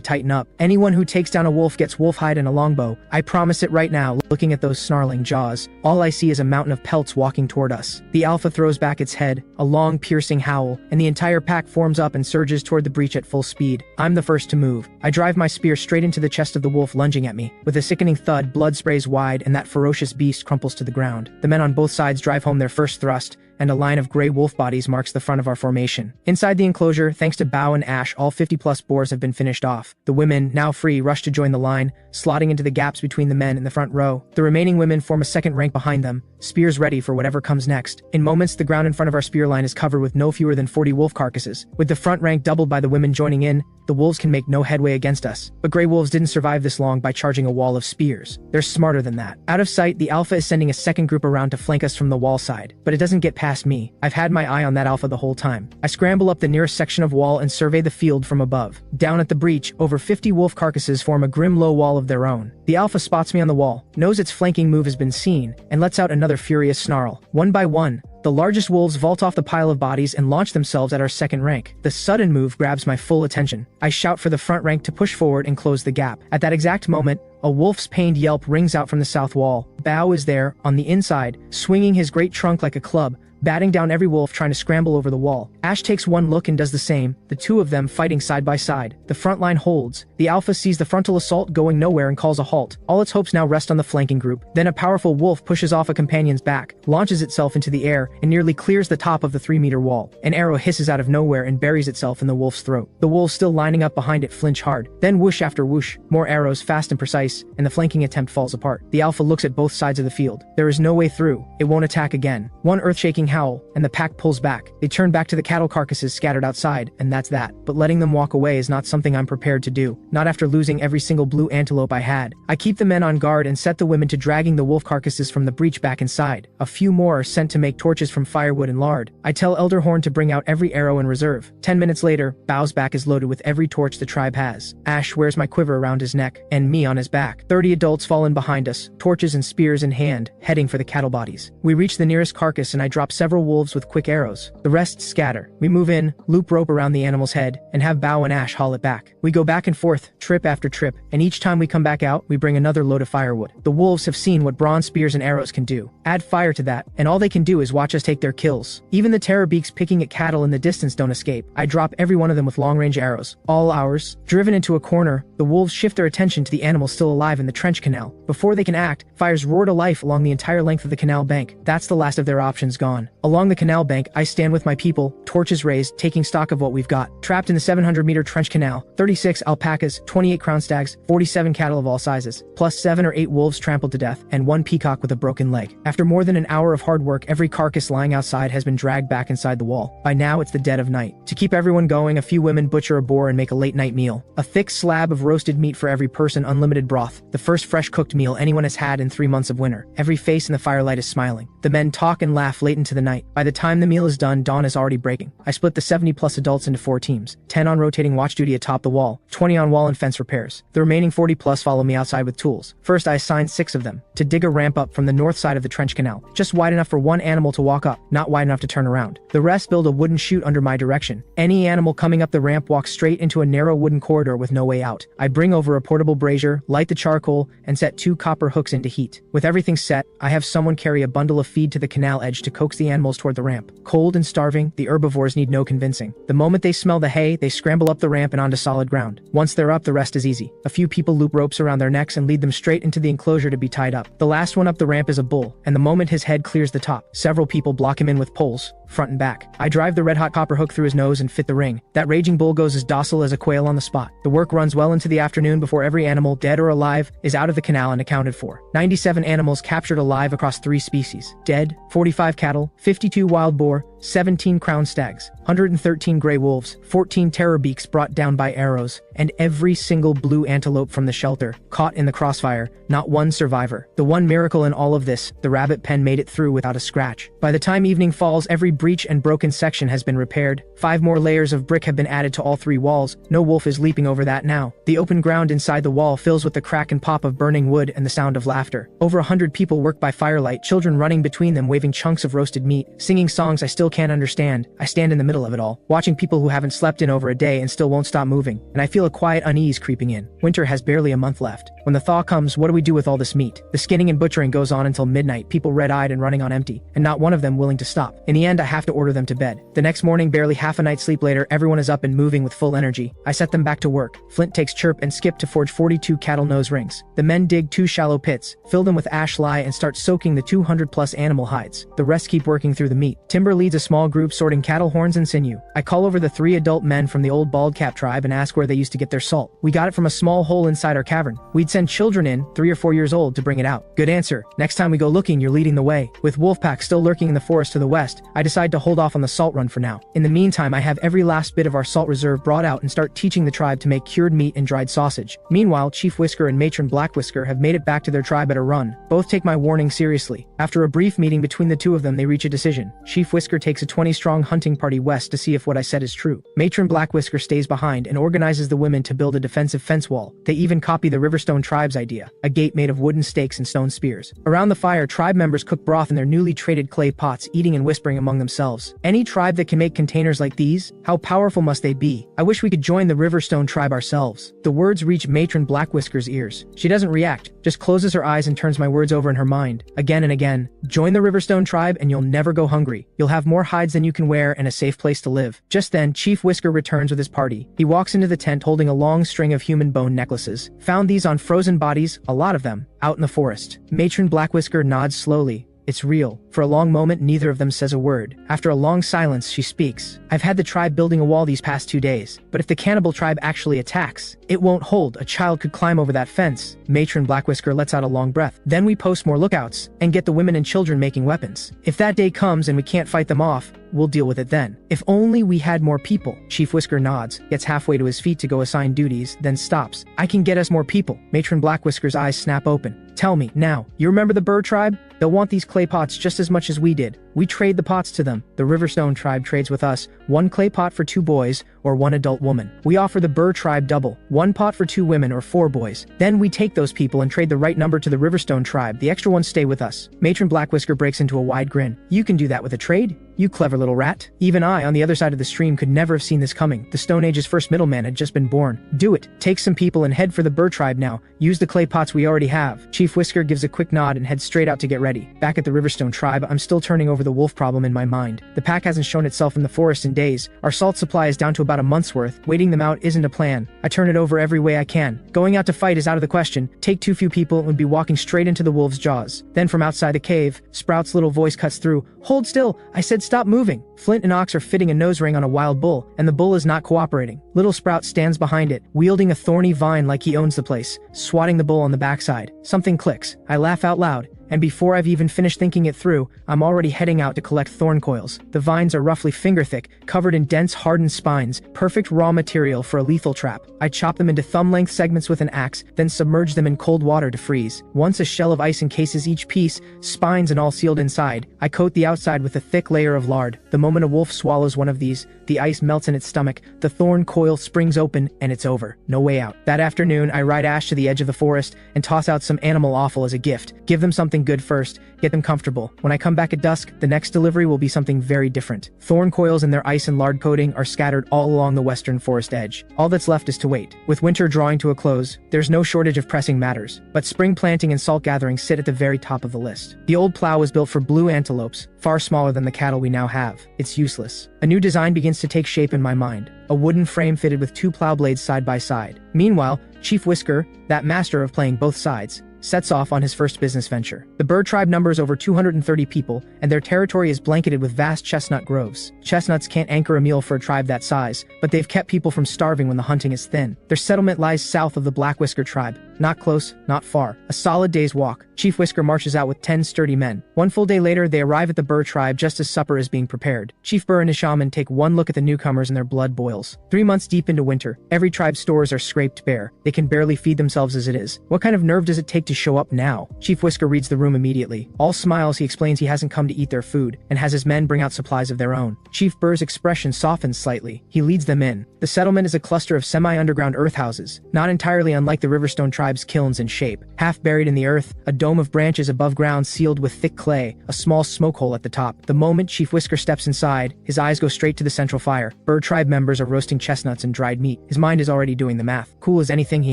tighten up. Anyone who takes down a wolf gets wolf hide and a longbow. I promise it right now. Looking at those snarling jaws, all I see is a mountain of pelts walking toward us. The alpha throws back its head, a long piercing howl, and the entire pack forms up and surges toward the breach at full speed. I'm the first to move. I drive my spear straight into the chest of the wolf lunging at me. With a sickening thud, blood sprays wide and that ferocious beast crumples to the ground. The men on both sides drive home their first thrust, and a line of gray wolf bodies marks the front of our formation. Inside the enclosure, thanks to Bao and Ash, all 50-plus boars have been finished off. The women, now free, rush to join the line, slotting into the gaps between the men in the front row. The remaining women form a second rank behind them, spears ready for whatever comes next. In moments, the ground in front of our spear line is covered with no fewer than 40 wolf carcasses. With the front rank doubled by the women joining in, the wolves can make no headway against us. But gray wolves didn't survive this long by charging a wall of spears. They're smarter than that. Out of sight, the alpha is sending a second group around to flank us from the wall side. But it doesn't get past me. I've had my eye on that alpha the whole time. I scramble up the nearest section of wall and survey the field from above. Down at the breach, over 50 wolf carcasses form a grim low wall of their own. The alpha spots me on the wall, knows its flanking move has been seen, and lets out another furious snarl. One by one, The largest wolves vault off the pile of bodies and launch themselves at our second rank. The sudden move grabs my full attention. I shout for the front rank to push forward and close the gap. At that exact moment, a wolf's pained yelp rings out from the south wall. Bao is there, on the inside, swinging his great trunk like a club, batting down every wolf trying to scramble over the wall. Ash takes one look and does the same, the two of them fighting side by side. The front line holds. The alpha sees the frontal assault going nowhere and calls a halt. All its hopes now rest on the flanking group. Then a powerful wolf pushes off a companion's back, launches itself into the air, and nearly clears the top of the 3-meter wall. An arrow hisses out of nowhere and buries itself in the wolf's throat. The wolves still lining up behind it flinch hard. Then whoosh after whoosh, more arrows fast and precise, and the flanking attempt falls apart. The alpha looks at both sides of the field. There is no way through. It won't attack again. One earth-shaking howl, and the pack pulls back. They turn back to the cattle carcasses scattered outside, and that's that. But letting them walk away is not something I'm prepared to do. Not after losing every single blue antelope I had. I keep the men on guard and set the women to dragging the wolf carcasses from the breach back inside. A few more are sent to make torches from firewood and lard. I tell Elder Horn to bring out every arrow in reserve. 10 minutes later, Bao's back is loaded with every torch the tribe has. Ash wears my quiver around his neck, and me on his back. 30 adults fall in behind us, torches and spears in hand, heading for the cattle bodies. We reach the nearest carcass and I drop several wolves with quick arrows. The rest scatter. We move in, loop rope around the animal's head, and have Bao and Ash haul it back. We go back and forth, trip after trip, and each time we come back out, we bring another load of firewood. The wolves have seen what bronze spears and arrows can do. Add fire to that, and all they can do is watch us take their kills. Even the terror beaks picking at cattle in the distance don't escape. I drop every one of them with long-range arrows. All ours. Driven into a corner, the wolves shift their attention to the animal still alive in the trench canal. Before they can act, fires roar to life along the entire length of the canal bank. That's the last of their options gone. Along the canal bank, I stand with my people, torches raised, taking stock of what we've got. Trapped in the 700-meter trench canal, 36 alpacas, 28 crown stags, 47 cattle of all sizes, plus 7 or 8 wolves trampled to death, and 1 peacock with a broken leg. After more than an hour of hard work, every carcass lying outside has been dragged back inside the wall. By now, it's the dead of night. To keep everyone going, a few women butcher a boar and make a late-night meal. A thick slab of roasted meat for every person, unlimited broth. The first fresh-cooked meal anyone has had in 3 months of winter. Every face in the firelight is smiling. The men talk and laugh late into the night. By the time the meal is done, dawn is already breaking. I split the 70-plus adults into 4 teams. 10 on rotating watch duty atop the wall, 20 on wall and fence repairs. The remaining 40-plus follow me outside with tools. First, I assigned 6 of them to dig a ramp up from the north side of the trench canal, just wide enough for one animal to walk up, not wide enough to turn around. The rest build a wooden chute under my direction. Any animal coming up the ramp walks straight into a narrow wooden corridor with no way out. I bring over a portable brazier, light the charcoal, and set 2 copper hooks into heat. With everything set, I have someone carry a bundle of feed to the canal edge to coax the animals toward the ramp. Cold and starving, the herbivores need no convincing. The moment they smell the hay, they scramble up the ramp and onto solid ground. Once they're up, the rest is easy. A few people loop ropes around their necks and lead them straight into the enclosure to be tied up. The last one up the ramp is a bull, and the moment his head clears the top, several people block him in with poles, front and back. I drive the red-hot copper hook through his nose and fit the ring. That raging bull goes as docile as a quail on the spot. The work runs well into the afternoon before every animal, dead or alive, is out of the canal and accounted for. 97 animals captured alive across 3 species. Dead, 45 cattle, 52 wild boar, 17 crown stags, 113 gray wolves, 14 terror beaks brought down by arrows, and every single blue antelope from the shelter, caught in the crossfire, not one survivor. The one miracle in all of this, the rabbit pen made it through without a scratch. By the time evening falls, every breach and broken section has been repaired. 5 more layers of brick have been added to all 3 walls. No wolf is leaping over that now. The open ground inside the wall fills with the crack and pop of burning wood and the sound of laughter. Over 100 people work by firelight, children running between them waving chunks of roasted meat, singing songs I still can't understand. I stand in the middle of it all, watching people who haven't slept in over a day and still won't stop moving, and I feel a quiet unease creeping in. Winter has barely a month left. When the thaw comes, what do we do with all this meat? The skinning and butchering goes on until midnight, people red-eyed and running on empty, and not one of them willing to stop. In the end, I have to order them to bed. The next morning, barely half a night's sleep later, everyone is up and moving with full energy. I set them back to work. Flint takes Chirp and Skip to forge 42 cattle nose rings. The men dig 2 shallow pits, fill them with ash lye, and start soaking the 200-plus animal hides. The rest keep working through the meat. Timber leads a small group sorting cattle horns and sinew. I call over the 3 adult men from the old bald cap tribe and ask where they used to get their salt. We got it from a small hole inside our cavern. We'd send children in, 3 or 4 years old, to bring it out. Good answer. Next time we go looking, you're leading the way. With Wolfpack still lurking in the forest to the west, I decide to hold off on the salt run for now. In the meantime, I have every last bit of our salt reserve brought out and start teaching the tribe to make cured meat and dried sausage. Meanwhile, Chief Whisker and Matron Black Whisker have made it back to their tribe at a run. Both take my warning seriously. After a brief meeting between the 2 of them, they reach a decision. Chief Whisker takes takes a 20-strong hunting party west to see if what I said is true. Matron Blackwhisker stays behind and organizes the women to build a defensive fence wall. They even copy the Riverstone tribe's idea, a gate made of wooden stakes and stone spears. Around the fire, tribe members cook broth in their newly traded clay pots, eating and whispering among themselves. Any tribe that can make containers like these? How powerful must they be? I wish we could join the Riverstone tribe ourselves. The words reach Matron Blackwhisker's ears. She doesn't react, just closes her eyes and turns my words over in her mind, again and again. Join the Riverstone tribe and you'll never go hungry. You'll have more hides than you can wear and a safe place to live. Just then, Chief Whisker returns with his party. He walks into the tent holding a long string of human bone necklaces. Found these on frozen bodies, a lot of them, out in the forest. Matron Blackwhisker nods slowly. It's real. For a long moment, neither of them says a word. After a long silence, she speaks. I've had the tribe building a wall these past 2 days, but if the cannibal tribe actually attacks, it won't hold. A child could climb over that fence. Matron Blackwhisker lets out a long breath. Then we post more lookouts and get the women and children making weapons. If that day comes and we can't fight them off, we'll deal with it then. If only we had more people. Chief Whisker nods, gets halfway to his feet to go assign duties, then stops. I can get us more people. Matron Blackwhisker's eyes snap open. Tell me, now, you remember the Burr tribe? They'll want these clay pots just as much as we did. We trade the pots to them. The Riverstone tribe trades with us, 1 clay pot for 2 boys or 1 adult woman. We offer the Burr tribe double, 1 pot for 2 women or 4 boys. Then we take those people and trade the right number to the Riverstone tribe. The extra ones stay with us. Matron Blackwhisker breaks into a wide grin. You can do that with a trade? You clever little rat. Even I, on the other side of the stream, could never have seen this coming. The Stone Age's first middleman had just been born. Do it. Take some people and head for the Burr tribe now. Use the clay pots we already have. Chief Whisker gives a quick nod and heads straight out to get ready. Back at the Riverstone tribe, I'm still turning over the wolf problem in my mind. The pack hasn't shown itself in the forest in days. Our salt supply is down to about a month's worth. Waiting them out isn't a plan. I turn it over every way I can. Going out to fight is out of the question. Take too few people and would be walking straight into the wolves' jaws. Then from outside the cave, Sprout's little voice cuts through. Hold still. I said stop moving. Flint and Ox are fitting a nose ring on a wild bull, and the bull is not cooperating. Little Sprout stands behind it, wielding a thorny vine like he owns the place, swatting the bull on the backside. Something clicks. I laugh out loud. And before I've even finished thinking it through, I'm already heading out to collect thorn coils. The vines are roughly finger thick, covered in dense, hardened spines, perfect raw material for a lethal trap. I chop them into thumb-length segments with an axe, then submerge them in cold water to freeze. Once a shell of ice encases each piece, spines and all sealed inside, I coat the outside with a thick layer of lard. The moment a wolf swallows one of these, the ice melts in its stomach, the thorn coil springs open, and it's over. No way out. That afternoon, I ride Ash to the edge of the forest and toss out some animal offal as a gift. Give them something good first, get them comfortable. When I come back at dusk, the next delivery will be something very different. Thorn coils and their ice and lard coating are scattered all along the western forest edge. All that's left is to wait. With winter drawing to a close, there's no shortage of pressing matters, but spring planting and salt gathering sit at the very top of the list. The old plow was built for blue antelopes, far smaller than the cattle we now have. It's useless. A new design begins to take shape in my mind. A wooden frame fitted with 2 plow blades side by side. Meanwhile, Chief Whisker, that master of playing both sides, sets off on his first business venture. The Burr tribe numbers over 230 people, and their territory is blanketed with vast chestnut groves. Chestnuts can't anchor a meal for a tribe that size, but they've kept people from starving when the hunting is thin. Their settlement lies south of the Black Whisker tribe. Not close, not far. A solid day's walk. Chief Whisker marches out with 10 sturdy men. 1 full day later, they arrive at the Burr tribe just as supper is being prepared. Chief Burr and his shaman take one look at the newcomers and their blood boils. 3 months deep into winter, every tribe's stores are scraped bare. They can barely feed themselves as it is. What kind of nerve does it take to show up now? Chief Whisker reads the room immediately. All smiles, he explains he hasn't come to eat their food, and has his men bring out supplies of their own. Chief Burr's expression softens slightly. He leads them in. The settlement is a cluster of semi-underground earth houses, not entirely unlike the Riverstone tribe's kilns in shape. Half buried in the earth, a dome of branches above ground sealed with thick clay, a small smoke hole at the top. The moment Chief Whisker steps inside, his eyes go straight to the central fire. Burr tribe members are roasting chestnuts and dried meat. His mind is already doing the math. Cool as anything, he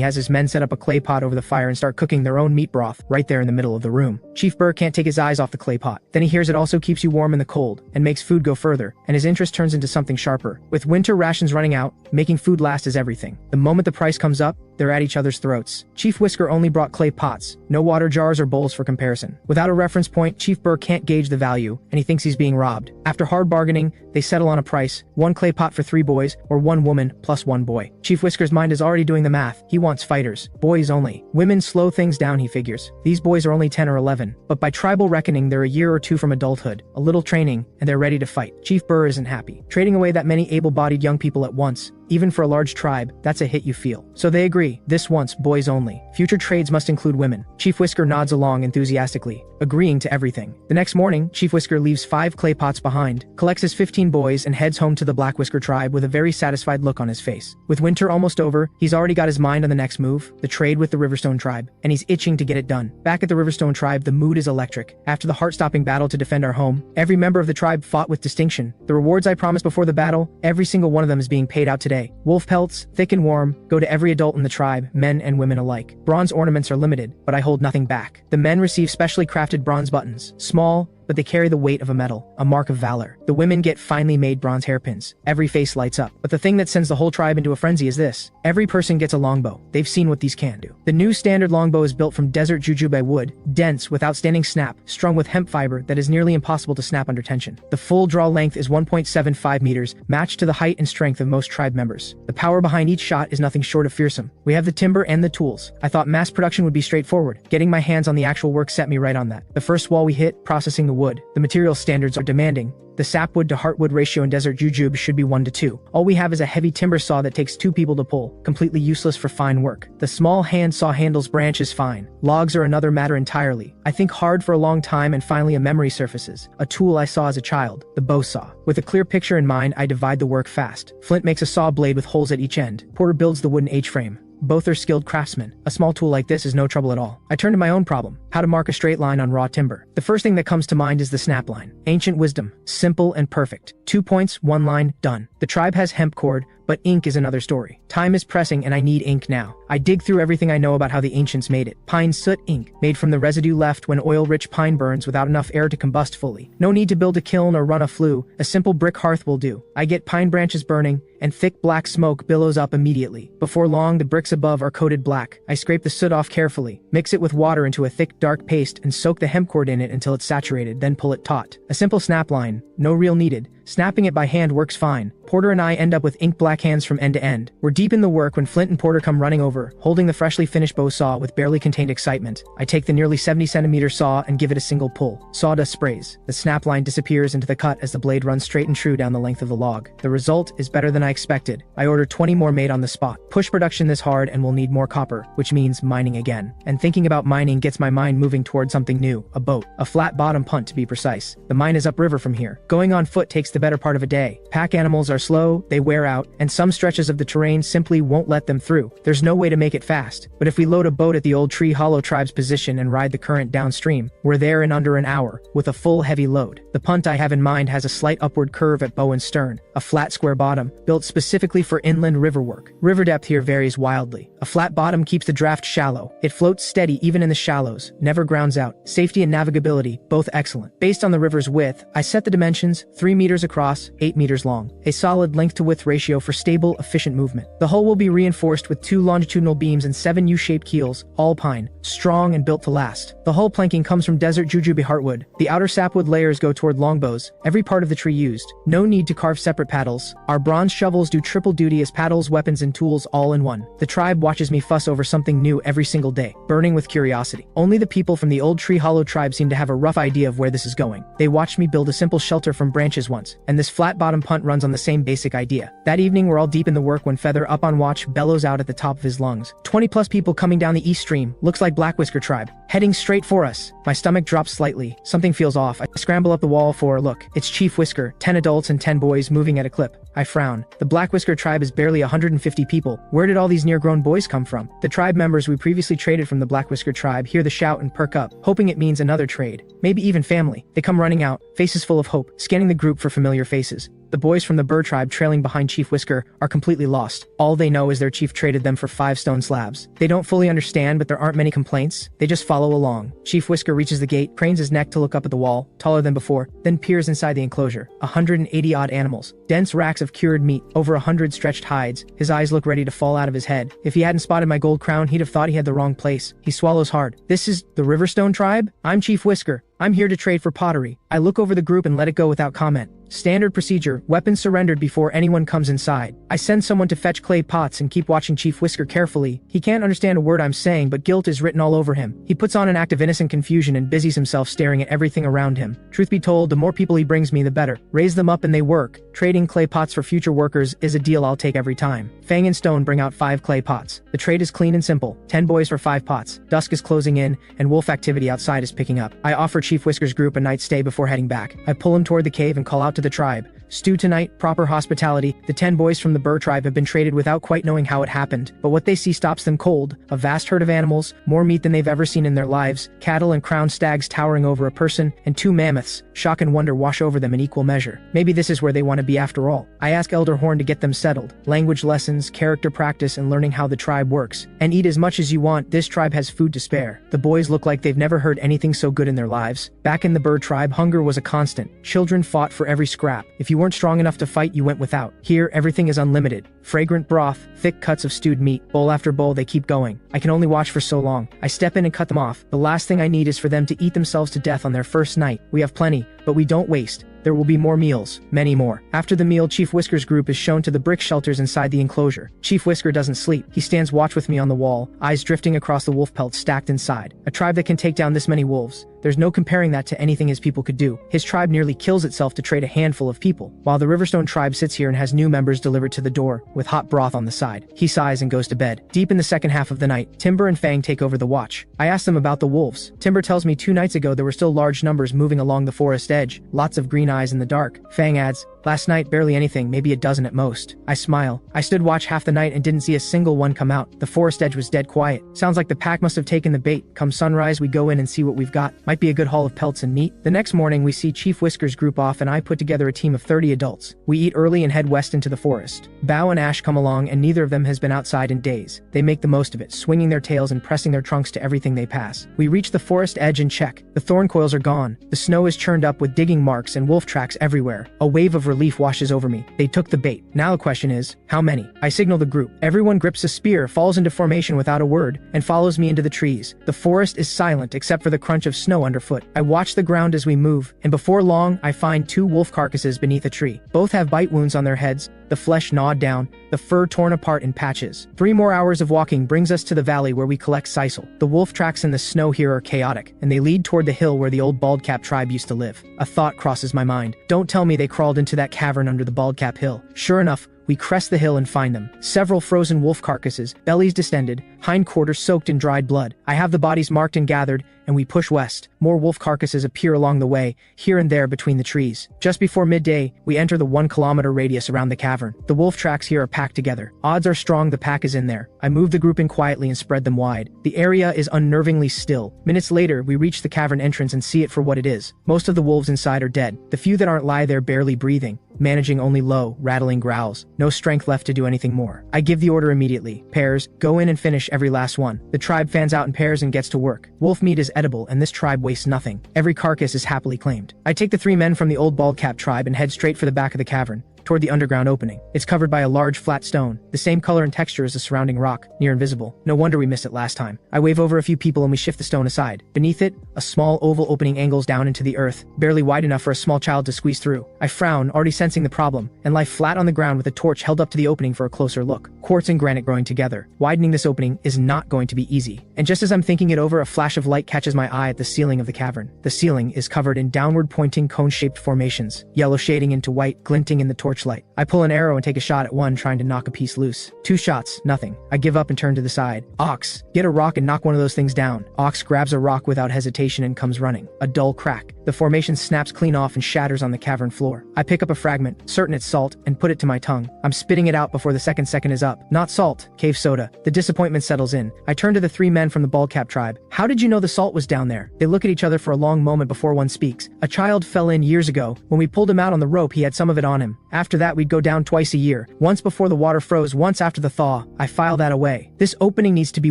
has his men set up a clay pot over the fire and start cooking their own meat broth right there in the middle of the room. Chief Burr can't take his eyes off the clay pot. Then he hears it also keeps you warm in the cold and makes food go further, and his interest turns into something sharper. With winter rations running out, making food last is everything. The moment the price comes up, they're at each other's throats. Chief Whisker only brought clay pots, no water jars or bowls for comparison. Without a reference point, Chief Burr can't gauge the value, and he thinks he's being robbed. After hard bargaining, they settle on a price: 1 clay pot for 3 boys, or 1 woman plus 1 boy. Chief Whisker's mind is already doing the math. He wants fighters. Boys only. Women slow things down, he figures. These boys are only 10 or 11, but by tribal reckoning, they're a year or 2 from adulthood. A little training, and they're ready to fight. Chief Burr isn't happy. Trading away that many able-bodied young people at once, even for a large tribe, that's a hit you feel. So they agree. agree. This once, boys only. Future trades must include women. Chief Whisker nods along enthusiastically, agreeing to everything. The next morning, Chief Whisker leaves 5 clay pots behind, collects his 15 boys, and heads home to the Black Whisker tribe with a very satisfied look on his face. With winter almost over, he's already got his mind on the next move, the trade with the Riverstone tribe, and he's itching to get it done. Back at the Riverstone tribe, the mood is electric. After the heart-stopping battle to defend our home, every member of the tribe fought with distinction. The rewards I promised before the battle, every single one of them is being paid out today. Wolf pelts, thick and warm, go to every adult in the tribe, men and women alike. Bronze ornaments are limited, but I hold nothing back. The men receive specially crafted bronze buttons, small, but they carry the weight of a medal, a mark of valor. The women get finely made bronze hairpins. Every face lights up. But the thing that sends the whole tribe into a frenzy is this. Every person gets a longbow. They've seen what these can do. The new standard longbow is built from desert jujube wood, dense with outstanding snap, strung with hemp fiber that is nearly impossible to snap under tension. The full draw length is 1.75 meters, matched to the height and strength of most tribe members. The power behind each shot is nothing short of fearsome. We have the timber and the tools. I thought mass production would be straightforward. Getting my hands on the actual work set me right on that. The first wall we hit, processing the wood. The material standards are demanding. The sapwood to heartwood ratio in desert jujube should be 1:2. All we have is a heavy timber saw that takes 2 people to pull, completely useless for fine work. The small hand saw handles branches fine. Logs are another matter entirely. I think hard for a long time and finally a memory surfaces. A tool I saw as a child, the bow saw. With a clear picture in mind, I divide the work fast. Flint makes a saw blade with holes at each end. Porter builds the wooden H-frame. Both are skilled craftsmen. A small tool like this is no trouble at all. I turn to my own problem, how to mark a straight line on raw timber. The first thing that comes to mind is the snap line. Ancient wisdom, simple and perfect. 2 points, 1 line, done. The tribe has hemp cord, but ink is another story. Time is pressing and I need ink now. I dig through everything I know about how the ancients made it. Pine soot ink, made from the residue left when oil-rich pine burns without enough air to combust fully. No need to build a kiln or run a flue, a simple brick hearth will do. I get pine branches burning, and thick black smoke billows up immediately. Before long, the bricks above are coated black. I scrape the soot off carefully, mix it with water into a thick dark paste and soak the hemp cord in it until it's saturated, then pull it taut. A simple snap line, no reel needed. Snapping it by hand works fine. Porter and I end up with ink black hands from end to end. We're deep in the work when Flint and Porter come running over, holding the freshly finished bow saw with barely contained excitement. I take the nearly 70-centimeter saw and give it a single pull. Sawdust sprays. The snap line disappears into the cut as the blade runs straight and true down the length of the log. The result is better than I expected. I order 20 more made on the spot. Push production this hard and we'll need more copper, which means mining again. And thinking about mining gets my mind moving toward something new, a boat. A flat bottom punt to be precise. The mine is upriver from here. Going on foot takes the better part of a day. Pack animals are slow, they wear out, and some stretches of the terrain simply won't let them through. There's no way to make it fast, but if we load a boat at the old Tree Hollow tribe's position and ride the current downstream, we're there in under an hour, with a full heavy load. The punt I have in mind has a slight upward curve at bow and stern, a flat square bottom, built specifically for inland river work. River depth here varies wildly. A flat bottom keeps the draft shallow. It floats steady even in the shallows, never grounds out. Safety and navigability, both excellent. Based on the river's width, I set the dimensions, 3 meters across, 8 meters long. A solid length to width ratio for stable, efficient movement. The hull will be reinforced with 2 longitudinal beams and 7 U-shaped keels, all pine, strong and built to last. The hull planking comes from desert jujube heartwood. The outer sapwood layers go toward longbows, every part of the tree used. No need to carve separate paddles. Our bronze shovels do triple duty as paddles, weapons, and tools all in one. The tribe watches me fuss over something new every single day, burning with curiosity. Only the people from the old Tree Hollow tribe seem to have a rough idea of where this is going. They watched me build a simple shelter from branches once, and this flat bottom punt runs on the same basic idea. That evening we're all deep in the work when Feather, up on watch, bellows out at the top of his lungs. 20 plus people coming down the east stream, looks like Black Whisker tribe, heading straight for us. My stomach drops slightly. Something feels off. I scramble up the wall for a look. It's Chief Whisker, 10 adults and 10 boys moving at a clip. I frown. The Black Whisker tribe is barely 150 people. Where did all these near-grown boys come from? The tribe members we previously traded from the Black Whisker tribe hear the shout and perk up, hoping it means another trade. Maybe even family. They come running out, faces full of hope, scanning the group for familiar faces. The boys from the Burr tribe trailing behind Chief Whisker are completely lost. All they know is their chief traded them for 5 stone slabs. They don't fully understand, but there aren't many complaints. They just follow along. Chief Whisker reaches the gate, cranes his neck to look up at the wall, taller than before, then peers inside the enclosure. 180-odd animals. Dense racks of cured meat, over 100 stretched hides. His eyes look ready to fall out of his head. If he hadn't spotted my gold crown, he'd have thought he had the wrong place. He swallows hard. This is the Riverstone tribe? I'm Chief Whisker. I'm here to trade for pottery. I look over the group and let it go without comment. Standard procedure, weapons surrendered before anyone comes inside. I send someone to fetch clay pots and keep watching Chief Whisker carefully. He can't understand a word I'm saying, but guilt is written all over him. He puts on an act of innocent confusion and busies himself staring at everything around him. Truth be told, the more people he brings me, the better. Raise them up and they work. Trading clay pots for future workers is a deal I'll take every time. Fang and Stone bring out 5 clay pots. The trade is clean and simple. 10 boys for 5 pots. Dusk is closing in, and wolf activity outside is picking up. I offer Chief Whisker's group a night's stay before heading back. I pull him toward the cave and call out to the tribe. Stew tonight, proper hospitality. The 10 boys from the Burr tribe have been traded without quite knowing how it happened, but what they see stops them cold. A vast herd of animals, more meat than they've ever seen in their lives, cattle and crowned stags towering over a person, and 2 mammoths. Shock and wonder wash over them in equal measure. Maybe this is where they want to be after all. I ask Elder Horn to get them settled. Language lessons, character practice, and learning how the tribe works. And eat as much as you want, this tribe has food to spare. The boys look like they've never heard anything so good in their lives. Back in the Burr tribe, hunger was a constant. Children fought for every scrap. If you weren't strong enough to fight, you went without. Here, everything is unlimited. Fragrant broth, thick cuts of stewed meat, bowl after bowl, they keep going. I can only watch for so long. I step in and cut them off. The last thing I need is for them to eat themselves to death on their first night. We have plenty, but we don't waste. There will be more meals, many more. After the meal, Chief Whisker's group is shown to the brick shelters inside the enclosure. Chief Whisker doesn't sleep. He stands watch with me on the wall, eyes drifting across the wolf pelts stacked inside. A tribe that can take down this many wolves. There's no comparing that to anything his people could do. His tribe nearly kills itself to trade a handful of people, while the Riverstone tribe sits here and has new members delivered to the door, with hot broth on the side. He sighs and goes to bed. Deep in the second half of the night, Timber and Fang take over the watch. I ask them about the wolves. Timber tells me 2 nights ago there were still large numbers moving along the forest edge, lots of green eyes in the dark. Fang adds, last night barely anything, maybe a dozen at most. I smile. I stood watch half the night and didn't see a single one come out. The forest edge was dead quiet. Sounds like the pack must have taken the bait. Come sunrise, we go in and see what we've got. Might be a good haul of pelts and meat. The next morning, we see Chief Whisker's group off and I put together a team of 30 adults. We eat early and head west into the forest. Bow and Ash come along and neither of them has been outside in days. They make the most of it, swinging their tails and pressing their trunks to everything they pass. We reach the forest edge and check. The thorn coils are gone. The snow is churned up with digging marks and wolf tracks everywhere. A wave of relief washes over me. They took the bait. Now the question is, how many? I signal the group. Everyone grips a spear, falls into formation without a word, and follows me into the trees. The forest is silent except for the crunch of snow underfoot. I watch the ground as we move, and before long, I find 2 wolf carcasses beneath a tree. Both have bite wounds on their heads, the flesh gnawed down, the fur torn apart in patches. 3 more hours of walking brings us to the valley where we collect sisal. The wolf tracks in the snow here are chaotic, and they lead toward the hill where the old Baldcap tribe used to live. A thought crosses my mind. Don't tell me they crawled into that cavern under the Baldcap hill. Sure enough, we crest the hill and find them. Several frozen wolf carcasses, bellies distended, hindquarters soaked in dried blood. I have the bodies marked and gathered, and we push west. More wolf carcasses appear along the way, here and there between the trees. Just before midday, we enter the 1-kilometer radius around the cavern. The wolf tracks here are packed together. Odds are strong the pack is in there. I move the group in quietly and spread them wide. The area is unnervingly still. Minutes later, we reach the cavern entrance and see it for what it is. Most of the wolves inside are dead. The few that aren't lie there barely breathing, managing only low, rattling growls. No strength left to do anything more. I give the order immediately. Pairs, go in and finish every last one. The tribe fans out in pairs and gets to work. Wolf meat is edible and this tribe wastes nothing. Every carcass is happily claimed. I take the 3 men from the old Baldcap tribe and head straight for the back of the cavern, toward the underground opening. It's covered by a large flat stone, the same color and texture as the surrounding rock, near invisible. No wonder we missed it last time. I wave over a few people and we shift the stone aside. Beneath it, a small oval opening angles down into the earth, barely wide enough for a small child to squeeze through. I frown, already sensing the problem, and lie flat on the ground with a torch held up to the opening for a closer look. Quartz and granite growing together. Widening this opening is not going to be easy. And just as I'm thinking it over, a flash of light catches my eye at the ceiling of the cavern. The ceiling is covered in downward pointing cone-shaped formations, yellow shading into white, glinting in the torchlight. I pull an arrow and take a shot at one, trying to knock a piece loose. 2 shots, nothing. I give up and turn to the side. Ox, get a rock and knock one of those things down. Ox grabs a rock without hesitation and comes running. A dull crack. The formation snaps clean off and shatters on the cavern floor. I pick up a fragment, certain it's salt, and put it to my tongue. I'm spitting it out before the second is up. Not salt, cave soda. The disappointment settles in. I turn to the 3 men from the Baldcap tribe. How did you know the salt was down there? They look at each other for a long moment before one speaks. A child fell in years ago. When we pulled him out on the rope, he had some of it on him. After that, we'd go down twice a year. Once before the water froze, once after the thaw. I file that away. This opening needs to be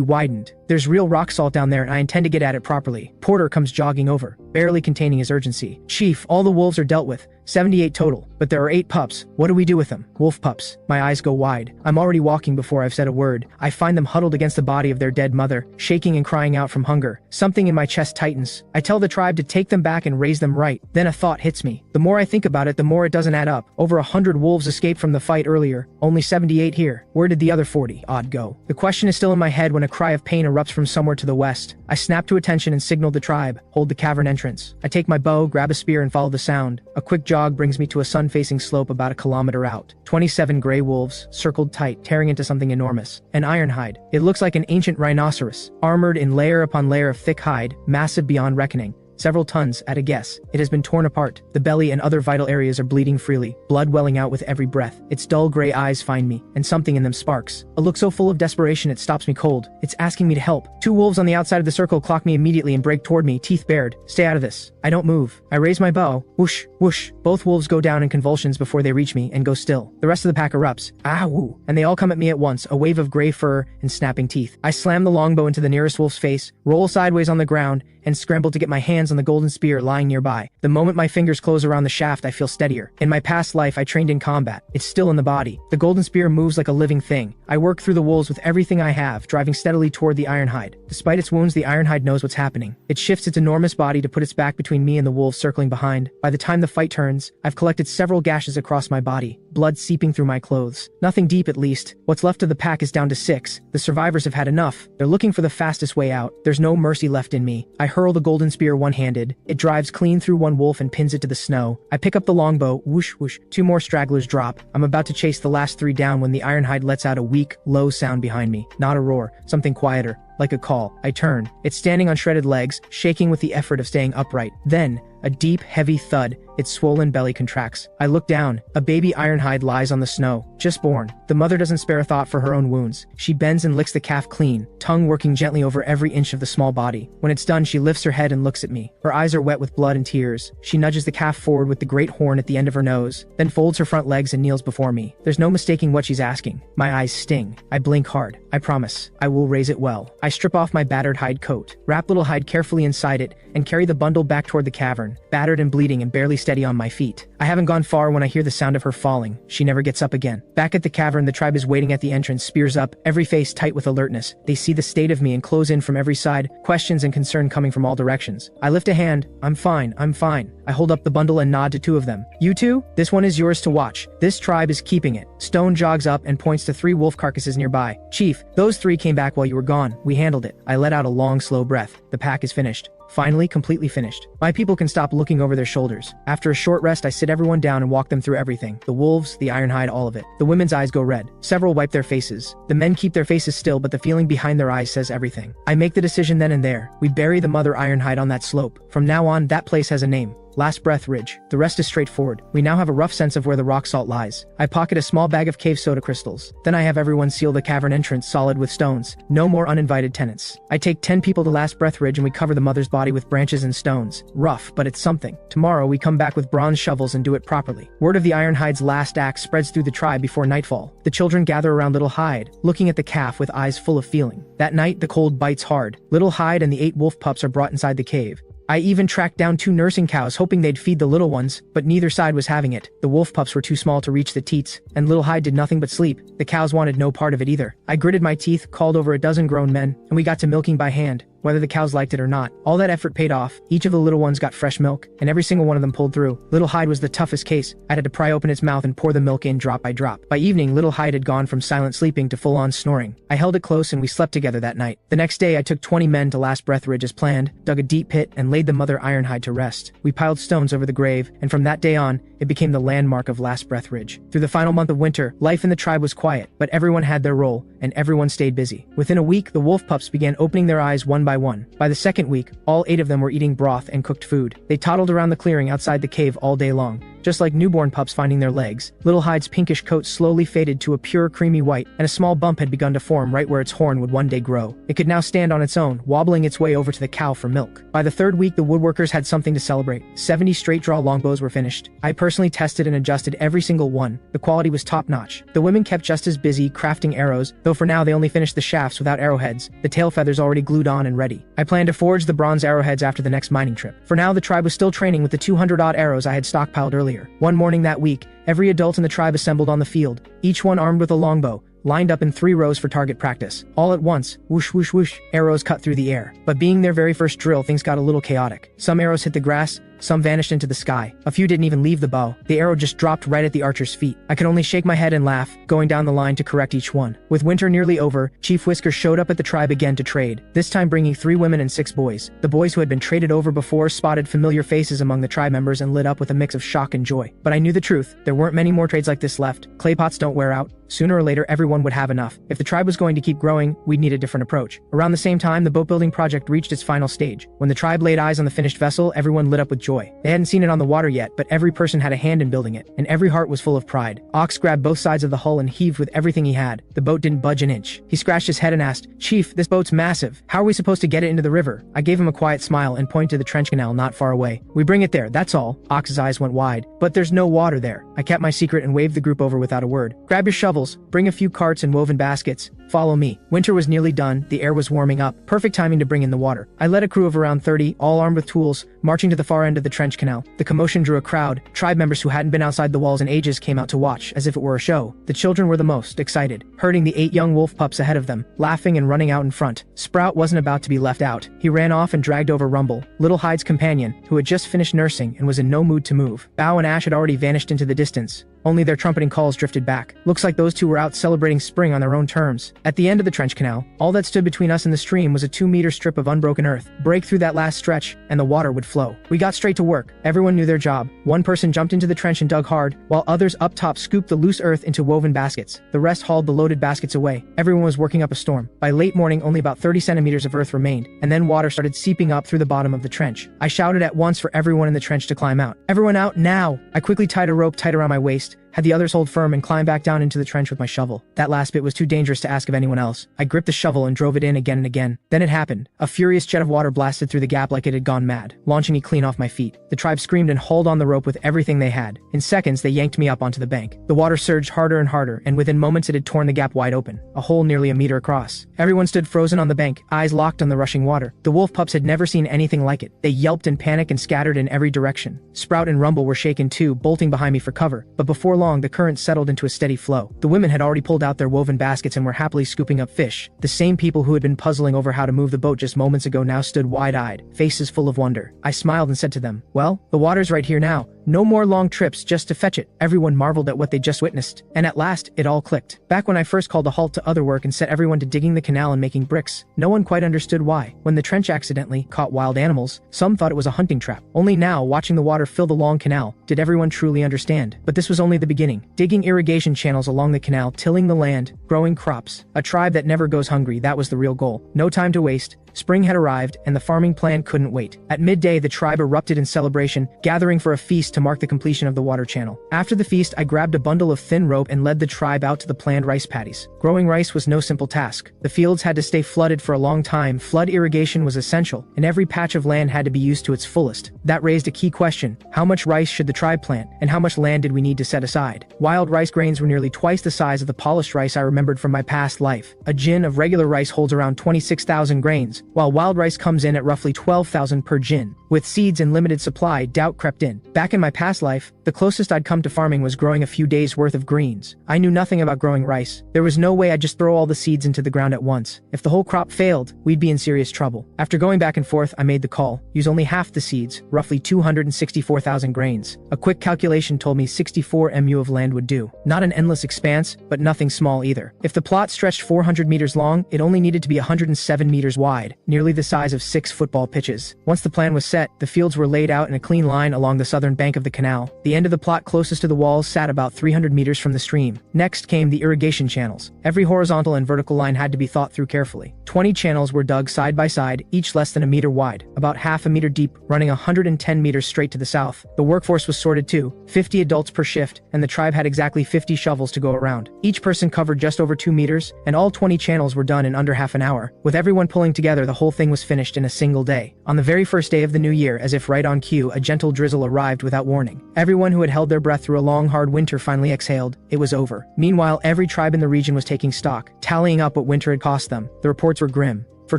widened. There's real rock salt down there and I intend to get at it properly. Porter comes jogging over, barely containing his his urgency. Chief, all the wolves are dealt with. 78 total, but there are 8 pups. What do we do with them? Wolf pups. My eyes go wide. I'm already walking before I've said a word. I find them huddled against the body of their dead mother, shaking and crying out from hunger. Something in my chest tightens. I tell the tribe to take them back and raise them right. Then a thought hits me. The more I think about it, the more it doesn't add up. Over 100 wolves escaped from the fight earlier. Only 78 here. Where did the other 40 odd go? The question is still in my head when a cry of pain erupts from somewhere to the west. I snap to attention and signal the tribe. Hold the cavern entrance. I take my bow, grab a spear, and follow the sound. A quick jog brings me to a sun-facing slope about a kilometer out. 27 gray wolves, circled tight, tearing into something enormous. An ironhide. It looks like an ancient rhinoceros, armored in layer upon layer of thick hide, massive beyond reckoning. Several tons, at a guess. It has been torn apart. The belly and other vital areas are bleeding freely, blood welling out with every breath. Its dull gray eyes find me, and something in them sparks. A look so full of desperation it stops me cold. It's asking me to help. 2 wolves on the outside of the circle clock me immediately and break toward me, teeth bared. Stay out of this. I don't move. I raise my bow. Whoosh, whoosh. Both wolves go down in convulsions before they reach me and go still. The rest of the pack erupts. Ah, woo. And they all come at me at once, a wave of gray fur and snapping teeth. I slam the longbow into the nearest wolf's face, roll sideways on the ground, and scramble to get my hands on the golden spear lying nearby. The moment my fingers close around the shaft, I feel steadier. In my past life, I trained in combat. It's still in the body. The golden spear moves like a living thing. I work through the wolves with everything I have, driving steadily toward the ironhide. Despite its wounds, the ironhide knows what's happening. It shifts its enormous body to put its back between me and the wolves circling behind. By the time the fight turns, I've collected several gashes across my body, blood seeping through my clothes. Nothing deep, at least. What's left of the pack is down to 6. The survivors have had enough. They're looking for the fastest way out. There's no mercy left in me. I hurl the golden spear one-handed. It drives clean through one wolf and pins it to the snow. I pick up the longbow, whoosh whoosh. 2 more stragglers drop. I'm about to chase the last 3 down when the ironhide lets out a weak, low sound behind me. Not a roar, something quieter, like a call. I turn. It's standing on shredded legs, shaking with the effort of staying upright. Then, a deep, heavy thud. Its swollen belly contracts. I look down. A baby ironhide lies on the snow, just born. The mother doesn't spare a thought for her own wounds. She bends and licks the calf clean, tongue working gently over every inch of the small body. When it's done, she lifts her head and looks at me. Her eyes are wet with blood and tears. She nudges the calf forward with the great horn at the end of her nose, then folds her front legs and kneels before me. There's no mistaking what she's asking. My eyes sting. I blink hard. I promise. I will raise it well. I strip off my battered hide coat, wrap little hide carefully inside it, and carry the bundle back toward the cavern, battered and bleeding and barely steady on my feet. I haven't gone far when I hear the sound of her falling. She never gets up again. Back at the cavern, the tribe is waiting at the entrance, spears up, every face tight with alertness. They see the state of me and close in from every side, questions and concern coming from all directions. I lift a hand. I'm fine. I'm fine. I hold up the bundle and nod to 2 of them. You 2? This one is yours to watch. This tribe is keeping it. Stone jogs up and points to 3 wolf carcasses nearby. Chief, those 3 came back while you were gone. We handled it. I let out a long, slow breath. The pack is finished. Finally, completely finished. My people can stop looking over their shoulders. After a short rest, I sit everyone down and walk them through everything. The wolves, the ironhide, all of it. The women's eyes go red. Several wipe their faces. The men keep their faces still, but the feeling behind their eyes says everything. I make the decision then and there. We bury the mother ironhide on that slope. From now on, that place has a name. Last Breath Ridge. The rest is straightforward. We now have a rough sense of where the rock salt lies. I pocket a small bag of cave soda crystals. Then I have everyone seal the cavern entrance solid with stones. No more uninvited tenants. I take 10 people to Last Breath Ridge and we cover the mother's body with branches and stones. Rough, but it's something. Tomorrow we come back with bronze shovels and do it properly. Word of the Ironhide's last act spreads through the tribe before nightfall. The children gather around Little Hide, looking at the calf with eyes full of feeling. That night, the cold bites hard. Little Hide and the 8 wolf pups are brought inside the cave. I even tracked down 2 nursing cows hoping they'd feed the little ones, but neither side was having it. The wolf pups were too small to reach the teats, and Little Hide did nothing but sleep. The cows wanted no part of it either. I gritted my teeth, called over a dozen grown men, and we got to milking by hand. Whether the cows liked it or not, all that effort paid off. Each of the little ones got fresh milk, and every single one of them pulled through. Little Hide was the toughest case. I had to pry open its mouth and pour the milk in drop by drop. By evening, Little Hide had gone from silent sleeping to full-on snoring. I held it close and we slept together that night. The next day, I took 20 men to Last Breath Ridge as planned, dug a deep pit, and laid the mother Ironhide to rest. We piled stones over the grave, and from that day on, it became the landmark of Last Breath Ridge. Through the final month of winter, life in the tribe was quiet, but everyone had their role, and everyone stayed busy. Within a week, the wolf pups began opening their eyes one by one. By the second week, all 8 of them were eating broth and cooked food. They toddled around the clearing outside the cave all day long, just like newborn pups finding their legs. Little Hyde's pinkish coat slowly faded to a pure creamy white, and a small bump had begun to form right where its horn would one day grow. It could now stand on its own, wobbling its way over to the cow for milk. By the third week, the woodworkers had something to celebrate. 70 straight-draw longbows were finished. I personally tested and adjusted every single one. The quality was top-notch. The women kept just as busy crafting arrows, though for now they only finished the shafts without arrowheads, the tail feathers already glued on and ready. I planned to forge the bronze arrowheads after the next mining trip. For now, the tribe was still training with the 200-odd arrows I had stockpiled earlier. One morning that week, every adult in the tribe assembled on the field, each one armed with a longbow, lined up in 3 rows for target practice. All at once, whoosh whoosh whoosh, arrows cut through the air. But being their very first drill, things got a little chaotic. Some arrows hit the grass, some vanished into the sky. A few didn't even leave the bow. The arrow just dropped right at the archer's feet. I could only shake my head and laugh, going down the line to correct each one. With winter nearly over, Chief Whisker showed up at the tribe again to trade, this time bringing 3 women and 6 boys. The boys who had been traded over before spotted familiar faces among the tribe members and lit up with a mix of shock and joy. But I knew the truth. There weren't many more trades like this left. Clay pots don't wear out. Sooner or later, everyone would have enough. If the tribe was going to keep growing, we'd need a different approach. Around the same time, the boat-building project reached its final stage. When the tribe laid eyes on the finished vessel, everyone lit up with joy. They hadn't seen it on the water yet, but every person had a hand in building it, and every heart was full of pride. Ox grabbed both sides of the hull and heaved with everything he had. The boat didn't budge an inch. He scratched his head and asked, "Chief, this boat's massive. How are we supposed to get it into the river?" I gave him a quiet smile and pointed to the trench canal not far away. "We bring it there, that's all." Ox's eyes went wide. "But there's no water there." I kept my secret and waved the group over without a word. "Grab your shovels, bring a few carts and woven baskets. Follow me." Winter was nearly done, the air was warming up, perfect timing to bring in the water. I led a crew of around 30, all armed with tools, marching to the far end of the trench canal. The commotion drew a crowd. Tribe members who hadn't been outside the walls in ages came out to watch, as if it were a show. The children were the most excited, herding the 8 young wolf pups ahead of them, laughing and running out in front. Sprout wasn't about to be left out. He ran off and dragged over Rumble, Little Hyde's companion, who had just finished nursing and was in no mood to move. Bow and Ash had already vanished into the distance. Only their trumpeting calls drifted back. Looks like those two were out celebrating spring on their own terms. At the end of the trench canal, all that stood between us and the stream was a 2-meter strip of unbroken earth. Break through that last stretch, and the water would flow. We got straight to work. Everyone knew their job. One person jumped into the trench and dug hard, while others up top scooped the loose earth into woven baskets. The rest hauled the loaded baskets away. Everyone was working up a storm. By late morning, only about 30 centimeters of earth remained, and then water started seeping up through the bottom of the trench. I shouted at once for everyone in the trench to climb out. "Everyone out now!" I quickly tied a rope tight around my waist, had the others hold firm and climb back down into the trench with my shovel. That last bit was too dangerous to ask of anyone else. I gripped the shovel and drove it in again and again. Then it happened. A furious jet of water blasted through the gap like it had gone mad, launching me clean off my feet. The tribe screamed and hauled on the rope with everything they had. In seconds, they yanked me up onto the bank. The water surged harder and harder, and within moments it had torn the gap wide open, a hole nearly a meter across. Everyone stood frozen on the bank, eyes locked on the rushing water. The wolf pups had never seen anything like it. They yelped in panic and scattered in every direction. Sprout and Rumble were shaken too, bolting behind me for cover, but before long the current settled into a steady flow. The women had already pulled out their woven baskets and were happily scooping up fish. The same people who had been puzzling over how to move the boat just moments ago now stood wide-eyed, faces full of wonder. I smiled and said to them, "Well, the water's right here now. No more long trips just to fetch it." Everyone marveled at what they just witnessed. And at last, it all clicked. Back when I first called a halt to other work and set everyone to digging the canal and making bricks, no one quite understood why. When the trench accidentally caught wild animals, some thought it was a hunting trap. Only now, watching the water fill the long canal, did everyone truly understand. But this was only the beginning. Digging irrigation channels along the canal, tilling the land, growing crops. A tribe that never goes hungry, that was the real goal. No time to waste. Spring had arrived, and the farming plan couldn't wait. At midday, the tribe erupted in celebration, gathering for a feast to mark the completion of the water channel. After the feast, I grabbed a bundle of thin rope and led the tribe out to the planned rice paddies. Growing rice was no simple task. The fields had to stay flooded for a long time. Flood irrigation was essential, and every patch of land had to be used to its fullest. That raised a key question. How much rice should the tribe plant, and how much land did we need to set aside? Wild rice grains were nearly twice the size of the polished rice I remembered from my past life. A gin of regular rice holds around 26,000 grains, while wild rice comes in at roughly 12,000 per gin. With seeds in limited supply, doubt crept in. Back in my past life, the closest I'd come to farming was growing a few days' worth of greens. I knew nothing about growing rice. There was no way I'd just throw all the seeds into the ground at once. If the whole crop failed, we'd be in serious trouble. After going back and forth, I made the call. Use only half the seeds, roughly 264,000 grains. A quick calculation told me 64 mu of land would do. Not an endless expanse, but nothing small either. If the plot stretched 400 meters long, it only needed to be 107 meters wide. nearly the size of 6 football pitches. Once the plan was set, the fields were laid out in a clean line along the southern bank of the canal. The end of the plot closest to the walls sat about 300 meters from the stream. Next came the irrigation channels. Every horizontal and vertical line had to be thought through carefully. 20 channels were dug side by side, each less than a meter wide, about half a meter deep, running 110 meters straight to the south. The workforce was sorted too, 50 adults per shift, and the tribe had exactly 50 shovels to go around. Each person covered just over 2 meters, and all 20 channels were done in under half an hour. With everyone pulling together, the whole thing was finished in a single day. On the very first day of the new year, as if right on cue, a gentle drizzle arrived without warning. Everyone who had held their breath through a long, hard winter finally exhaled. It was over. Meanwhile, every tribe in the region was taking stock, tallying up what winter had cost them. The reports were grim. For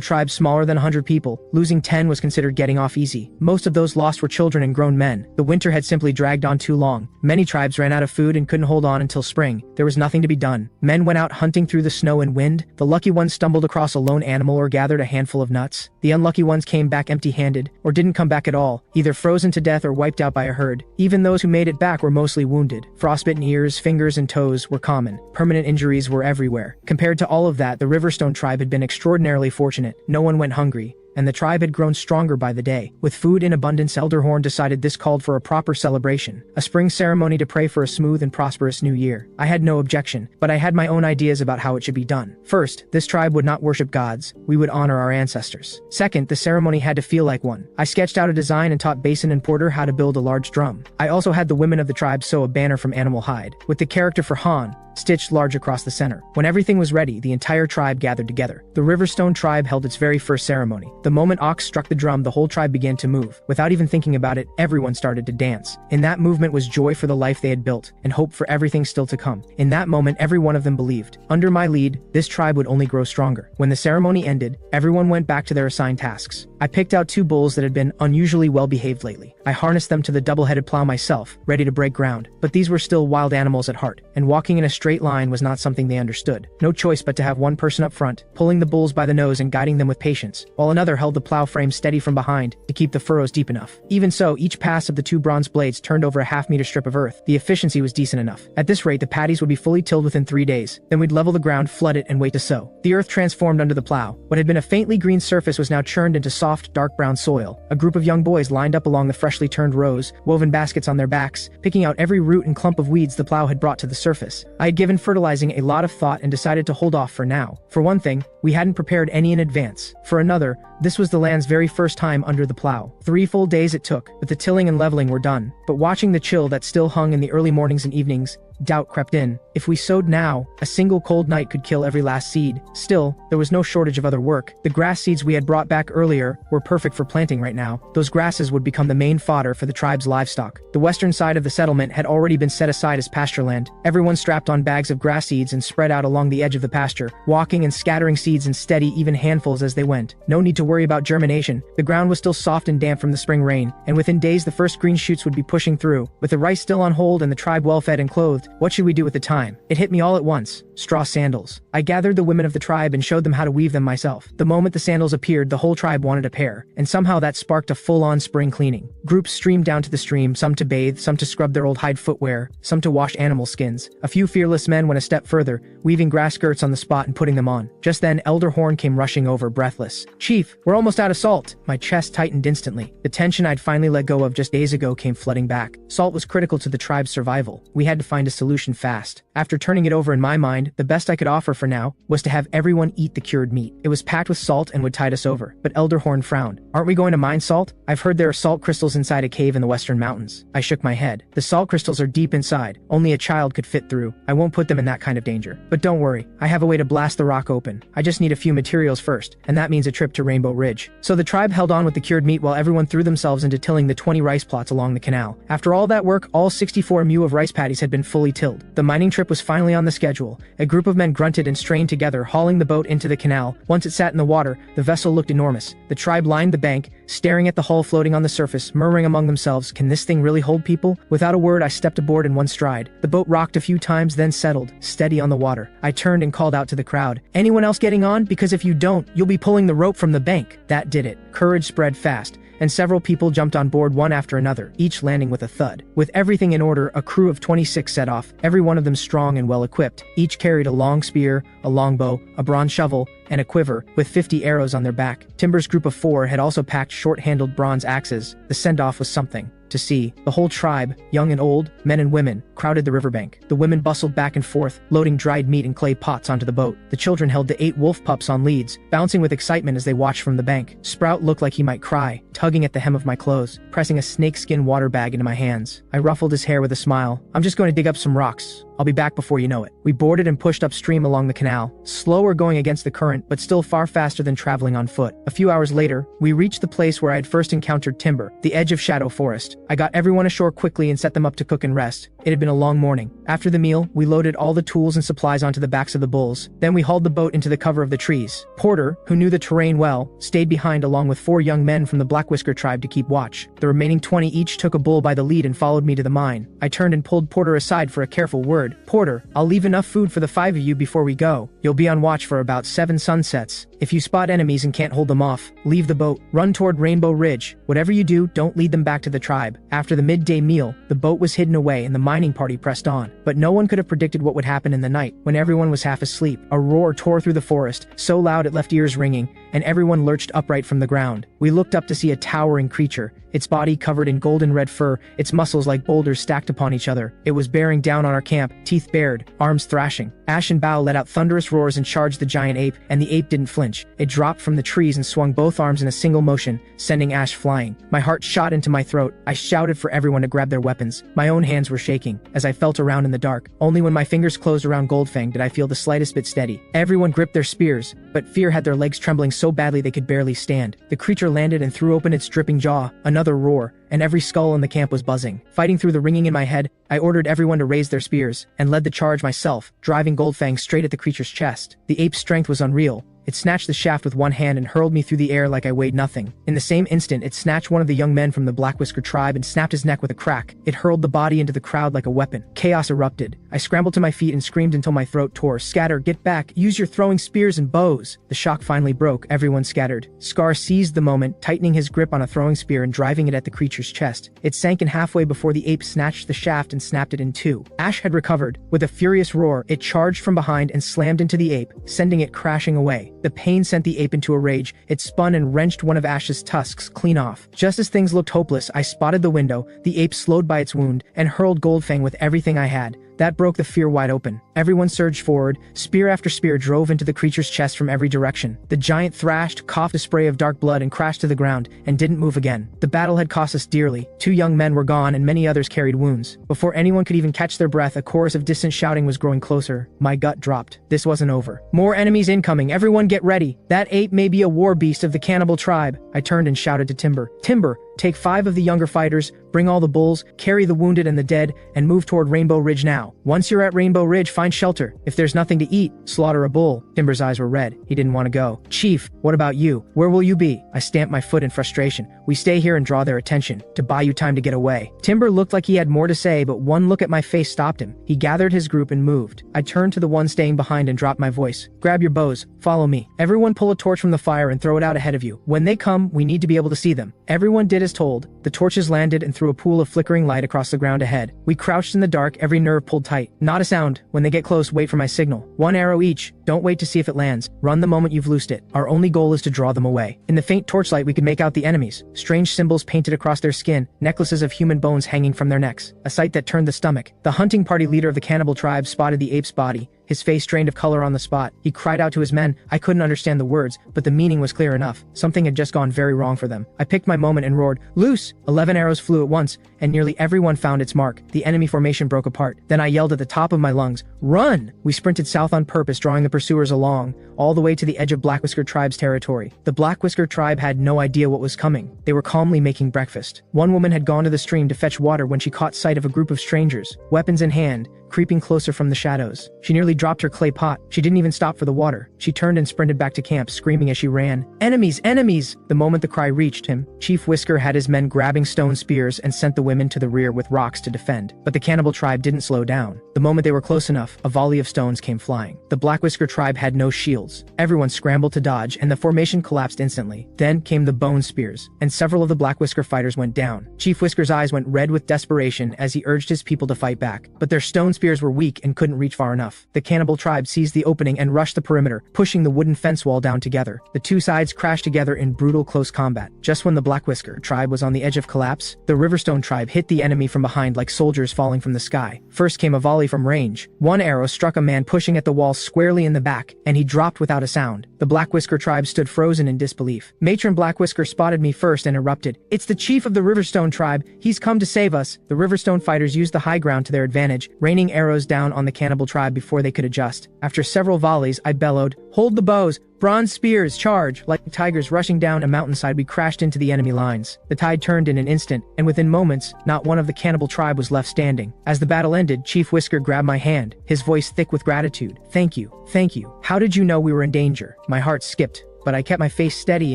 tribes smaller than 100 people, losing 10 was considered getting off easy. Most of those lost were children and grown men. The winter had simply dragged on too long. Many tribes ran out of food and couldn't hold on until spring. There was nothing to be done. Men went out hunting through the snow and wind. The lucky ones stumbled across a lone animal or gathered a handful of nuts. The unlucky ones came back empty-handed, or didn't come back at all, either frozen to death or wiped out by a herd. Even those who made it back were mostly wounded. Frostbitten ears, fingers, and toes were common. Permanent injuries were everywhere. Compared to all of that, the Riverstone tribe had been extraordinarily fortunate. No one went hungry, and the tribe had grown stronger by the day. With food in abundance, Elder Horn decided this called for a proper celebration, a spring ceremony to pray for a smooth and prosperous new year. I had no objection, but I had my own ideas about how it should be done. First, this tribe would not worship gods. We would honor our ancestors. Second, the ceremony had to feel like one. I sketched out a design and taught Basin and Porter how to build a large drum. I also had the women of the tribe sew a banner from animal hide, with the character for Han stitched large across the center. When everything was ready, the entire tribe gathered together. The Riverstone tribe held its very first ceremony. The moment Ox struck the drum, the whole tribe began to move. Without even thinking about it, everyone started to dance. In that movement was joy for the life they had built, and hope for everything still to come. In that moment, every one of them believed. Under my lead, this tribe would only grow stronger. When the ceremony ended, everyone went back to their assigned tasks. I picked out 2 bulls that had been unusually well behaved lately. I harnessed them to the double-headed plow myself, ready to break ground. But these were still wild animals at heart, and walking in a straight line was not something they understood. No choice but to have one person up front, pulling the bulls by the nose and guiding them with patience, while another held the plow frame steady from behind to keep the furrows deep enough. Even so, each pass of the 2 bronze blades turned over a half-meter strip of earth. The efficiency was decent enough. At this rate, the paddies would be fully tilled within 3 days. Then we'd level the ground, flood it, and wait to sow. The earth transformed under the plow. What had been a faintly green surface was now churned into soft, dark brown soil. A group of young boys lined up along the freshly turned rows, woven baskets on their backs, picking out every root and clump of weeds the plow had brought to the surface. I had given fertilizing a lot of thought and decided to hold off for now. For one thing, we hadn't prepared any in advance. For another, this was the land's very first time under the plow. 3 full days it took, but the tilling and leveling were done. But watching the chill that still hung in the early mornings and evenings, doubt crept in. If we sowed now, a single cold night could kill every last seed. Still, there was no shortage of other work. The grass seeds we had brought back earlier were perfect for planting right now. Those grasses would become the main fodder for the tribe's livestock. The western side of the settlement had already been set aside as pasture land. Everyone strapped on bags of grass seeds and spread out along the edge of the pasture, walking and scattering seeds in steady, even handfuls as they went. No need to worry about germination. The ground was still soft and damp from the spring rain, and within days the first green shoots would be pushing through. With the rice still on hold and the tribe well fed and clothed, what should we do with the time? It hit me all at once. Straw sandals. I gathered the women of the tribe and showed them how to weave them myself. The moment the sandals appeared, the whole tribe wanted a pair, and somehow that sparked a full-on spring cleaning. Groups streamed down to the stream, some to bathe, some to scrub their old hide footwear, some to wash animal skins. A few fearless men went a step further, weaving grass skirts on the spot and putting them on. Just then, Elder Horn came rushing over, breathless. "Chief, we're almost out of salt." My chest tightened instantly. The tension I'd finally let go of just days ago came flooding back. Salt was critical to the tribe's survival. We had to find a solution fast. After turning it over in my mind, the best I could offer for now was to have everyone eat the cured meat. It was packed with salt and would tide us over. But Elder Horn frowned. "Aren't we going to mine salt? I've heard there are salt crystals inside a cave in the western mountains." I shook my head. "The salt crystals are deep inside. Only a child could fit through. I won't put them in that kind of danger. But don't worry, I have a way to blast the rock open. I just need a few materials first, and that means a trip to Rainbow Ridge." So the tribe held on with the cured meat while everyone threw themselves into tilling the 20 rice plots along the canal. After all that work, all 64 mu of rice paddies had been fully tilled. The mining trip was finally on the schedule. A group of men grunted and strained together, hauling the boat into the canal. Once it sat in the water, the vessel looked enormous. The tribe lined the bank, staring at the hull floating on the surface, murmuring among themselves, "Can this thing really hold people?" Without a word, I stepped aboard in one stride. The boat rocked a few times, then settled, steady on the water. I turned and called out to the crowd, "Anyone else getting on? Because if you don't, you'll be pulling the rope from the bank." bank. That did it. Courage spread fast, and several people jumped on board one after another, each landing with a thud. With everything in order, a crew of 26 set off, every one of them strong and well-equipped. Each carried a long spear, a longbow, a bronze shovel, and a quiver, with 50 arrows on their back. Timber's group of 4 had also packed short-handled bronze axes. The send-off was something to see. The whole tribe, young and old, men and women, crowded the riverbank. The women bustled back and forth, loading dried meat and clay pots onto the boat. The children held the 8 wolf pups on leads, bouncing with excitement as they watched from the bank. Sprout looked like he might cry, tugging at the hem of my clothes, pressing a snakeskin water bag into my hands. I ruffled his hair with a smile. I'm just going to dig up some rocks. I'll be back before you know it. We boarded and pushed upstream along the canal, slower going against the current, but still far faster than traveling on foot. A few hours later, we reached the place where I had first encountered Timber, the edge of Shadow Forest. I got everyone ashore quickly and set them up to cook and rest. It had been a long morning. After the meal, we loaded all the tools and supplies onto the backs of the bulls. Then we hauled the boat into the cover of the trees. Porter, who knew the terrain well, stayed behind along with 4 young men from the Black Whisker tribe to keep watch. The remaining 20 each took a bull by the lead and followed me to the mine. I turned and pulled Porter aside for a careful word. Porter, I'll leave enough food for the 5 of you before we go. You'll be on watch for about 7 sunsets. If you spot enemies and can't hold them off, leave the boat. Run toward Rainbow Ridge. Whatever you do, don't lead them back to the tribe. After the midday meal, the boat was hidden away and the mining party pressed on. But no one could have predicted what would happen in the night, when everyone was half asleep. A roar tore through the forest, so loud it left ears ringing, and everyone lurched upright from the ground. We looked up to see a towering creature, its body covered in golden red fur, its muscles like boulders stacked upon each other. It was bearing down on our camp, teeth bared, arms thrashing. Ash and Bao let out thunderous roars and charged the giant ape, and the ape didn't flinch. It dropped from the trees and swung both arms in a single motion, sending Ash flying. My heart shot into my throat. I shouted for everyone to grab their weapons. My own hands were shaking, as I felt around in the dark. Only when my fingers closed around Goldfang did I feel the slightest bit steady. Everyone gripped their spears, but fear had their legs trembling so badly they could barely stand. The creature landed and threw open its dripping jaw. Another roar, and every skull in the camp was buzzing. Fighting through the ringing in my head, I ordered everyone to raise their spears, and led the charge myself, driving Goldfang straight at the creature's chest. The ape's strength was unreal. It snatched the shaft with one hand and hurled me through the air like I weighed nothing. In the same instant, it snatched one of the young men from the Black Whisker tribe and snapped his neck with a crack. It hurled the body into the crowd like a weapon. Chaos erupted. I scrambled to my feet and screamed until my throat tore. Scatter, get back, use your throwing spears and bows. The shock finally broke. Everyone scattered. Scar seized the moment, tightening his grip on a throwing spear and driving it at the creature's chest. It sank in halfway before the ape snatched the shaft and snapped it in 2. Ash had recovered. With a furious roar, it charged from behind and slammed into the ape, sending it crashing away. The pain sent the ape into a rage. It spun and wrenched one of Ash's tusks clean off. Just as things looked hopeless, I spotted the window. The ape slowed by its wound and hurled Goldfang with everything I had. That broke the fear wide open. Everyone surged forward. Spear after spear drove into the creature's chest from every direction. The giant thrashed, coughed a spray of dark blood and crashed to the ground, and didn't move again. The battle had cost us dearly. 2 young men were gone and many others carried wounds. Before anyone could even catch their breath, a chorus of distant shouting was growing closer. My gut dropped. This wasn't over. More enemies incoming. Everyone get ready. That ape may be a war beast of the cannibal tribe. I turned and shouted to Timber. Timber, take 5 of the younger fighters, bring all the bulls, carry the wounded and the dead, and move toward Rainbow Ridge now. Once you're at Rainbow Ridge, find shelter. If there's nothing to eat, slaughter a bull. Timber's eyes were red. He didn't want to go. Chief, what about you? Where will you be? I stamped my foot in frustration. We stay here and draw their attention, to buy you time to get away. Timber looked like he had more to say, but one look at my face stopped him. He gathered his group and moved. I turned to the one staying behind and dropped my voice. Grab your bows. Follow me. Everyone pull a torch from the fire and throw it out ahead of you. When they come, we need to be able to see them. Everyone did as told. The torches landed and threw a pool of flickering light across the ground ahead. We crouched in the dark, every nerve pulled tight. Not a sound. When they get close, wait for my signal. 1 arrow each. Don't wait to see if it lands. Run the moment you've loosed it. Our only goal is to draw them away. In the faint torchlight, we could make out the enemies. Strange symbols painted across their skin, necklaces of human bones hanging from their necks. A sight that turned the stomach. The hunting party leader of the cannibal tribe spotted the ape's body. His face drained of color on the spot. He cried out to his men. I couldn't understand the words, but the meaning was clear enough. Something had just gone very wrong for them. I picked my moment and roared, "Loose!" 11 arrows flew at once, and nearly everyone found its mark. The enemy formation broke apart. Then I yelled at the top of my lungs, "Run!" We sprinted south on purpose, drawing the pursuers along, all the way to the edge of Black Whisker tribe's territory. The Black Whisker tribe had no idea what was coming. They were calmly making breakfast. One woman had gone to the stream to fetch water when she caught sight of a group of strangers, weapons in hand, creeping closer from the shadows. She nearly dropped her clay pot. She didn't even stop for the water. She turned and sprinted back to camp, screaming as she ran, "Enemies! Enemies!" The moment the cry reached him, Chief Whisker had his men grabbing stone spears and sent the women to the rear with rocks to defend. But the cannibal tribe didn't slow down. The moment they were close enough, a volley of stones came flying. The Black Whisker tribe had no shields. Everyone scrambled to dodge, and the formation collapsed instantly. Then came the bone spears, and several of the Black Whisker fighters went down. Chief Whisker's eyes went red with desperation as he urged his people to fight back, but their stone spears were weak and couldn't reach far enough. The cannibal tribe seized the opening and rushed the perimeter, pushing the wooden fence wall down together. The two sides crashed together in brutal close combat. Just when the Black Whisker tribe was on the edge of collapse, the Riverstone tribe hit the enemy from behind like soldiers falling from the sky. First came a volley from range. One arrow struck a man pushing at the wall squarely in the back, and he dropped without a sound. The Black Whisker tribe stood frozen in disbelief. Matron Black Whisker spotted me first and erupted, "It's the chief of the Riverstone tribe. He's come to save us." The Riverstone fighters used the high ground to their advantage, raining arrows down on the cannibal tribe before they could adjust. After several volleys, I bellowed, "Hold the bows! Bronze spears, charge!" Like tigers rushing down a mountainside, we crashed into the enemy lines. The tide turned in an instant, and within moments, not one of the cannibal tribe was left standing. As the battle ended, Chief Whisker grabbed my hand, his voice thick with gratitude. "Thank you. Thank you. How did you know we were in danger?" My heart skipped, but I kept my face steady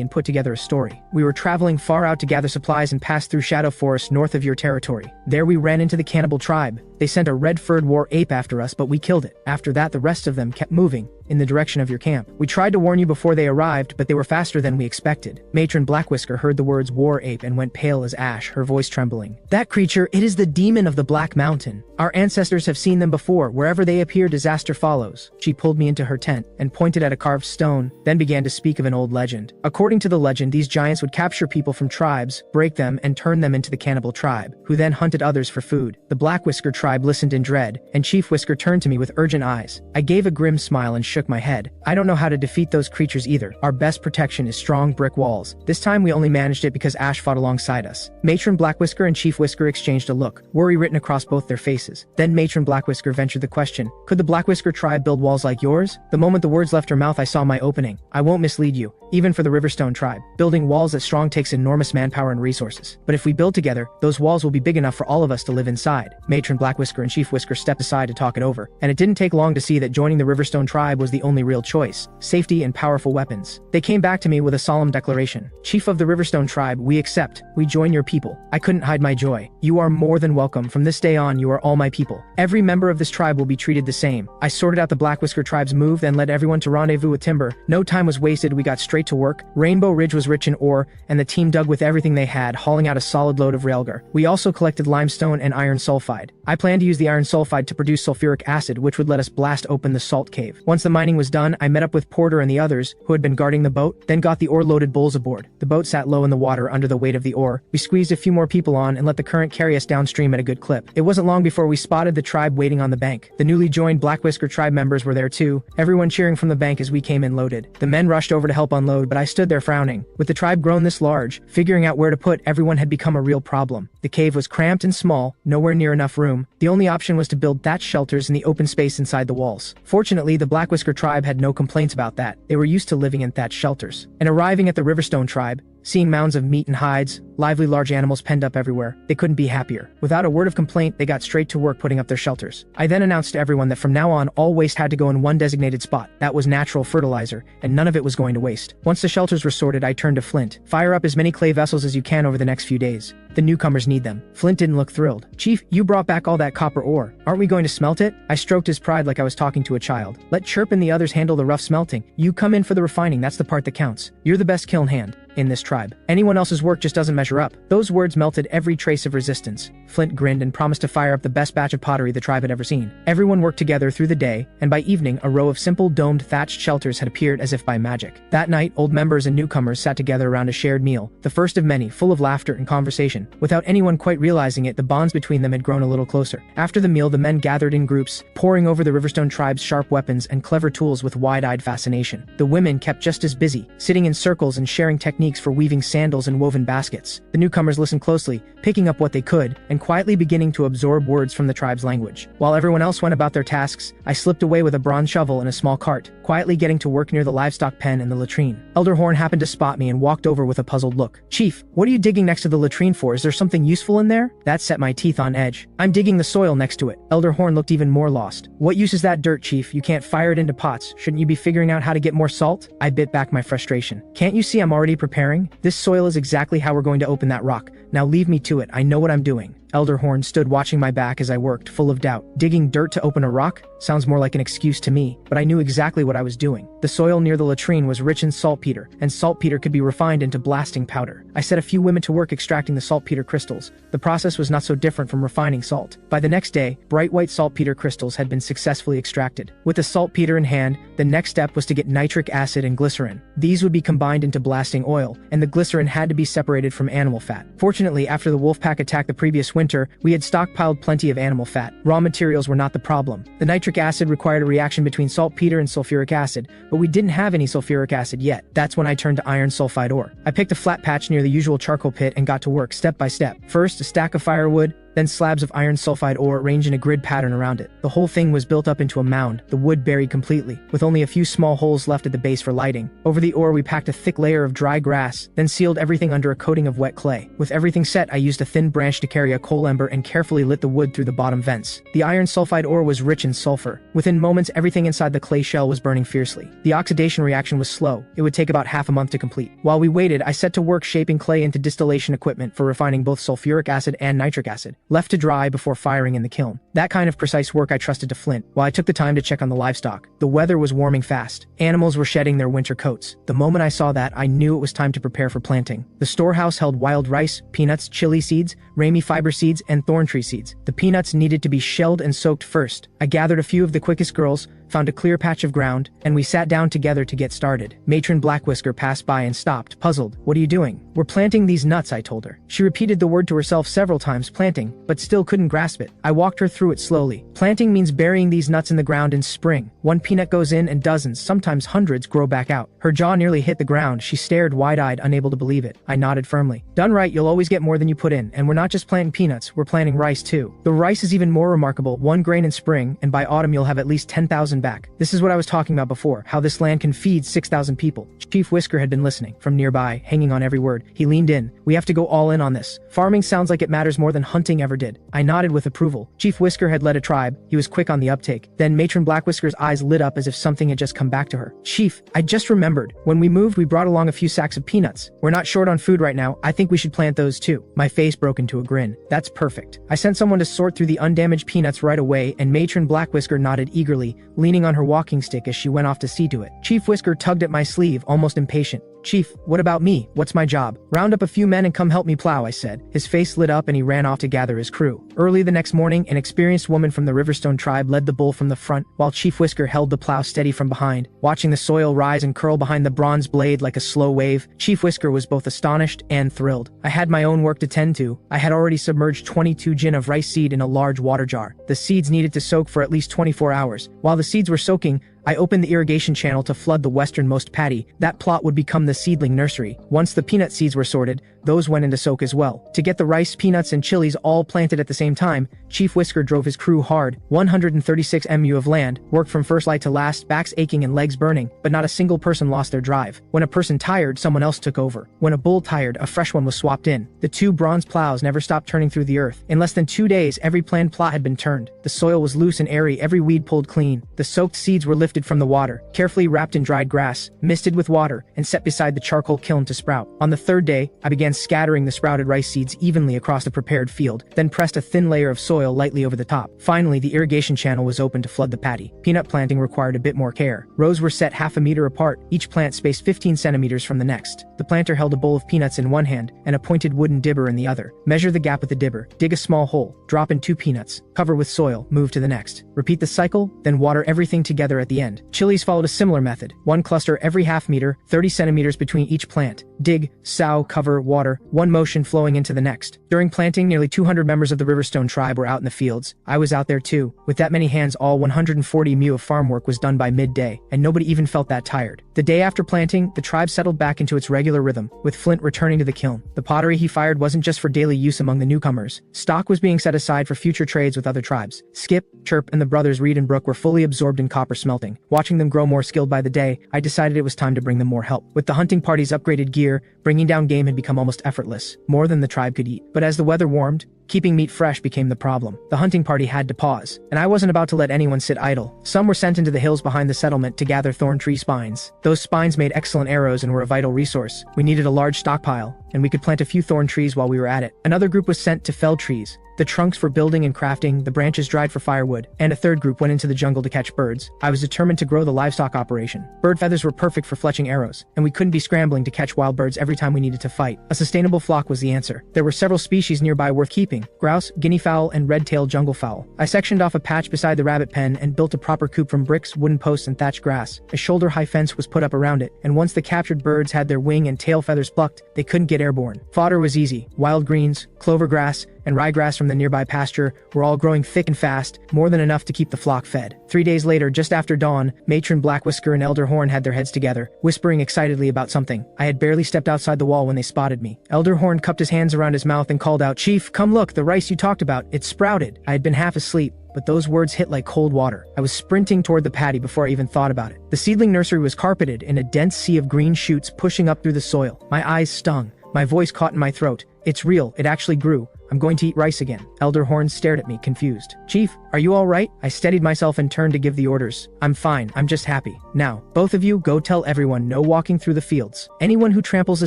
and put together a story. "We were traveling far out to gather supplies and passed through Shadow Forest north of your territory. There we ran into the cannibal tribe. They sent a red-furred war ape after us, but we killed it. After that, the rest of them kept moving in the direction of your camp. We tried to warn you before they arrived, but they were faster than we expected." Matron Black Whisker heard the words war ape and went pale as ash, her voice trembling. "That creature, it is the demon of the Black Mountain. Our ancestors have seen them before. Wherever they appear, disaster follows." She pulled me into her tent and pointed at a carved stone, then began to speak of an old legend. According to the legend, these giants would capture people from tribes, break them, and turn them into the cannibal tribe, who then hunted others for food. The Black Whisker tribe listened in dread, and Chief Whisker turned to me with urgent eyes. I gave a grim smile and shook my head. "I don't know how to defeat those creatures either. Our best protection is strong brick walls. This time we only managed it because Ash fought alongside us." Matron Black Whisker and Chief Whisker exchanged a look, worry written across both their faces. Then Matron Black Whisker ventured the question, "Could the Black Whisker tribe build walls like yours?" The moment the words left her mouth, I saw my opening. I won't mislead you. Even for the Riverstone tribe, building walls that strong takes enormous manpower and resources. But if we build together, those walls will be big enough for all of us to live inside. Matron Black Whisker and Chief Whisker stepped aside to talk it over, and it didn't take long to see that joining the Riverstone tribe was the only real choice: safety and powerful weapons. They came back to me with a solemn declaration. "Chief of the Riverstone tribe, we accept. We join your people." I couldn't hide my joy. "You are more than welcome. From this day on, you are all my people. Every member of this tribe will be treated the same." I sorted out the Black Whisker tribe's move, then led everyone to rendezvous with timber. No time was wasted. We got straight to work. Rainbow Ridge was rich in ore, and the team dug with everything they had, hauling out a solid load of railgar. We also collected limestone and iron sulfide. I planned to use the iron sulfide to produce sulfuric acid, which would let us blast open the salt cave. Once the mining was done, I met up with Porter and the others, who had been guarding the boat, then got the ore-loaded bowls aboard. The boat sat low in the water under the weight of the ore. We squeezed a few more people on and let the current carry us downstream at a good clip. It wasn't long before we spotted the tribe waiting on the bank. The newly joined Black Whisker tribe members were there too, everyone cheering from the bank as we came in loaded. The men rushed over to help unload, but I stood there frowning. With the tribe grown this large, figuring out where to put everyone had become a real problem. The cave was cramped and small, nowhere near enough room. The only option was to build thatched shelters in the open space inside the walls. Fortunately, the Black Whisker tribe had no complaints about that. They were used to living in thatched shelters. And arriving at the Riverstone tribe, seeing mounds of meat and hides, lively large animals penned up everywhere, they couldn't be happier. Without a word of complaint, they got straight to work putting up their shelters. I then announced to everyone that from now on, all waste had to go in one designated spot. That was natural fertilizer, and none of it was going to waste. Once the shelters were sorted, I turned to Flint. "Fire up as many clay vessels as you can over the next few days. The newcomers need them." Flint didn't look thrilled. "Chief, you brought back all that copper ore. Aren't we going to smelt it?" I stroked his pride like I was talking to a child. "Let Chirp and the others handle the rough smelting. You come in for the refining, that's the part that counts. You're the best kiln hand in this tribe. Anyone else's work just doesn't measure up." Those words melted every trace of resistance. Flint grinned and promised to fire up the best batch of pottery the tribe had ever seen. Everyone worked together through the day, and by evening, a row of simple domed thatched shelters had appeared as if by magic. That night, old members and newcomers sat together around a shared meal, the first of many, full of laughter and conversation. Without anyone quite realizing it, the bonds between them had grown a little closer. After the meal, the men gathered in groups, poring over the Riverstone tribe's sharp weapons and clever tools with wide-eyed fascination. The women kept just as busy, sitting in circles and sharing techniques techniques for weaving sandals and woven baskets. The newcomers listened closely, picking up what they could, and quietly beginning to absorb words from the tribe's language. While everyone else went about their tasks, I slipped away with a bronze shovel and a small cart, quietly getting to work near the livestock pen and the latrine. Elder Horn happened to spot me and walked over with a puzzled look. "Chief, what are you digging next to the latrine for? Is there something useful in there?" That set my teeth on edge. "I'm digging the soil next to it." Elder Horn looked even more lost. "What use is that dirt, Chief? You can't fire it into pots. Shouldn't you be figuring out how to get more salt?" I bit back my frustration. "Can't you see I'm already preparing? This soil is exactly how we're going to open that rock. Now leave me to it. I know what I'm doing." Elder Horn stood watching my back as I worked, full of doubt. Digging dirt to open a rock? Sounds more like an excuse to me, but I knew exactly what I was doing. The soil near the latrine was rich in saltpeter, and saltpeter could be refined into blasting powder. I set a few women to work extracting the saltpeter crystals. The process was not so different from refining salt. By the next day, bright white saltpeter crystals had been successfully extracted. With the saltpeter in hand, the next step was to get nitric acid and glycerin. These would be combined into blasting oil, and the glycerin had to be separated from animal fat. Fortunately, after the wolf pack attack the previous winter, we had stockpiled plenty of animal fat. Raw materials were not the problem. The nitric acid required a reaction between saltpeter and sulfuric acid, but we didn't have any sulfuric acid yet. That's when I turned to iron sulfide ore. I picked a flat patch near the usual charcoal pit and got to work step by step. First, a stack of firewood, then slabs of iron sulfide ore arranged in a grid pattern around it. The whole thing was built up into a mound, the wood buried completely, with only a few small holes left at the base for lighting. Over the ore we packed a thick layer of dry grass, then sealed everything under a coating of wet clay. With everything set, I used a thin branch to carry a coal ember and carefully lit the wood through the bottom vents. The iron sulfide ore was rich in sulfur. Within moments, everything inside the clay shell was burning fiercely. The oxidation reaction was slow. It would take about half a month to complete. While we waited, I set to work shaping clay into distillation equipment for refining both sulfuric acid and nitric acid, left to dry before firing in the kiln. That kind of precise work I trusted to Flint, while I took the time to check on the livestock. The weather was warming fast. Animals were shedding their winter coats. The moment I saw that, I knew it was time to prepare for planting. The storehouse held wild rice, peanuts, chili seeds, rami fiber seeds, and thorn tree seeds. The peanuts needed to be shelled and soaked first. I gathered a few of the quickest girls, found a clear patch of ground, and we sat down together to get started. Matron Blackwhisker passed by and stopped, puzzled. "What are you doing?" "We're planting these nuts," I told her. She repeated the word to herself several times, planting, but still couldn't grasp it. I walked her through it slowly. Planting means burying these nuts in the ground in spring. One peanut goes in and dozens, sometimes hundreds, grow back out. Her jaw nearly hit the ground. She stared wide-eyed, unable to believe it. I nodded firmly. "Done right, you'll always get more than you put in, and we're not just planting peanuts, we're planting rice too. The rice is even more remarkable, 1 grain in spring, and by autumn you'll have at least 10,000 back. This is what I was talking about before, how this land can feed 6,000 people." Chief Whisker had been listening. From nearby, hanging on every word, he leaned in. "We have to go all in on this. Farming sounds like it matters more than hunting ever did." I nodded with approval. Chief Whisker had led a tribe. He was quick on the uptake. Then Matron Blackwhisker's eyes lit up as if something had just come back to her. "Chief, I just remembered. When we moved, we brought along a few sacks of peanuts. We're not short on food right now. I think we should plant those too." My face broke into a grin. "That's perfect." I sent someone to sort through the undamaged peanuts right away, and Matron Blackwhisker nodded eagerly, leaning on her walking stick as she went off to see to it. Chief Whisker tugged at my sleeve, almost impatient. "Chief, what about me? What's my job?" "Round up a few men and come help me plow," I said. His face lit up and he ran off to gather his crew. Early the next morning, an experienced woman from the Riverstone tribe led the bull from the front, while Chief Whisker held the plow steady from behind. Watching the soil rise and curl behind the bronze blade like a slow wave, Chief Whisker was both astonished and thrilled. I had my own work to tend to. I had already submerged 22 gin of rice seed in a large water jar. The seeds needed to soak for at least 24 hours. While the seeds were soaking, I opened the irrigation channel to flood the westernmost paddy. That plot would become the seedling nursery. Once the peanut seeds were sorted, those went into soak as well. To get the rice, peanuts, and chilies all planted at the same time, Chief Whisker drove his crew hard. 136 mu of land, worked from first light to last, backs aching and legs burning, but not a single person lost their drive. When a person tired, someone else took over. When a bull tired, a fresh one was swapped in. The 2 bronze plows never stopped turning through the earth. In less than 2 days, every planned plot had been turned. The soil was loose and airy, every weed pulled clean. The soaked seeds were lifted from the water, carefully wrapped in dried grass, misted with water, and set beside the charcoal kiln to sprout. On the 3rd day, I began scattering the sprouted rice seeds evenly across the prepared field, then pressed a thin layer of soil lightly over the top. Finally, the irrigation channel was opened to flood the paddy. Peanut planting required a bit more care. Rows were set half a meter apart, each plant spaced 15 centimeters from the next. The planter held a bowl of peanuts in one hand and a pointed wooden dibber in the other. Measure the gap with the dibber, dig a small hole, drop in 2 peanuts, cover with soil, move to the next. Repeat the cycle, then water everything together at the end. Chilies followed a similar method. 1 cluster every half meter, 30 centimeters between each plant. dig, sow, cover, water, one motion flowing into the next. During planting, nearly 200 members of the Riverstone tribe were out in the fields. I was out there too. With that many hands, all 140 mu of farm work was done by midday, and nobody even felt that tired. The day after planting, the tribe settled back into its regular rhythm, with Flint returning to the kiln. The pottery he fired wasn't just for daily use among the newcomers. Stock was being set aside for future trades with other tribes. Skip, Chirp, and the brothers Reed and Brooke were fully absorbed in copper smelting. Watching them grow more skilled by the day, I decided it was time to bring them more help. With the hunting party's upgraded gear, bringing down game had become almost effortless, more than the tribe could eat. But as the weather warmed, keeping meat fresh became the problem. The hunting party had to pause, and I wasn't about to let anyone sit idle. Some were sent into the hills behind the settlement to gather thorn tree spines. Those spines made excellent arrows and were a vital resource. We needed a large stockpile, and we could plant a few thorn trees while we were at it. Another group was sent to fell trees, the trunks for building and crafting, the branches dried for firewood, and a third group went into the jungle to catch birds. I was determined to grow the livestock operation. Bird feathers were perfect for fletching arrows, and we couldn't be scrambling to catch wild birds every time we needed to fight. A sustainable flock was the answer. There were several species nearby worth keeping: grouse, guinea fowl, and red-tailed jungle fowl. I sectioned off a patch beside the rabbit pen and built a proper coop from bricks, wooden posts, and thatched grass. A shoulder-high fence was put up around it, and once the captured birds had their wing and tail feathers plucked, they couldn't get airborne. Fodder was easy. Wild greens, clover grass, and ryegrass from the nearby pasture were all growing thick and fast, more than enough to keep the flock fed. 3 days later, just after dawn, Matron Blackwhisker and Elder Horn had their heads together, whispering excitedly about something. I had barely stepped outside the wall when they spotted me. Elder Horn cupped his hands around his mouth and called out, "Chief, come look, the rice you talked about, it sprouted." I had been half asleep, but those words hit like cold water. I was sprinting toward the paddy before I even thought about it. The seedling nursery was carpeted in a dense sea of green shoots pushing up through the soil. My eyes stung. My voice caught in my throat. "It's real, it actually grew. I'm going to eat rice again." Elder Horn stared at me, confused. "Chief, are you all right?" I steadied myself and turned to give the orders. "I'm fine, I'm just happy. Now, both of you go tell everyone no walking through the fields. Anyone who tramples a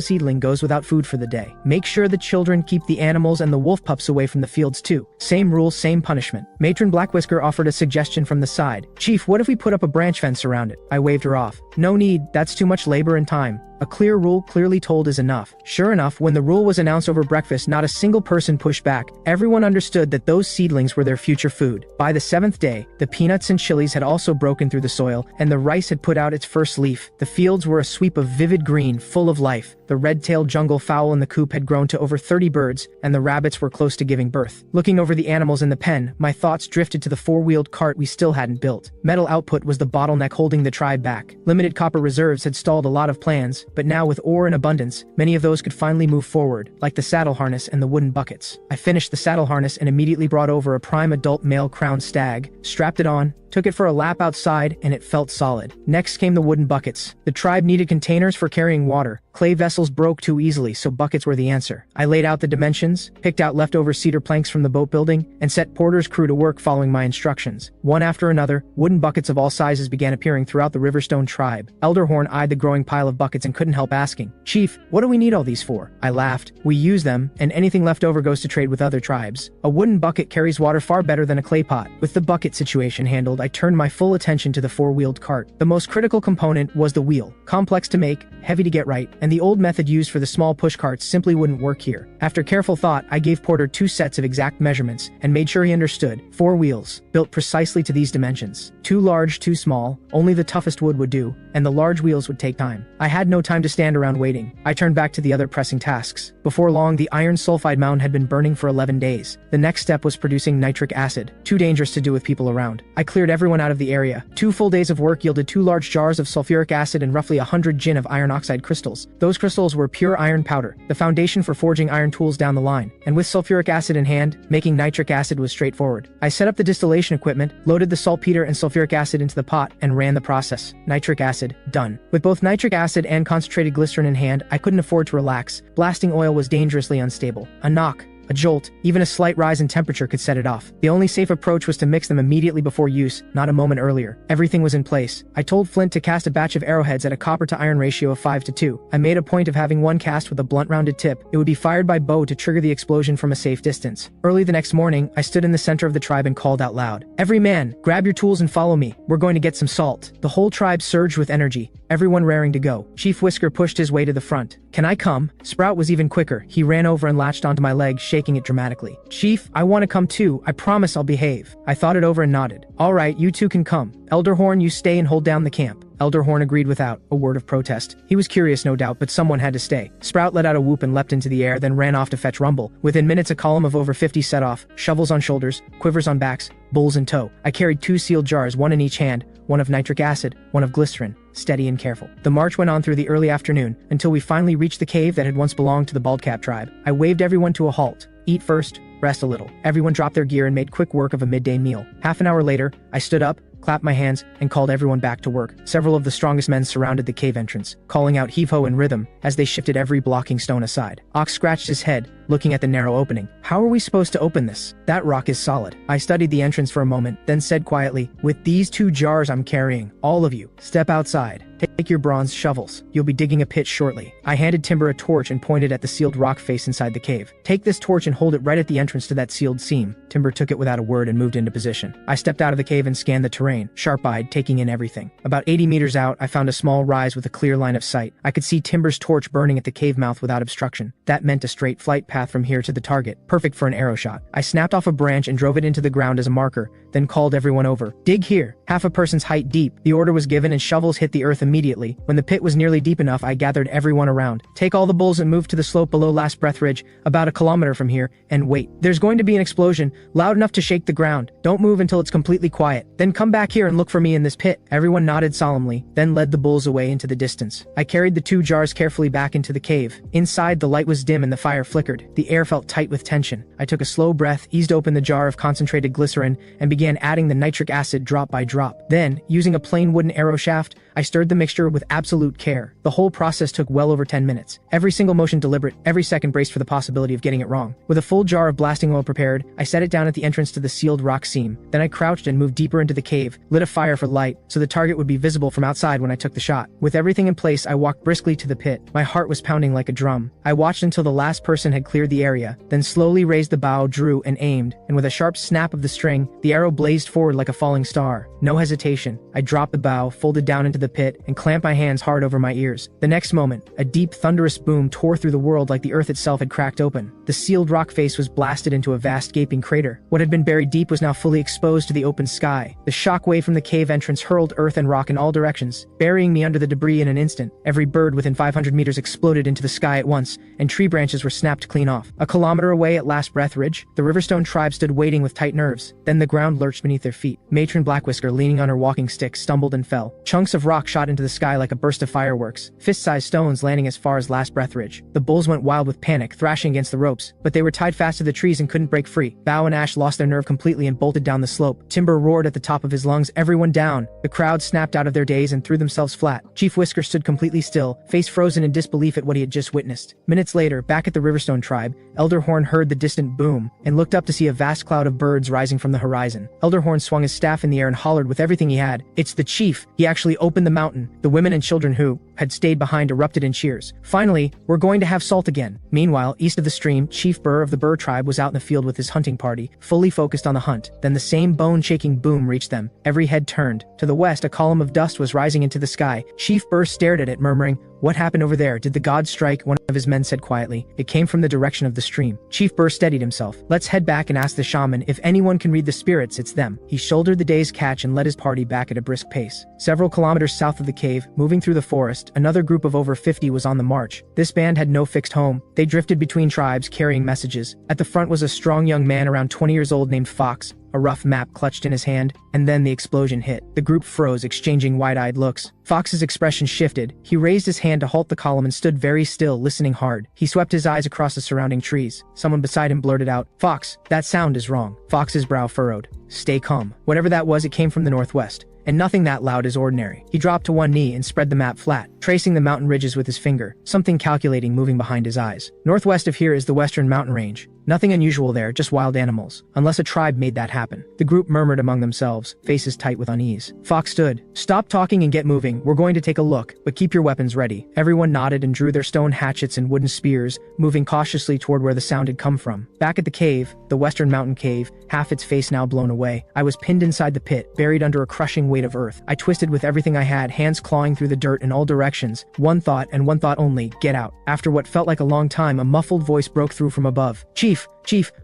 seedling goes without food for the day. Make sure the children keep the animals and the wolf pups away from the fields too. Same rules, same punishment." Matron Blackwhisker offered a suggestion from the side. "Chief, what if we put up a branch fence around it?" I waved her off. "No need, that's too much labor and time. A clear rule clearly told is enough." Sure enough, when the rule was announced over breakfast, not a single person pushed back. Everyone understood that those seedlings were their future food. By the 7th day, the peanuts and chilies had also broken through the soil, and the rice had put out its first leaf. The fields were a sweep of vivid green, full of life. The red-tailed jungle fowl in the coop had grown to over 30 birds, and the rabbits were close to giving birth. Looking over the animals in the pen, my thoughts drifted to the four-wheeled cart we still hadn't built. Metal output was the bottleneck holding the tribe back. Limited copper reserves had stalled a lot of plans, but now with ore in abundance, many of those could finally move forward, like the saddle harness and the wooden buckets. I finished the saddle harness and immediately brought over a prime adult male crowned stag, strapped it on, took it for a lap outside, and it felt solid. Next came the wooden buckets. The tribe needed containers for carrying water. Clay vessels broke too easily, so buckets were the answer. I laid out the dimensions, picked out leftover cedar planks from the boat building, and set Porter's crew to work following my instructions. One after another, wooden buckets of all sizes began appearing throughout the Riverstone tribe. Elder Horn eyed the growing pile of buckets and couldn't help asking, "Chief, what do we need all these for?" I laughed. "We use them, and anything left over goes to trade with other tribes. A wooden bucket carries water far better than a clay pot." With the bucket situation handled, I turned my full attention to the four-wheeled cart. The most critical component was the wheel. Complex to make, heavy to get right, and the old method used for the small push carts simply wouldn't work here. After careful thought, I gave Porter 2 sets of exact measurements and made sure he understood. 4 wheels, built precisely to these dimensions. 2 large, 2 small, only the toughest wood would do, and the large wheels would take time. I had no time to stand around waiting. I turned back to the other pressing tasks. Before long, the iron sulfide mound had been burning for 11 days. The next step was producing nitric acid, too dangerous to do with people around. I cleared everyone out of the area. 2 full days of work yielded 2 large jars of sulfuric acid and roughly 100 gin of iron oxide crystals. Those crystals were pure iron powder, the foundation for forging iron tools down the line. And with sulfuric acid in hand, making nitric acid was straightforward. I set up the distillation equipment, loaded the saltpeter and sulfuric acid into the pot, and ran the process. Nitric acid, done. With both nitric acid and concentrated glycerin in hand, I couldn't afford to relax. Blasting oil was dangerously unstable. A knock, a jolt, even a slight rise in temperature could set it off. The only safe approach was to mix them immediately before use, not a moment earlier. Everything was in place. I told Flint to cast a batch of arrowheads at a copper to iron ratio of 5:2. I made a point of having one cast with a blunt rounded tip. It would be fired by bow to trigger the explosion from a safe distance. Early the next morning, I stood in the center of the tribe and called out loud, "Every man, grab your tools and follow me. We're going to get some salt." The whole tribe surged with energy, everyone raring to go. Chief Whisker pushed his way to the front. "Can I come?" Sprout was even quicker. He ran over and latched onto my leg, shaking it dramatically. "Chief, I want to come too. I promise I'll behave." I thought it over and nodded. "All right, you two can come. Elder Horn, you stay and hold down the camp." Elder Horn agreed without a word of protest. He was curious, no doubt, but someone had to stay. Sprout let out a whoop and leapt into the air, then ran off to fetch Rumble. Within minutes, a column of over 50 set off, shovels on shoulders, quivers on backs, bulls in tow. I carried 2 sealed jars, one in each hand, one of nitric acid, one of glycerin, steady and careful. The march went on through the early afternoon, until we finally reached the cave that had once belonged to the Baldcap tribe. I waved everyone to a halt. Eat first, rest a little. Everyone dropped their gear and made quick work of a midday meal. Half an hour later, I stood up, clapped my hands, and called everyone back to work. Several of the strongest men surrounded the cave entrance, calling out heave-ho in rhythm as they shifted every blocking stone aside. Ox scratched his head, looking at the narrow opening. How are we supposed to open this? That rock is solid. I studied the entrance for a moment, then said quietly, with these 2 jars I'm carrying, all of you, step outside. Take your bronze shovels. You'll be digging a pit shortly. I handed Timber a torch and pointed at the sealed rock face inside the cave. Take this torch and hold it right at the entrance to that sealed seam. Timber took it without a word and moved into position. I stepped out of the cave and scanned the terrain, sharp-eyed, taking in everything. About 80 meters out, I found a small rise with a clear line of sight. I could see Timber's torch burning at the cave mouth without obstruction. That meant a straight flight path from here to the target, perfect for an arrow shot. I snapped off a branch and drove it into the ground as a marker, then called everyone over. Dig here, half a person's height deep. The order was given and shovels hit the earth immediately. When the pit was nearly deep enough, I gathered everyone around. Take all the bulls and move to the slope below Last Breath Ridge, about 1 kilometer from here, and wait. There's going to be an explosion, loud enough to shake the ground. Don't move until it's completely quiet. Then come back here and look for me in this pit. Everyone nodded solemnly, then led the bulls away into the distance. I carried the 2 jars carefully back into the cave. Inside, the light was dim and the fire flickered. The air felt tight with tension. I took a slow breath, eased open the jar of concentrated glycerin, and began adding the nitric acid drop by drop. Then, using a plain wooden arrow shaft, I stirred the mixture with absolute care. The whole process took well over 10 minutes. Every single motion deliberate, every second braced for the possibility of getting it wrong. With a full jar of blasting oil prepared, I set it down at the entrance to the sealed rock seam. Then I crouched and moved deeper into the cave, lit a fire for light, so the target would be visible from outside when I took the shot. With everything in place, I walked briskly to the pit. My heart was pounding like a drum. I watched until the last person had cleared the area, then slowly raised the bow, drew, and aimed, and with a sharp snap of the string, the arrow blazed forward like a falling star. No hesitation. I dropped the bow, folded down into the pit, and clamped my hands hard over my ears. The next moment, a deep, thunderous boom tore through the world like the earth itself had cracked open. The sealed rock face was blasted into a vast gaping crater. What had been buried deep was now fully exposed to the open sky. The shockwave from the cave entrance hurled earth and rock in all directions, burying me under the debris in an instant. Every bird within 500 meters exploded into the sky at once, and tree branches were snapped clean off. A kilometer away at Last Breath Ridge, the Riverstone tribe stood waiting with tight nerves. Then the ground lurched beneath their feet. Matron Blackwhisker, leaning on her walking stick, stumbled and fell. Chunks of rock shot into the sky like a burst of fireworks, fist-sized stones landing as far as Last Breath Ridge. The bulls went wild with panic, thrashing against the ropes, but they were tied fast to the trees and couldn't break free. Bow and Ash lost their nerve completely and bolted down the slope. Timber roared at the top of his lungs, everyone down. The crowd snapped out of their daze and threw themselves flat. Chief Whisker stood completely still, face frozen in disbelief at what he had just witnessed. Minutes later, back at the Riverstone tribe, Elder Horn heard the distant boom and looked up to see a vast cloud of birds rising from the horizon. Elder Horn swung his staff in the air and hollered with everything he had, "It's the chief! He actually opened the mountain." The women and children who had stayed behind erupted in cheers. Finally, we're going to have salt again. Meanwhile, east of the stream, Chief Burr of the Burr tribe was out in the field with his hunting party, fully focused on the hunt. Then the same bone-shaking boom reached them. Every head turned. To the west, a column of dust was rising into the sky. Chief Burr stared at it, murmuring, "What happened over there? Did the gods strike?" One of his men said quietly. "It came from the direction of the stream." Chief Burr steadied himself. "Let's head back and ask the shaman. If anyone can read the spirits, it's them." He shouldered the day's catch and led his party back at a brisk pace. Several kilometers south of the cave, moving through the forest, another group of over 50 was on the march. This band had no fixed home. They drifted between tribes, carrying messages. At the front was a strong young man around 20 years old named Fox, a rough map clutched in his hand, and then the explosion hit. The group froze, exchanging wide-eyed looks. Fox's expression shifted. He raised his hand to halt the column and stood very still, listening hard. He swept his eyes across the surrounding trees. Someone beside him blurted out, "Fox, that sound is wrong." Fox's brow furrowed. "Stay calm. Whatever that was, it came from the northwest. And nothing that loud is ordinary." He dropped to one knee and spread the map flat, tracing the mountain ridges with his finger, something calculating moving behind his eyes. "Northwest of here is the western mountain range. Nothing unusual there, just wild animals. Unless a tribe made that happen." The group murmured among themselves, faces tight with unease. Fox stood. "Stop talking and get moving. We're going to take a look, but keep your weapons ready." Everyone nodded and drew their stone hatchets and wooden spears, moving cautiously toward where the sound had come from. Back at the cave, the western mountain cave, half its face now blown away. away. I was pinned inside the pit, buried under a crushing weight of earth. I twisted with everything I had, hands clawing through the dirt in all directions. One thought, and one thought only: get out. After what felt like a long time, a muffled voice broke through from above. Chief,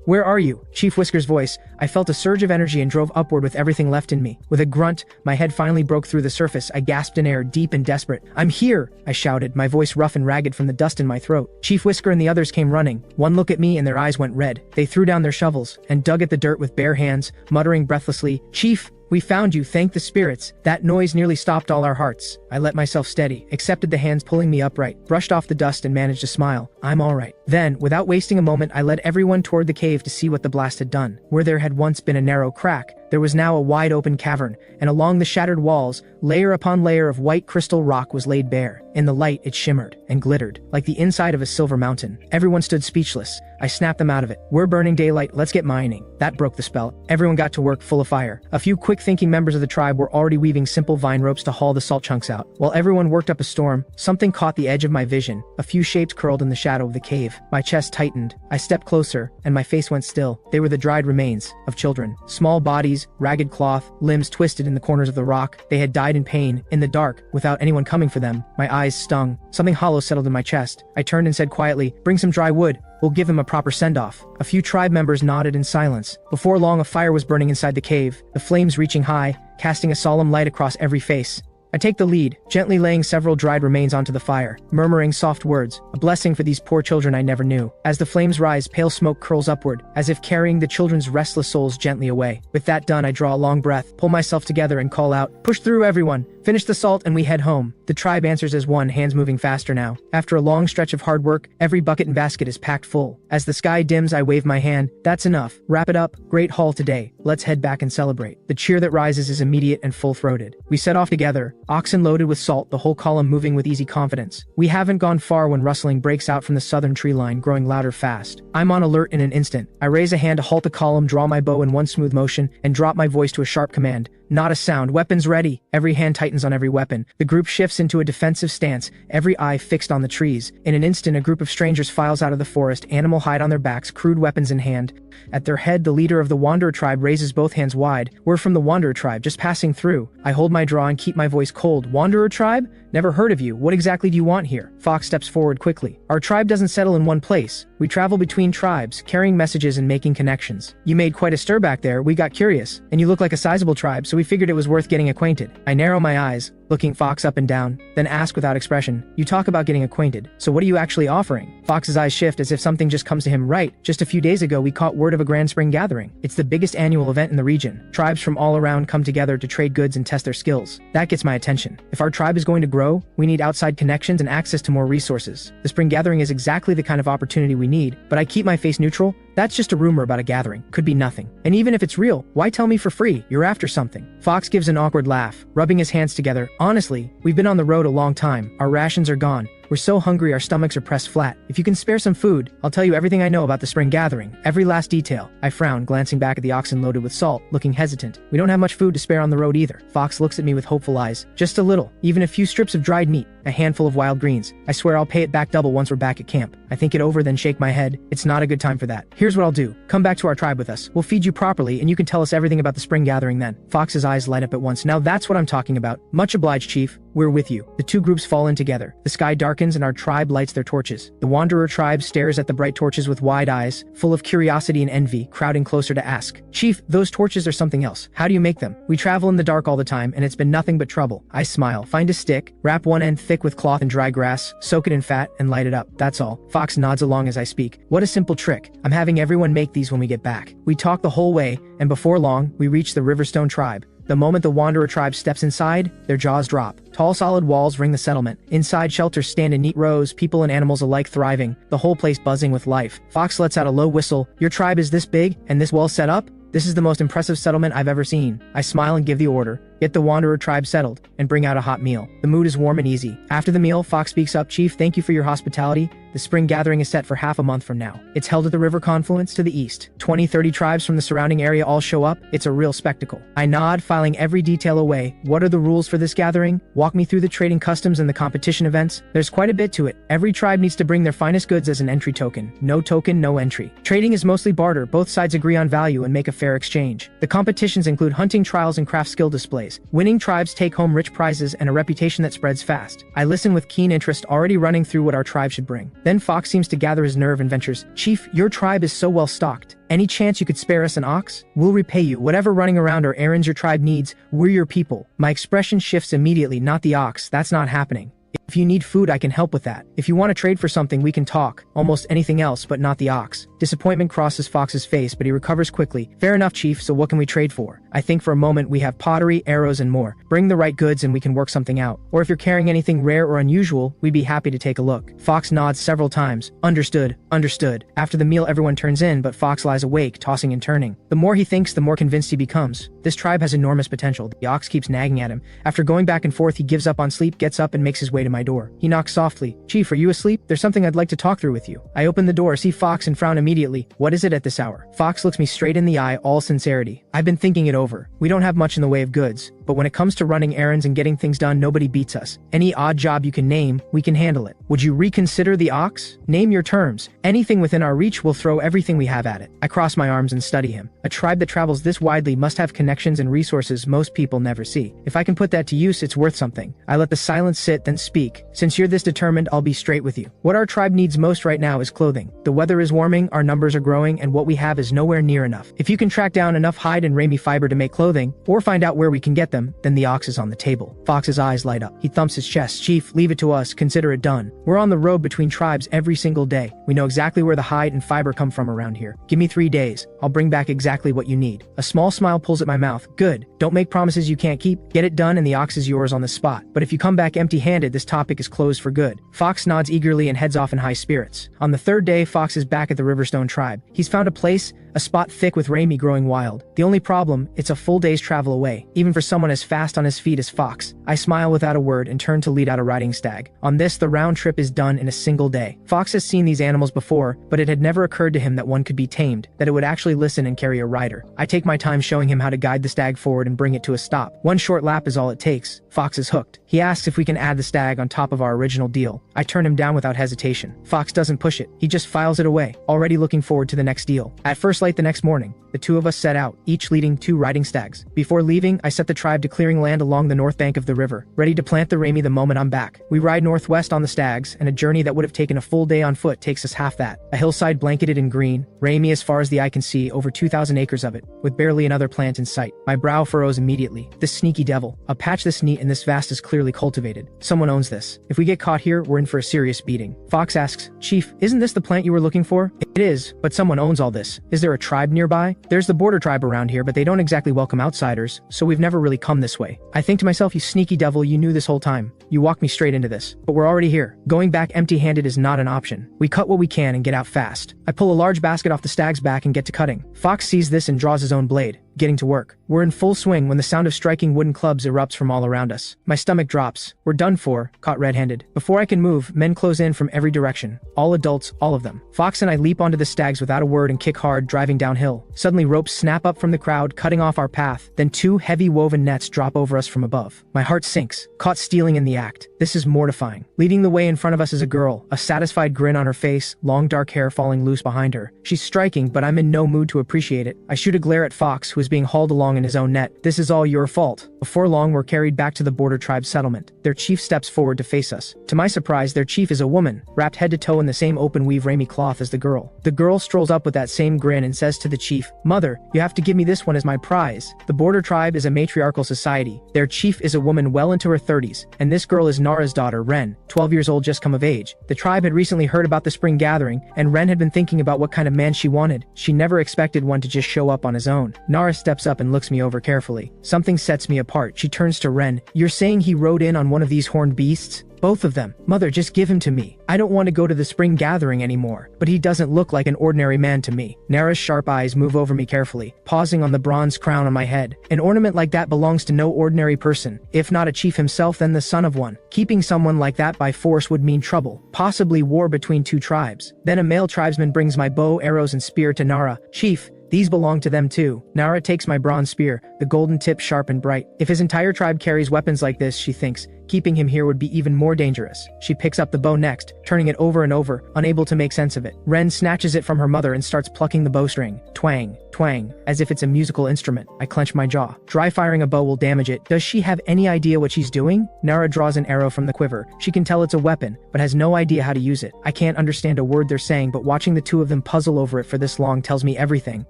where are you? Chief Whisker's voice. I felt a surge of energy and drove upward with everything left in me. With a grunt, my head finally broke through the surface. I gasped in air, deep and desperate. I'm here, I shouted, my voice rough and ragged from the dust in my throat. Chief Whisker and the others came running. One look at me and their eyes went red. They threw down their shovels and dug at the dirt with bare hands, muttering breathlessly, Chief, we found you, thank the spirits. That noise nearly stopped all our hearts. I let myself steady, accepted the hands pulling me upright, brushed off the dust and managed to smile. I'm all right. Then, without wasting a moment, I led everyone toward the cave to see what the blast had done. Where there had once been a narrow crack, there was now a wide open cavern, and along the shattered walls, layer upon layer of white crystal rock was laid bare. In the light, it shimmered and glittered, like the inside of a silver mountain. Everyone stood speechless. I snapped them out of it. We're burning daylight, let's get mining. That broke the spell. Everyone got to work, full of fire. A few quick-thinking members of the tribe were already weaving simple vine ropes to haul the salt chunks out. While everyone worked up a storm, something caught the edge of my vision. A few shapes curled in the shadow of the cave. My chest tightened. I stepped closer, and my face went still. They were the dried remains of children. Small bodies, ragged cloth, limbs twisted in the corners of the rock. They had died in pain, in the dark, without anyone coming for them. My eyes stung. Something hollow settled in my chest. I turned and said quietly, bring some dry wood. We'll give them a proper send-off. A few tribe members nodded in silence. Before long, a fire was burning inside the cave, the flames reaching high, casting a solemn light across every face. I take the lead, gently laying several dried remains onto the fire, murmuring soft words, a blessing for these poor children I never knew. As the flames rise, pale smoke curls upward, as if carrying the children's restless souls gently away. With that done, I draw a long breath, pull myself together and call out, push through everyone, finish the salt and we head home. The tribe answers as one, hands moving faster now. After a long stretch of hard work, every bucket and basket is packed full. As the sky dims, I wave my hand, that's enough, wrap it up, great haul today, let's head back and celebrate. The cheer that rises is immediate and full-throated. We set off together, oxen loaded with salt, the whole column moving with easy confidence. We haven't gone far when rustling breaks out from the southern tree line, growing louder fast. I'm on alert in an instant. I raise a hand to halt the column, draw my bow in one smooth motion, and drop my voice to a sharp command. Not a sound. Weapons ready. Every hand tightens on every weapon. The group shifts into a defensive stance, every eye fixed on the trees. In an instant, a group of strangers files out of the forest, animal hide on their backs, crude weapons in hand. At their head, the leader of the Wanderer tribe raises both hands wide. We're from the Wanderer tribe, just passing through. I hold my draw and keep my voice cold. Wanderer tribe? Never heard of you. What exactly do you want here? Fox steps forward quickly. Our tribe doesn't settle in one place. We travel between tribes, carrying messages and making connections. You made quite a stir back there. We got curious. And you look like a sizable tribe, so we figured it was worth getting acquainted. I narrow my eyes, looking Fox up and down, then ask without expression, you talk about getting acquainted, so what are you actually offering? Fox's eyes shift as if something just comes to him. Right, just a few days ago we caught word of a grand spring gathering. It's the biggest annual event in the region. Tribes from all around come together to trade goods and test their skills. That gets my attention. If our tribe is going to grow, we need outside connections and access to more resources. The spring gathering is exactly the kind of opportunity we need, but I keep my face neutral. That's just a rumor about a gathering. Could be nothing. And even if it's real, why tell me for free? You're after something. Fox gives an awkward laugh, rubbing his hands together. Honestly, we've been on the road a long time. Our rations are gone. We're so hungry our stomachs are pressed flat. If you can spare some food, I'll tell you everything I know about the spring gathering. Every last detail. I frown, glancing back at the oxen loaded with salt, looking hesitant. We don't have much food to spare on the road either. Fox looks at me with hopeful eyes. Just a little. Even a few strips of dried meat. A handful of wild greens. I swear I'll pay it back double once we're back at camp. I think it over, then shake my head. It's not a good time for that. Here's what I'll do. Come back to our tribe with us. We'll feed you properly and you can tell us everything about the spring gathering then. Fox's eyes light up at once. Now that's what I'm talking about. Much obliged, Chief. We're with you. The two groups fall in together. The sky darkens and our tribe lights their torches. The Wanderer tribe stares at the bright torches with wide eyes, full of curiosity and envy, crowding closer to ask, Chief, those torches are something else. How do you make them? We travel in the dark all the time and it's been nothing but trouble. I smile. Find a stick, wrap one end thick with cloth and dry grass, soak it in fat, and light it up. That's all. Fox nods along as I speak. What a simple trick. I'm having everyone make these when we get back. We talk the whole way, and before long, we reach the Riverstone tribe. The moment the Wanderer tribe steps inside, their jaws drop. Tall solid walls ring the settlement. Inside, shelters stand in neat rows, people and animals alike thriving, the whole place buzzing with life. Fox lets out a low whistle. Your tribe is this big, and this well set up? This is the most impressive settlement I've ever seen. I smile and give the order. get the wanderer tribe settled, and bring out a hot meal. The mood is warm and easy. After the meal, Fox speaks up. Chief, thank you for your hospitality. The spring gathering is set for half a month from now. It's held at the river confluence to the east. 20-30 tribes from the surrounding area all show up. It's a real spectacle. I nod, filing every detail away. What are the rules for this gathering? Walk me through the trading customs and the competition events. There's quite a bit to it. Every tribe needs to bring their finest goods as an entry token. No token, no entry. Trading is mostly barter. Both sides agree on value and make a fair exchange. The competitions include hunting trials and craft skill displays. Winning tribes take home rich prizes and a reputation that spreads fast. I listen with keen interest, already running through what our tribe should bring. Then Fox seems to gather his nerve and ventures. Chief, your tribe is so well stocked. Any chance you could spare us an ox? We'll repay you. Whatever running around or errands your tribe needs, we're your people. My expression shifts immediately. Not the ox. That's not happening. If you need food, I can help with that. If you want to trade for something, we can talk. Almost anything else, but not the ox. Disappointment crosses Fox's face, but he recovers quickly. Fair enough, Chief, so what can we trade for? I think for a moment we have pottery, arrows, and more. Bring the right goods and we can work something out. Or if you're carrying anything rare or unusual, we'd be happy to take a look. Fox nods several times. Understood, understood. After the meal, everyone turns in, but Fox lies awake, tossing and turning. The more he thinks, the more convinced he becomes. This tribe has enormous potential. The ox keeps nagging at him. After going back and forth, he gives up on sleep, gets up, and makes his way to my door. He knocks softly. Chief, are you asleep? There's something I'd like to talk through with you. I open the door, see Fox, and frown immediately. What is it at this hour? Fox looks me straight in the eye, all sincerity. I've been thinking it over. We don't have much in the way of goods, but when it comes to running errands and getting things done, nobody beats us. Any odd job you can name, we can handle it. Would you reconsider the ox? Name your terms. Anything within our reach, will throw everything we have at it. I cross my arms and study him. A tribe that travels this widely must have connections and resources most people never see. If I can put that to use, it's worth something. I let the silence sit, then speak. Since you're this determined, I'll be straight with you. What our tribe needs most right now is clothing. The weather is warming, our numbers are growing, and what we have is nowhere near enough. If you can track down enough hide and ramie fiber to make clothing, or find out where we can get them, then the ox is on the table. Fox's eyes light up. He thumps his chest. Chief, leave it to us. Consider it done. We're on the road between tribes every single day. We know exactly where the hide and fiber come from around here. Give me 3 days. I'll bring back exactly what you need. A small smile pulls at my mouth. Good. Don't make promises you can't keep. Get it done and the ox is yours on the spot. But if you come back empty-handed, this topic is closed for good. Fox nods eagerly and heads off in high spirits. On the 3rd day, Fox is back at the Riverstone tribe. He's found a place, a spot thick with ramie growing wild. The only problem, it's a full day's travel away, even for someone as fast on his feet as Fox. I smile without a word and turn to lead out a riding stag. On this, the round trip is done in a single day. Fox has seen these animals before, but it had never occurred to him that one could be tamed, that it would actually listen and carry a rider. I take my time showing him how to guide the stag forward and bring it to a stop. One short lap is all it takes. Fox is hooked. He asks if we can add the stag on top of our original deal. I turn him down without hesitation. Fox doesn't push it. He just files it away, already looking forward to the next deal. At first light the next morning, the two of us set out, each leading 2 riding stags. Before leaving, I set the tribe to clearing land along the north bank of the river, ready to plant the ramie the moment I'm back. We ride northwest on the stags, and a journey that would have taken a full day on foot takes us half that. A hillside blanketed in green, ramie as far as the eye can see, over 2,000 acres of it, with barely another plant in sight. My brow furrows immediately. This sneaky devil. A patch this neat and this vast is clearly cultivated. Someone owns this. If we get caught here, we're in for a serious beating. Fox asks, Chief, isn't this the plant you were looking for? It is, but someone owns all this. Is there a tribe nearby? There's the border tribe around here, but they don't exactly welcome outsiders, so we've never really come this way. I think to myself, you sneaky devil, you knew this whole time. You walked me straight into this. But we're already here. Going back empty-handed is not an option. We cut what we can and get out fast. I pull a large basket off the stag's back and get to cutting. Fox sees this and draws his own blade, getting to work. We're in full swing when the sound of striking wooden clubs erupts from all around us. My stomach drops. We're done for, caught red-handed. Before I can move, men close in from every direction. All adults, all of them. Fox and I leap onto the stags without a word and kick hard, driving downhill. Suddenly ropes snap up from the crowd, cutting off our path. Then 2 heavy woven nets drop over us from above. My heart sinks, caught stealing in the act. This is mortifying. Leading the way in front of us is a girl, a satisfied grin on her face, long dark hair falling loose behind her. She's striking, but I'm in no mood to appreciate it. I shoot a glare at Fox, who is being hauled along in his own net. This is all your fault. Before long, we're carried back to the border tribe settlement. Their chief steps forward to face us. To my surprise, their chief is a woman, wrapped head to toe in the same open weave ramie cloth as the girl. The girl strolls up with that same grin and says to the chief, Mother, you have to give me this one as my prize. The border tribe is a matriarchal society. Their chief is a woman well into her 30s, and this girl is Nara's daughter, Ren, 12 years old, just come of age. The tribe had recently heard about the spring gathering, and Ren had been thinking about what kind of man she wanted. She never expected one to just show up on his own. Nara steps up and looks me over carefully. Something sets me apart. She turns to Ren. You're saying he rode in on one of these horned beasts? Both of them. Mother, just give him to me. I don't want to go to the spring gathering anymore. But he doesn't look like an ordinary man to me. Nara's sharp eyes move over me carefully, pausing on the bronze crown on my head. An ornament like that belongs to no ordinary person. If not a chief himself, then the son of one. Keeping someone like that by force would mean trouble, possibly war between two tribes. Then a male tribesman brings my bow, arrows, and spear to Nara. Chief, these belong to them too. Nara takes my bronze spear, the golden tip sharp and bright. If his entire tribe carries weapons like this, she thinks, keeping him here would be even more dangerous. She picks up the bow next, turning it over and over, unable to make sense of it. Ren snatches it from her mother and starts plucking the bowstring. Twang, twang, as if it's a musical instrument. I clench my jaw. Dry firing a bow will damage it. Does she have any idea what she's doing? Nara draws an arrow from the quiver. She can tell it's a weapon, but has no idea how to use it. I can't understand a word they're saying, but watching the two of them puzzle over it for this long tells me everything.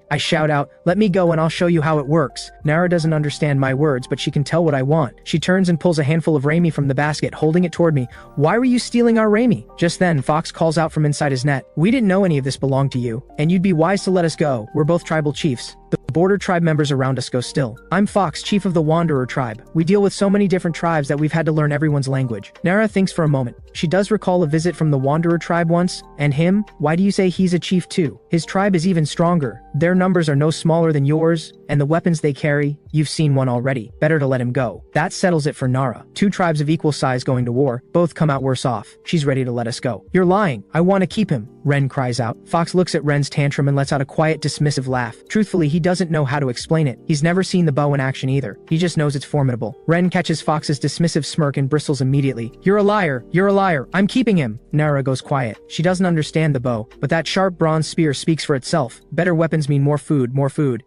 I shout out, "Let me go and I'll show you how it works." Nara doesn't understand my words, but she can tell what I want. She turns and pulls a handful of Rami from the basket, holding it toward me. "Why were you stealing our Rami?" Just then, Fox calls out from inside his net. "We didn't know any of this belonged to you, and you'd be wise to let us go. We're both tribal chiefs." The border tribe members around us go still. "I'm Fox, chief of the Wanderer tribe. We deal with so many different tribes that we've had to learn everyone's language." Nara thinks for a moment. She does recall a visit from the Wanderer tribe once. "And him? Why do you say he's a chief too? His tribe is even stronger. Their numbers are no smaller than yours, and the weapons they carry, you've seen one already. Better to let him go." That settles it for Nara. Two tribes of equal size going to war, both come out worse off. She's ready to let us go. "You're lying. I want to keep him," Ren cries out. Fox looks at Ren's tantrum and lets out a quiet, dismissive laugh. Truthfully, he doesn't know how to explain it. He's never seen the bow in action either. He just knows it's formidable. Ren catches Fox's dismissive smirk and bristles immediately. "You're a liar. You're a liar. I'm keeping him." Nara goes quiet. She doesn't understand the bow, but that sharp bronze spear speaks for itself. Better weapons mean more food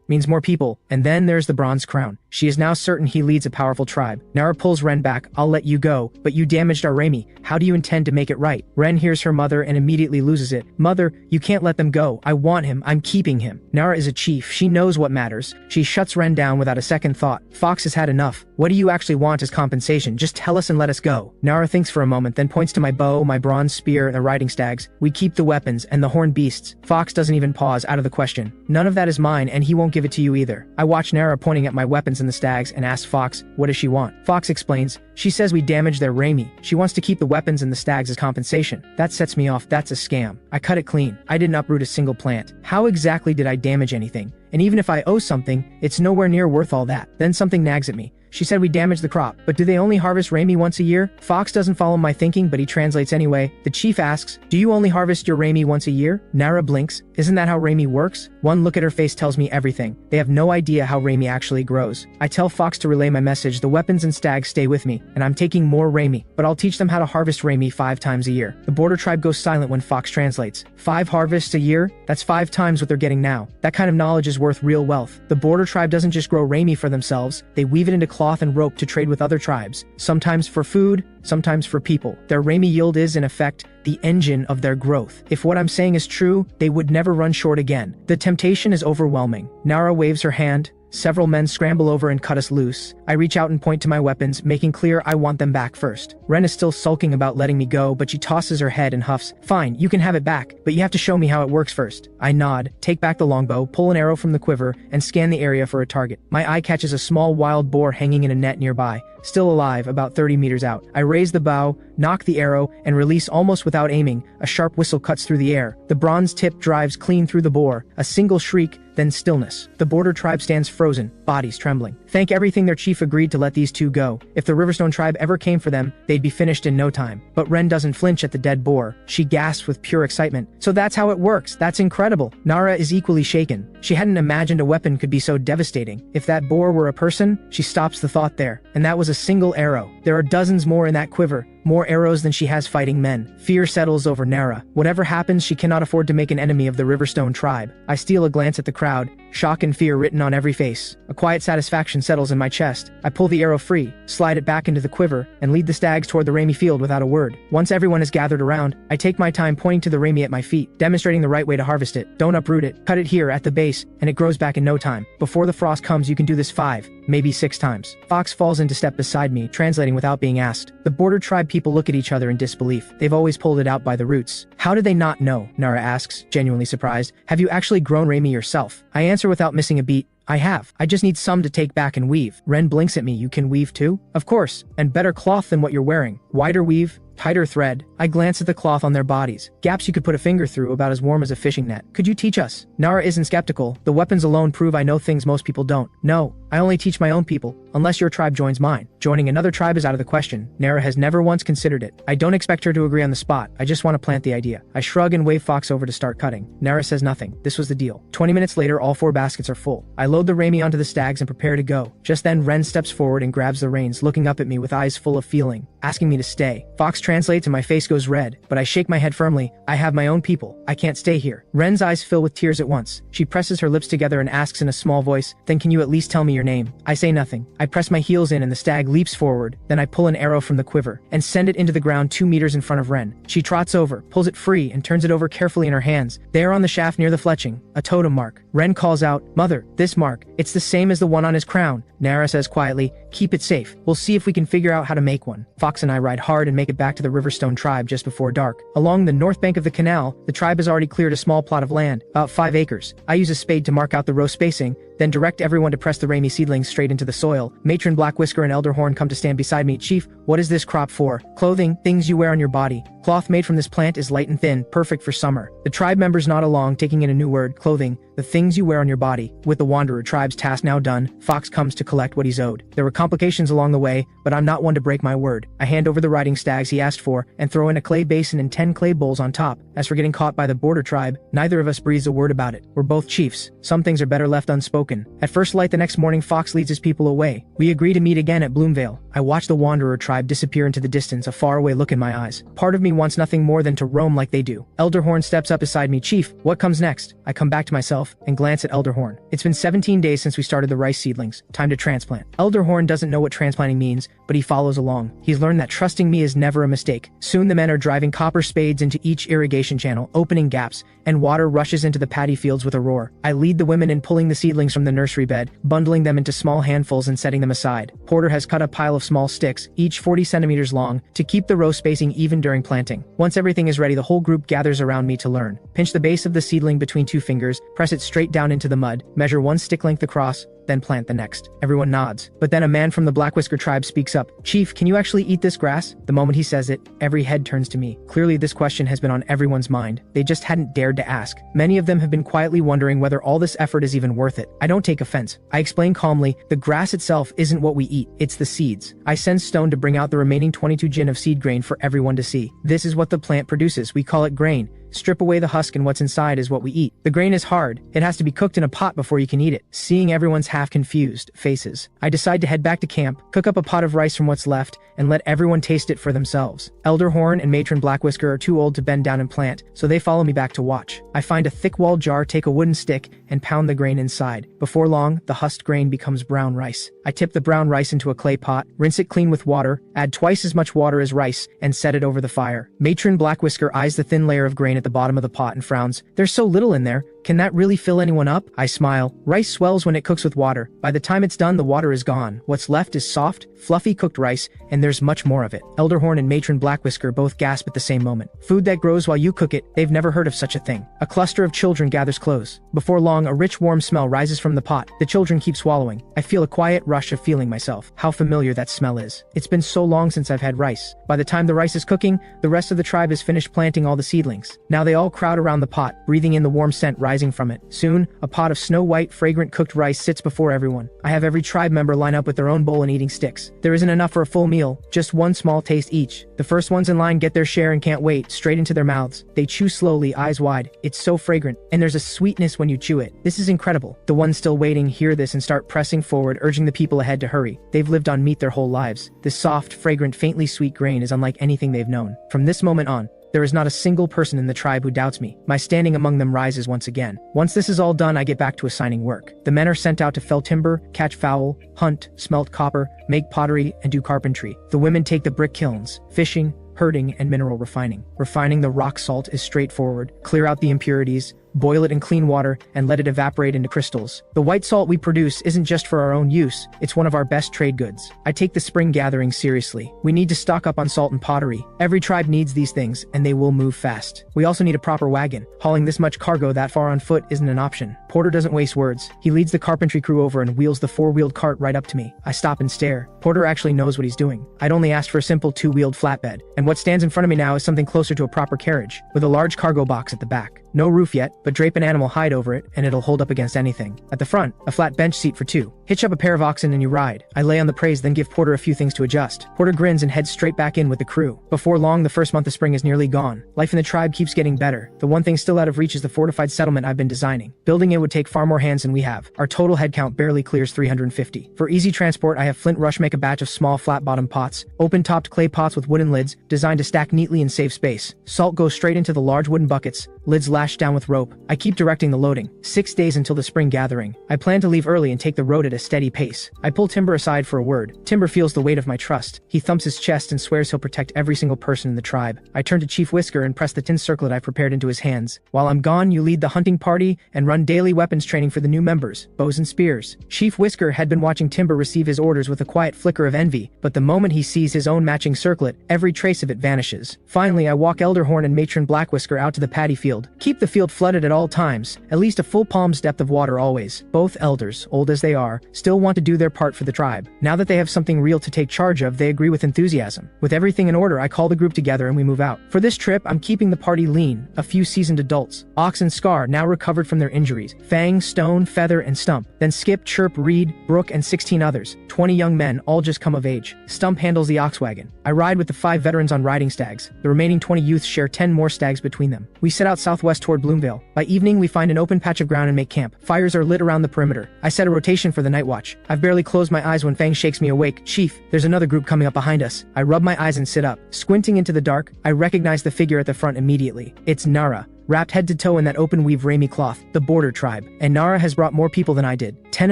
means more people, and then there's the bronze crown. She is now certain he leads a powerful tribe. Nara pulls Ren back. "I'll let you go, but you damaged our Rami. How do you intend to make it right?" Ren hears her mother and immediately loses it. "Mother, you can't let them go. I want him. I'm keeping him." Nara is a chief. She knows what matters. She shuts Ren down without a second thought. "Fox has had enough. What do you actually want as compensation? Just tell us and let us go." Nara thinks for a moment, then points to my bow, my bronze spear, and the riding stags. "We keep the weapons and the horned beasts." Fox doesn't even pause, out of the question. "None of that is mine, and he won't give it to you either." I watch Nara pointing at my weapons and the stags and ask Fox, "What does she want?" Fox explains, "She says we damaged their Rami. She wants to keep the weapons and the stags as compensation." That sets me off. That's a scam. I cut it clean. I didn't uproot a single plant. How exactly did I damage anything? And even if I owe something, it's nowhere near worth all that. Then something nags at me. She said we damaged the crop, but do they only harvest Rami once a year? Fox doesn't follow my thinking, but he translates anyway. The chief asks, "Do you only harvest your Rami once a year?" Nara blinks. "Isn't that how Rami works?" One look at her face tells me everything. They have no idea how Rami actually grows. I tell Fox to relay my message. The weapons and stags stay with me, and I'm taking more Rami, but I'll teach them how to harvest Rami 5 times a year. The border tribe goes silent when Fox translates. 5 harvests a year? That's 5 times what they're getting now. That kind of knowledge is worth real wealth. The border tribe doesn't just grow Rami for themselves. They weave it into cloth and rope to trade with other tribes, sometimes for food, sometimes for people. Their Rami yield is, in effect, the engine of their growth. If what I'm saying is true, they would never run short again. The temptation is overwhelming. Nara waves her hand. Several men scramble over and cut us loose. I reach out and point to my weapons, making clear I want them back first. Ren is still sulking about letting me go, but she tosses her head and huffs. "Fine, you can have it back, but you have to show me how it works first." I nod, take back the longbow, pull an arrow from the quiver, and scan the area for a target. My eye catches a small wild boar hanging in a net nearby, still alive, about 30 meters out. I raise the bow, knock the arrow, and release almost without aiming. A sharp whistle cuts through the air. The bronze tip drives clean through the boar. A single shriek, then stillness. The border tribe stands frozen, bodies trembling. Thank everything their chief agreed to let these two go. If the Riverstone tribe ever came for them, they'd be finished in no time. But Ren doesn't flinch at the dead boar. She gasps with pure excitement. "So that's how it works. That's incredible." Nara is equally shaken. She hadn't imagined a weapon could be so devastating. If that boar were a person, she stops the thought there. And that was a single arrow. There are dozens more in that quiver. More arrows than she has fighting men. Fear settles over Nara. Whatever happens, she cannot afford to make an enemy of the Riverstone tribe. I steal a glance at the crowd, shock and fear written on every face. A quiet satisfaction settles in my chest. I pull the arrow free, slide it back into the quiver, and lead the stags toward the Rami field without a word. Once everyone is gathered around, I take my time pointing to the Rami at my feet, demonstrating the right way to harvest it. Don't uproot it. Cut it here at the base, and it grows back in no time. Before the frost comes, you can do this 5, maybe 6 times. Fox falls into step beside me, translating without being asked. The border tribe people look at each other in disbelief. They've always pulled it out by the roots. "How did they not know?" Nara asks, genuinely surprised. "Have you actually grown Rami yourself?" I answer without missing a beat. "I have. I just need some to take back and weave." Ren blinks at me. "You can weave too?" "Of course, and better cloth than what you're wearing. Wider weave, Tighter thread. I glance at the cloth on their bodies. Gaps you could put a finger through, about as warm as a fishing net. Could you teach us? Nara isn't skeptical. The weapons alone prove I know things most people don't. No, I only teach my own people, unless your tribe joins mine. Joining another tribe is out of the question. Nara has never once considered it. I don't expect her to agree on the spot. I just want to plant the idea. I shrug and wave Fox over to start cutting. Nara says nothing. This was the deal. 20 minutes later, all 4 baskets are full. I load the Rami onto the stags and prepare to go. Just then, Ren steps forward and grabs the reins, looking up at me with eyes full of feeling, asking me to stay. Fox translates and my face goes red, but I shake my head firmly. I have my own people. I can't stay here. Ren's eyes fill with tears at once. She presses her lips together and asks in a small voice, then can you at least tell me your name? I say nothing. I press my heels in and the stag leaps forward. Then I pull an arrow from the quiver and send it into the ground 2 meters in front of Ren. She trots over, pulls it free, and turns it over carefully in her hands. There on the shaft near the fletching, a totem mark. Ren calls out, Mother, this mark, it's the same as the one on his crown. Nara says quietly, keep it safe. We'll see if we can figure out how to make one. Fox and I ride hard and make it back to the Riverstone tribe just before dark. Along the north bank of the canal, the tribe has already cleared a small plot of land, about 5 acres. I use a spade to mark out the row spacing, then direct everyone to press the Rami seedlings straight into the soil. Matron Black Whisker and Elder Horn come to stand beside me. Chief, what is this crop for? Clothing, things you wear on your body. Cloth made from this plant is light and thin, perfect for summer. The tribe members nod along, taking in a new word, clothing, the things you wear on your body. With the Wanderer tribe's task now done, Fox comes to collect what he's owed. There were complications along the way, but I'm not one to break my word. I hand over the riding stags he asked for, and throw in a clay basin and 10 clay bowls on top. As for getting caught by the border tribe, neither of us breathes a word about it. We're both chiefs. Some things are better left unspoken. At first light the next morning, Fox leads his people away. We agree to meet again at Bloomvale. I watch the Wanderer tribe disappear into the distance, a faraway look in my eyes. Part of me wants nothing more than to roam like they do. Elder Horn steps up beside me. Chief, what comes next? I come back to myself and glance at Elder Horn. It's been 17 days since we started the rice seedlings. Time to transplant. Elder Horn doesn't know what transplanting means, but he follows along. He's learned that trusting me is never a mistake. Soon the men are driving copper spades into each irrigation channel, opening gaps, and water rushes into the paddy fields with a roar. I lead the women in pulling the seedlings from the nursery bed, bundling them into small handfuls and setting them aside. Porter has cut a pile of small sticks, each 40 centimeters long, to keep the row spacing even during planting. Once everything is ready, the whole group gathers around me to learn. Pinch the base of the seedling between 2 fingers, press it straight down into the mud, measure 1 stick length across, then plant the next. Everyone nods. But then a man from the Black Whisker tribe speaks up. Chief, can you actually eat this grass? The moment he says it, every head turns to me. Clearly this question has been on everyone's mind. They just hadn't dared to ask. Many of them have been quietly wondering whether all this effort is even worth it. I don't take offense. I explain calmly, the grass itself isn't what we eat, it's the seeds. I send Stone to bring out the remaining 22 gin of seed grain for everyone to see. This is what the plant produces. We call it grain. Strip away the husk and what's inside is what we eat. The grain is hard. It has to be cooked in a pot before you can eat it. Seeing everyone's half-confused faces, I decide to head back to camp, cook up a pot of rice from what's left, and let everyone taste it for themselves. Elder Horn and Matron Black Whisker are too old to bend down and plant, so they follow me back to watch. I find a thick-walled jar, take a wooden stick, and pound the grain inside. Before long, the husked grain becomes brown rice. I tip the brown rice into a clay pot, rinse it clean with water, add twice as much water as rice, and set it over the fire. Matron Black Whisker eyes the thin layer of grain at the bottom of the pot and frowns. There's so little in there. Can that really fill anyone up? I smile. Rice swells when it cooks with water. By the time it's done, the water is gone. What's left is soft, fluffy cooked rice, and there's much more of it. Elder Horn and Matron Black Whisker both gasp at the same moment. Food that grows while you cook it, they've never heard of such a thing. A cluster of children gathers close. Before long, a rich warm smell rises from the pot. The children keep swallowing. I feel a quiet rush of feeling myself. How familiar that smell is. It's been so long since I've had rice. By the time the rice is cooking, the rest of the tribe has finished planting all the seedlings. Now they all crowd around the pot, breathing in the warm scent rising from it. Soon, a pot of snow-white, fragrant cooked rice sits before everyone. I have every tribe member line up with their own bowl and eating sticks. There isn't enough for a full meal, just one small taste each. The first ones in line get their share and can't wait, straight into their mouths. They chew slowly, eyes wide. It's so fragrant, and there's a sweetness when you chew it. This is incredible. The ones still waiting hear this and start pressing forward, urging the people ahead to hurry. They've lived on meat their whole lives. This soft, fragrant, faintly sweet grain is unlike anything they've known. From this moment on, there is not a single person in the tribe who doubts me. My standing among them rises once again. Once this is all done, I get back to assigning work. The men are sent out to fell timber, catch fowl, hunt, smelt copper, make pottery, and do carpentry. The women take the brick kilns, fishing, herding, and mineral refining. Refining the rock salt is straightforward. Clear out the impurities, boil it in clean water, and let it evaporate into crystals. The white salt we produce isn't just for our own use, it's one of our best trade goods. I take the spring gathering seriously. We need to stock up on salt and pottery. Every tribe needs these things, and they will move fast. We also need a proper wagon. Hauling this much cargo that far on foot isn't an option. Porter doesn't waste words. He leads the carpentry crew over and wheels the four-wheeled cart right up to me. I stop and stare. Porter actually knows what he's doing. I'd only asked for a simple two-wheeled flatbed, and what stands in front of me now is something closer to a proper carriage, with a large cargo box at the back. No roof yet, but drape an animal hide over it, and it'll hold up against anything. At the front, a flat bench seat for two. Hitch up a pair of oxen and you ride. I lay on the praise, then give Porter a few things to adjust. Porter grins and heads straight back in with the crew. Before long, the first month of spring is nearly gone. Life in the tribe keeps getting better. The one thing still out of reach is the fortified settlement I've been designing. Building it would take far more hands than we have. Our total headcount barely clears 350. For easy transport, I have Flint Rush make a batch of small flat-bottomed pots, open-topped clay pots with wooden lids, designed to stack neatly and save space. Salt goes straight into the large wooden buckets, lids lashed down with rope. I keep directing the loading. 6 days until the spring gathering. I plan to leave early and take the road at a steady pace. I pull Timber aside for a word. Timber feels the weight of my trust. He thumps his chest and swears he'll protect every single person in the tribe. I turn to Chief Whisker and press the tin circlet I've prepared into his hands. While I'm gone, you lead the hunting party and run daily weapons training for the new members, bows and spears. Chief Whisker had been watching Timber receive his orders with a quiet flicker of envy, but the moment he sees his own matching circlet, every trace of it vanishes. Finally, I walk Elderhorn and Matron Black Whisker out to the paddy field. Keep the field flooded at all times, at least a full palm's depth of water always. Both elders, old as they are, still want to do their part for the tribe. Now that they have something real to take charge of, they agree with enthusiasm. With everything in order, I call the group together and we move out. For this trip, I'm keeping the party lean, a few seasoned adults. Ox and Scar, now recovered from their injuries. Fang, Stone, Feather, and Stump. Then Skip, Chirp, Reed, Brook, and 16 others. 20 young men, all just come of age. Stump handles the ox wagon. I ride with the 5 veterans on riding stags. The remaining 20 youths share 10 more stags between them. We set out southwest toward Bloomvale. By evening, we find an open patch of ground and make camp. Fires are lit around the perimeter. I set a rotation for the night watch. I've barely closed my eyes when Fang shakes me awake. Chief, there's another group coming up behind us. I rub my eyes and sit up. Squinting into the dark, I recognize the figure at the front immediately. It's Nara, wrapped head to toe in that open weave Rami cloth, the border tribe. And Nara has brought more people than I did. 10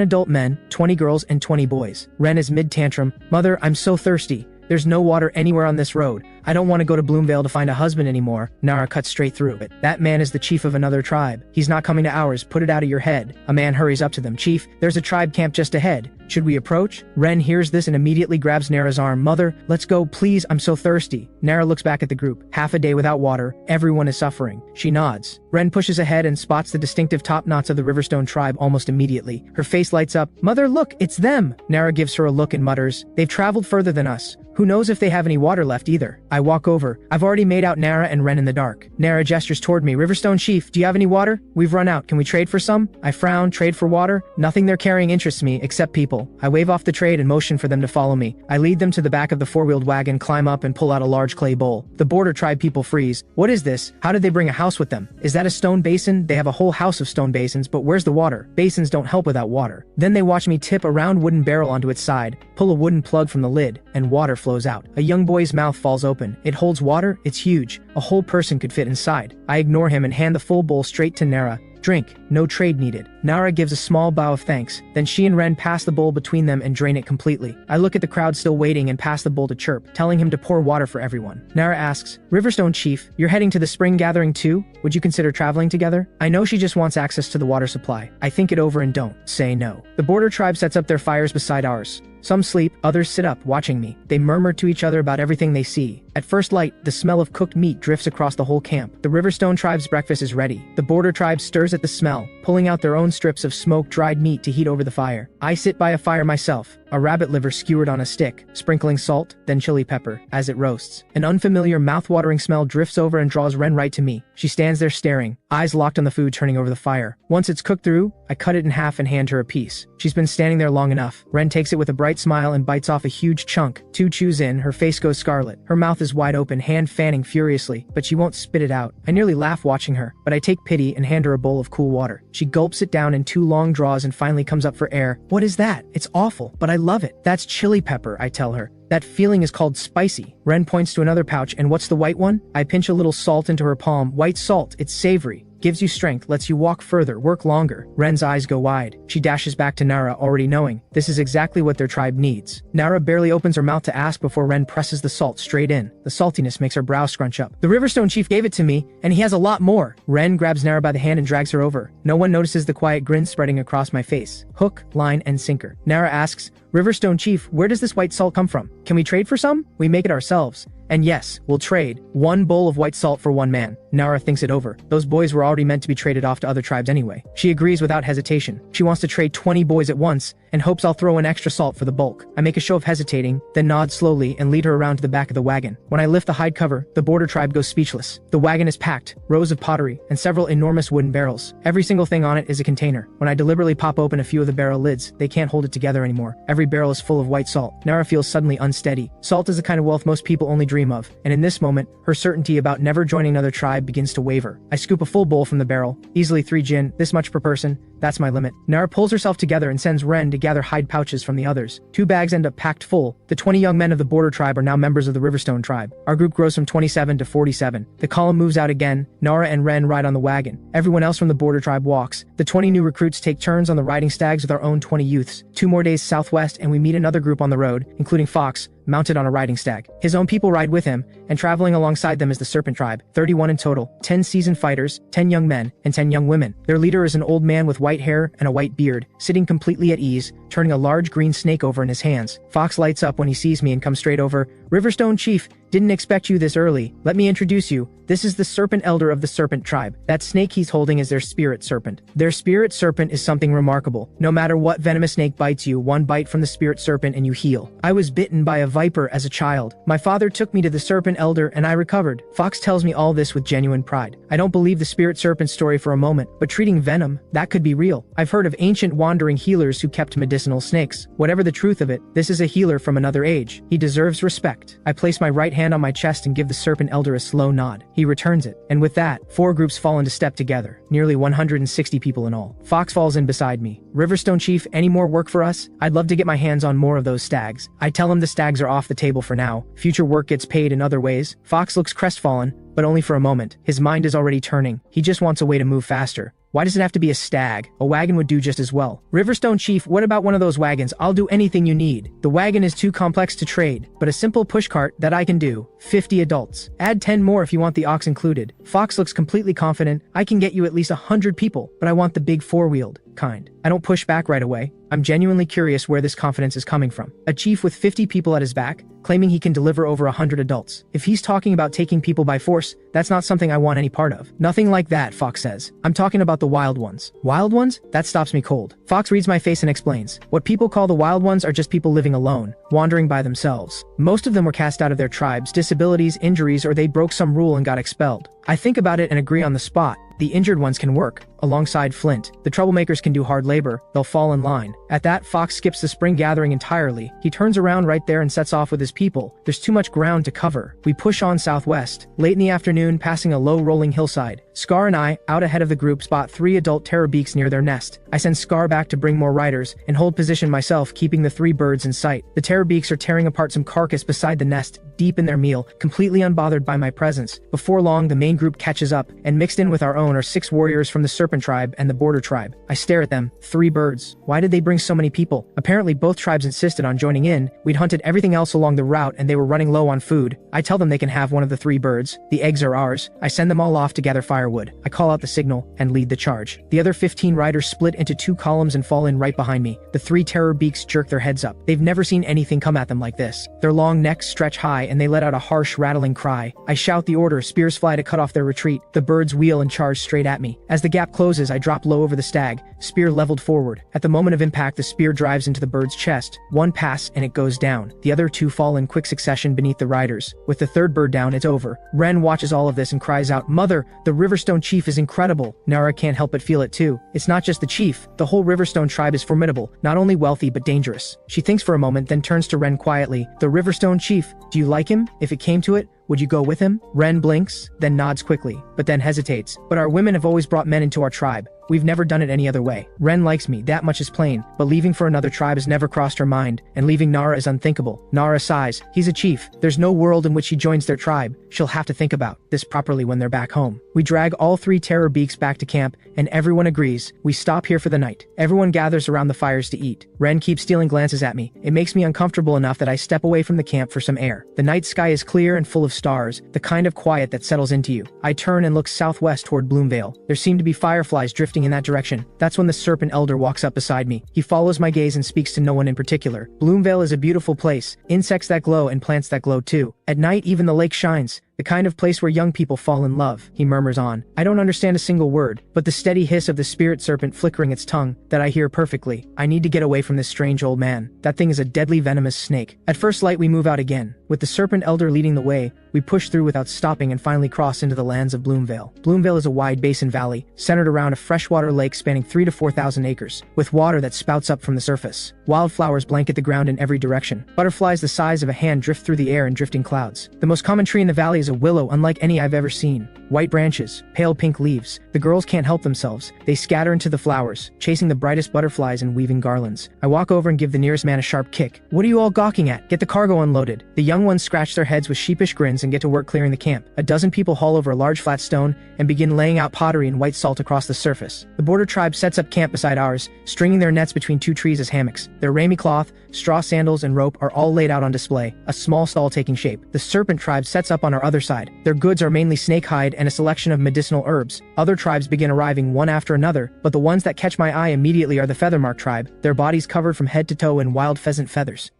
adult men, 20 girls, and 20 boys. Ren is mid-tantrum. Mother, I'm so thirsty. There's no water anywhere on this road. I don't want to go to Bloomvale to find a husband anymore. Nara cuts straight through it. That man is the chief of another tribe. He's not coming to ours. Put it out of your head. A man hurries up to them. Chief, there's a tribe camp just ahead. Should we approach? Ren hears this and immediately grabs Nara's arm. Mother, let's go, please. I'm so thirsty. Nara looks back at the group. Half a day without water. Everyone is suffering. She nods. Ren pushes ahead and spots the distinctive top knots of the Riverstone tribe almost immediately. Her face lights up. Mother, look, it's them. Nara gives her a look and mutters, they've traveled further than us. Who knows if they have any water left either. I walk over. I've already made out Nara and Ren in the dark. Nara gestures toward me. Riverstone Chief, do you have any water? We've run out. Can we trade for some? I frown. Trade for water? Nothing they're carrying interests me, except people. I wave off the trade and motion for them to follow me. I lead them to the back of the four-wheeled wagon, climb up and pull out a large clay bowl. The border tribe people freeze. What is this? How did they bring a house with them? Is that a stone basin? They have a whole house of stone basins, but where's the water? Basins don't help without water. Then they watch me tip a round wooden barrel onto its side, pull a wooden plug from the lid, and water flows out. A young boy's mouth falls open. It holds water. It's huge. A whole person could fit inside. I ignore him and hand the full bowl straight to Nara. Drink. No trade needed. Nara gives a small bow of thanks. Then she and Ren pass the bowl between them and drain it completely. I look at the crowd still waiting and pass the bowl to Chirp, telling him to pour water for everyone. Nara asks, Riverstone Chief, you're heading to the spring gathering too? Would you consider traveling together? I know she just wants access to the water supply. I think it over and don't say no. The border tribe sets up their fires beside ours. Some sleep, others sit up, watching me. They murmur to each other about everything they see. At first light, the smell of cooked meat drifts across the whole camp. The Riverstone tribe's breakfast is ready. The border tribe stirs at the smell, pulling out their own strips of smoked dried meat to heat over the fire. I sit by a fire myself, a rabbit liver skewered on a stick, sprinkling salt, then chili pepper, as it roasts. An unfamiliar, mouth-watering smell drifts over and draws Ren right to me. She stands there staring, eyes locked on the food turning over the fire. Once it's cooked through, I cut it in half and hand her a piece. She's been standing there long enough. Ren takes it with a bright smile and bites off a huge chunk. 2 chews in, her face goes scarlet. Her mouth is wide open, hand fanning furiously, but she won't spit it out. I nearly laugh watching her, but I take pity and hand her a bowl of cool water. She gulps it down in 2 long draws and finally comes up for air. What is that? It's awful, but I love it. That's chili pepper, I tell her. That feeling is called spicy. Ren points to another pouch, and what's the white one? I pinch a little salt into her palm. White salt, it's savory. Gives you strength, lets you walk further, work longer. Ren's eyes go wide. She dashes back to Nara, already knowing this is exactly what their tribe needs. Nara barely opens her mouth to ask before Ren presses the salt straight in. The saltiness makes her brow scrunch up. The Riverstone chief gave it to me, and he has a lot more. Ren grabs Nara by the hand and drags her over. No one notices the quiet grin spreading across my face. Hook, line, and sinker. Nara asks, Riverstone chief, where does this white salt come from? Can we trade for some? We make it ourselves. And yes, we'll trade. 1 bowl of white salt for 1 man. Nara thinks it over. Those boys were already meant to be traded off to other tribes anyway. She agrees without hesitation. She wants to trade 20 boys at once, and hopes I'll throw in extra salt for the bulk. I make a show of hesitating, then nod slowly and lead her around to the back of the wagon. When I lift the hide cover, the border tribe goes speechless. The wagon is packed, rows of pottery, and several enormous wooden barrels. Every single thing on it is a container. When I deliberately pop open a few of the barrel lids, they can't hold it together anymore. Every barrel is full of white salt. Nara feels suddenly unsteady. Salt is the kind of wealth most people only dream of, and in this moment, her certainty about never joining another tribe begins to waver. I scoop a full bowl from the barrel, easily 3 gin, this much per person. That's my limit. Nara pulls herself together and sends Ren to gather hide pouches from the others. 2 bags end up packed full. The 20 young men of the border tribe are now members of the Riverstone tribe. Our group grows from 27 to 47. The column moves out again. Nara and Ren ride on the wagon. Everyone else from the border tribe walks. The 20 new recruits take turns on the riding stags with our own 20 youths. 2 more days southwest and we meet another group on the road, including Fox, mounted on a riding stag. His own people ride with him, and traveling alongside them is the Serpent tribe, 31 in total, 10 seasoned fighters, 10 young men, and 10 young women. Their leader is an old man with white hair and a white beard, sitting completely at ease, turning a large green snake over in his hands. Fox lights up when he sees me and comes straight over. Riverstone chief, didn't expect you this early. Let me introduce you. This is the Serpent Elder of the Serpent tribe. That snake he's holding is their spirit serpent. Their spirit serpent is something remarkable. No matter what venomous snake bites you, 1 bite from the spirit serpent and you heal. I was bitten by a viper as a child. My father took me to the Serpent Elder and I recovered. Fox tells me all this with genuine pride. I don't believe the spirit serpent story for a moment, but treating venom, that could be real. I've heard of ancient wandering healers who kept medicinal snakes. Whatever the truth of it, this is a healer from another age. He deserves respect. I place my right hand on my chest and give the Serpent Elder a slow nod. He returns it, and with that, 4 groups fall into step together, nearly 160 people in all. Fox falls in beside me. Riverstone chief, any more work for us? I'd love to get my hands on more of those stags. I tell him the stags are off the table for now. Future work gets paid in other ways. Fox looks crestfallen, but only for a moment. His mind is already turning. He just wants a way to move faster. Why does it have to be a stag? A wagon would do just as well. Riverstone chief, what about one of those wagons? I'll do anything you need. The wagon is too complex to trade, but a simple pushcart that I can do. 50 adults. Add 10 more if you want the ox included. Fox looks completely confident. I can get you at least 100 people, but I want the big 4-wheeled kind. I don't push back right away. I'm genuinely curious where this confidence is coming from. A chief with 50 people at his back, claiming he can deliver over 100 adults. If he's talking about taking people by force, that's not something I want any part of. Nothing like that, Fox says. I'm talking about the wild ones. Wild ones? That stops me cold. Fox reads my face and explains. What people call the wild ones are just people living alone, wandering by themselves. Most of them were cast out of their tribes, disabilities, injuries, or they broke some rule and got expelled. I think about it and agree on the spot. The injured ones can work, alongside Flint. The troublemakers can do hard labor, they'll fall in line. At that, Fox skips the spring gathering entirely. He turns around right there and sets off with his people. There's too much ground to cover. We push on southwest. Late in the afternoon, passing a low rolling hillside. Scar and I, out ahead of the group, spot 3 adult terror beaks near their nest. I send Scar back to bring more riders, and hold position myself, keeping the 3 birds in sight. The terror beaks are tearing apart some carcass beside the nest, deep in their meal, completely unbothered by my presence. Before long, the main group catches up, and mixed in with our own are 6 warriors from the Serpent tribe and the Border tribe. I stare at them. 3 birds. Why did they bring so many people? Apparently both tribes insisted on joining in. We'd hunted everything else along the route and they were running low on food. I tell them they can have one of the 3 birds. The eggs are ours. I send them all off to gather firewood. I call out the signal and lead the charge. The other 15 riders split into 2 columns and fall in right behind me. The 3 terror beaks jerk their heads up. They've never seen anything come at them like this. Their long necks stretch high and they let out a harsh rattling cry. I shout the order. Spears fly to cut off their retreat. The birds wheel and charge straight at me. As the gap closes, I drop low over the stag, spear leveled forward. At the moment of impact, the spear drives into the bird's chest. 1 pass and it goes down. The other 2 fall in quick succession beneath the riders. With the 3rd bird down, it's over. Ren watches all of this and cries out, "Mother, the Riverstone chief is incredible." Nara can't help but feel it too. It's not just the chief. The whole Riverstone tribe is formidable, not only wealthy but dangerous. She thinks for a moment, then turns to Ren quietly. "The Riverstone chief, do you like him? If it came to it, would you go with him?" Ren blinks, then nods quickly, but then hesitates. "But our women have always brought men into our tribe. We've never done it any other way. Ren likes me, that much is plain, but leaving for another tribe has never crossed her mind, and leaving Nara is unthinkable. Nara sighs. He's a chief. There's no world in which he joins their tribe. She'll have to think about this properly when they're back home. We drag all 3 terror beaks back to camp, and everyone agrees. We stop here for the night. Everyone gathers around the fires to eat. Ren keeps stealing glances at me. It makes me uncomfortable enough that I step away from the camp for some air. The night sky is clear and full of stars, the kind of quiet that settles into you. I turn and look southwest toward Bloomvale. There seem to be fireflies drifting in that direction. That's when the serpent elder walks up beside me. He follows my gaze and speaks to no one in particular. Bloomvale is a beautiful place. Insects that glow and plants that glow too. At night even the lake shines. The kind of place where young people fall in love, he murmurs on. I don't understand a single word, but the steady hiss of the spirit serpent flickering its tongue, that I hear perfectly. I need to get away from this strange old man. That thing is a deadly venomous snake. At first light we move out again. With the serpent elder leading the way, we push through without stopping and finally cross into the lands of Bloomvale. Bloomvale is a wide basin valley, centered around a freshwater lake spanning 3,000 to 4,000 acres, with water that spouts up from the surface. Wildflowers blanket the ground in every direction. Butterflies the size of a hand drift through the air in drifting clouds. The most common tree in the valley is a willow unlike any I've ever seen. White branches, pale pink leaves. The girls can't help themselves. They scatter into the flowers, chasing the brightest butterflies and weaving garlands. I walk over and give the nearest man a sharp kick. What are you all gawking at? Get the cargo unloaded. The young ones scratch their heads with sheepish grins and get to work clearing the camp. A dozen people haul over a large flat stone and begin laying out pottery and white salt across the surface. The border tribe sets up camp beside ours, stringing their nets between 2 trees as hammocks. Their rami cloth, straw sandals, and rope are all laid out on display, a small stall taking shape. The serpent tribe sets up on our other side. Their goods are mainly snake hide and a selection of medicinal herbs. Other tribes begin arriving one after another, but the ones that catch my eye immediately are the Feathermark tribe, their bodies covered from head to toe in wild pheasant feathers.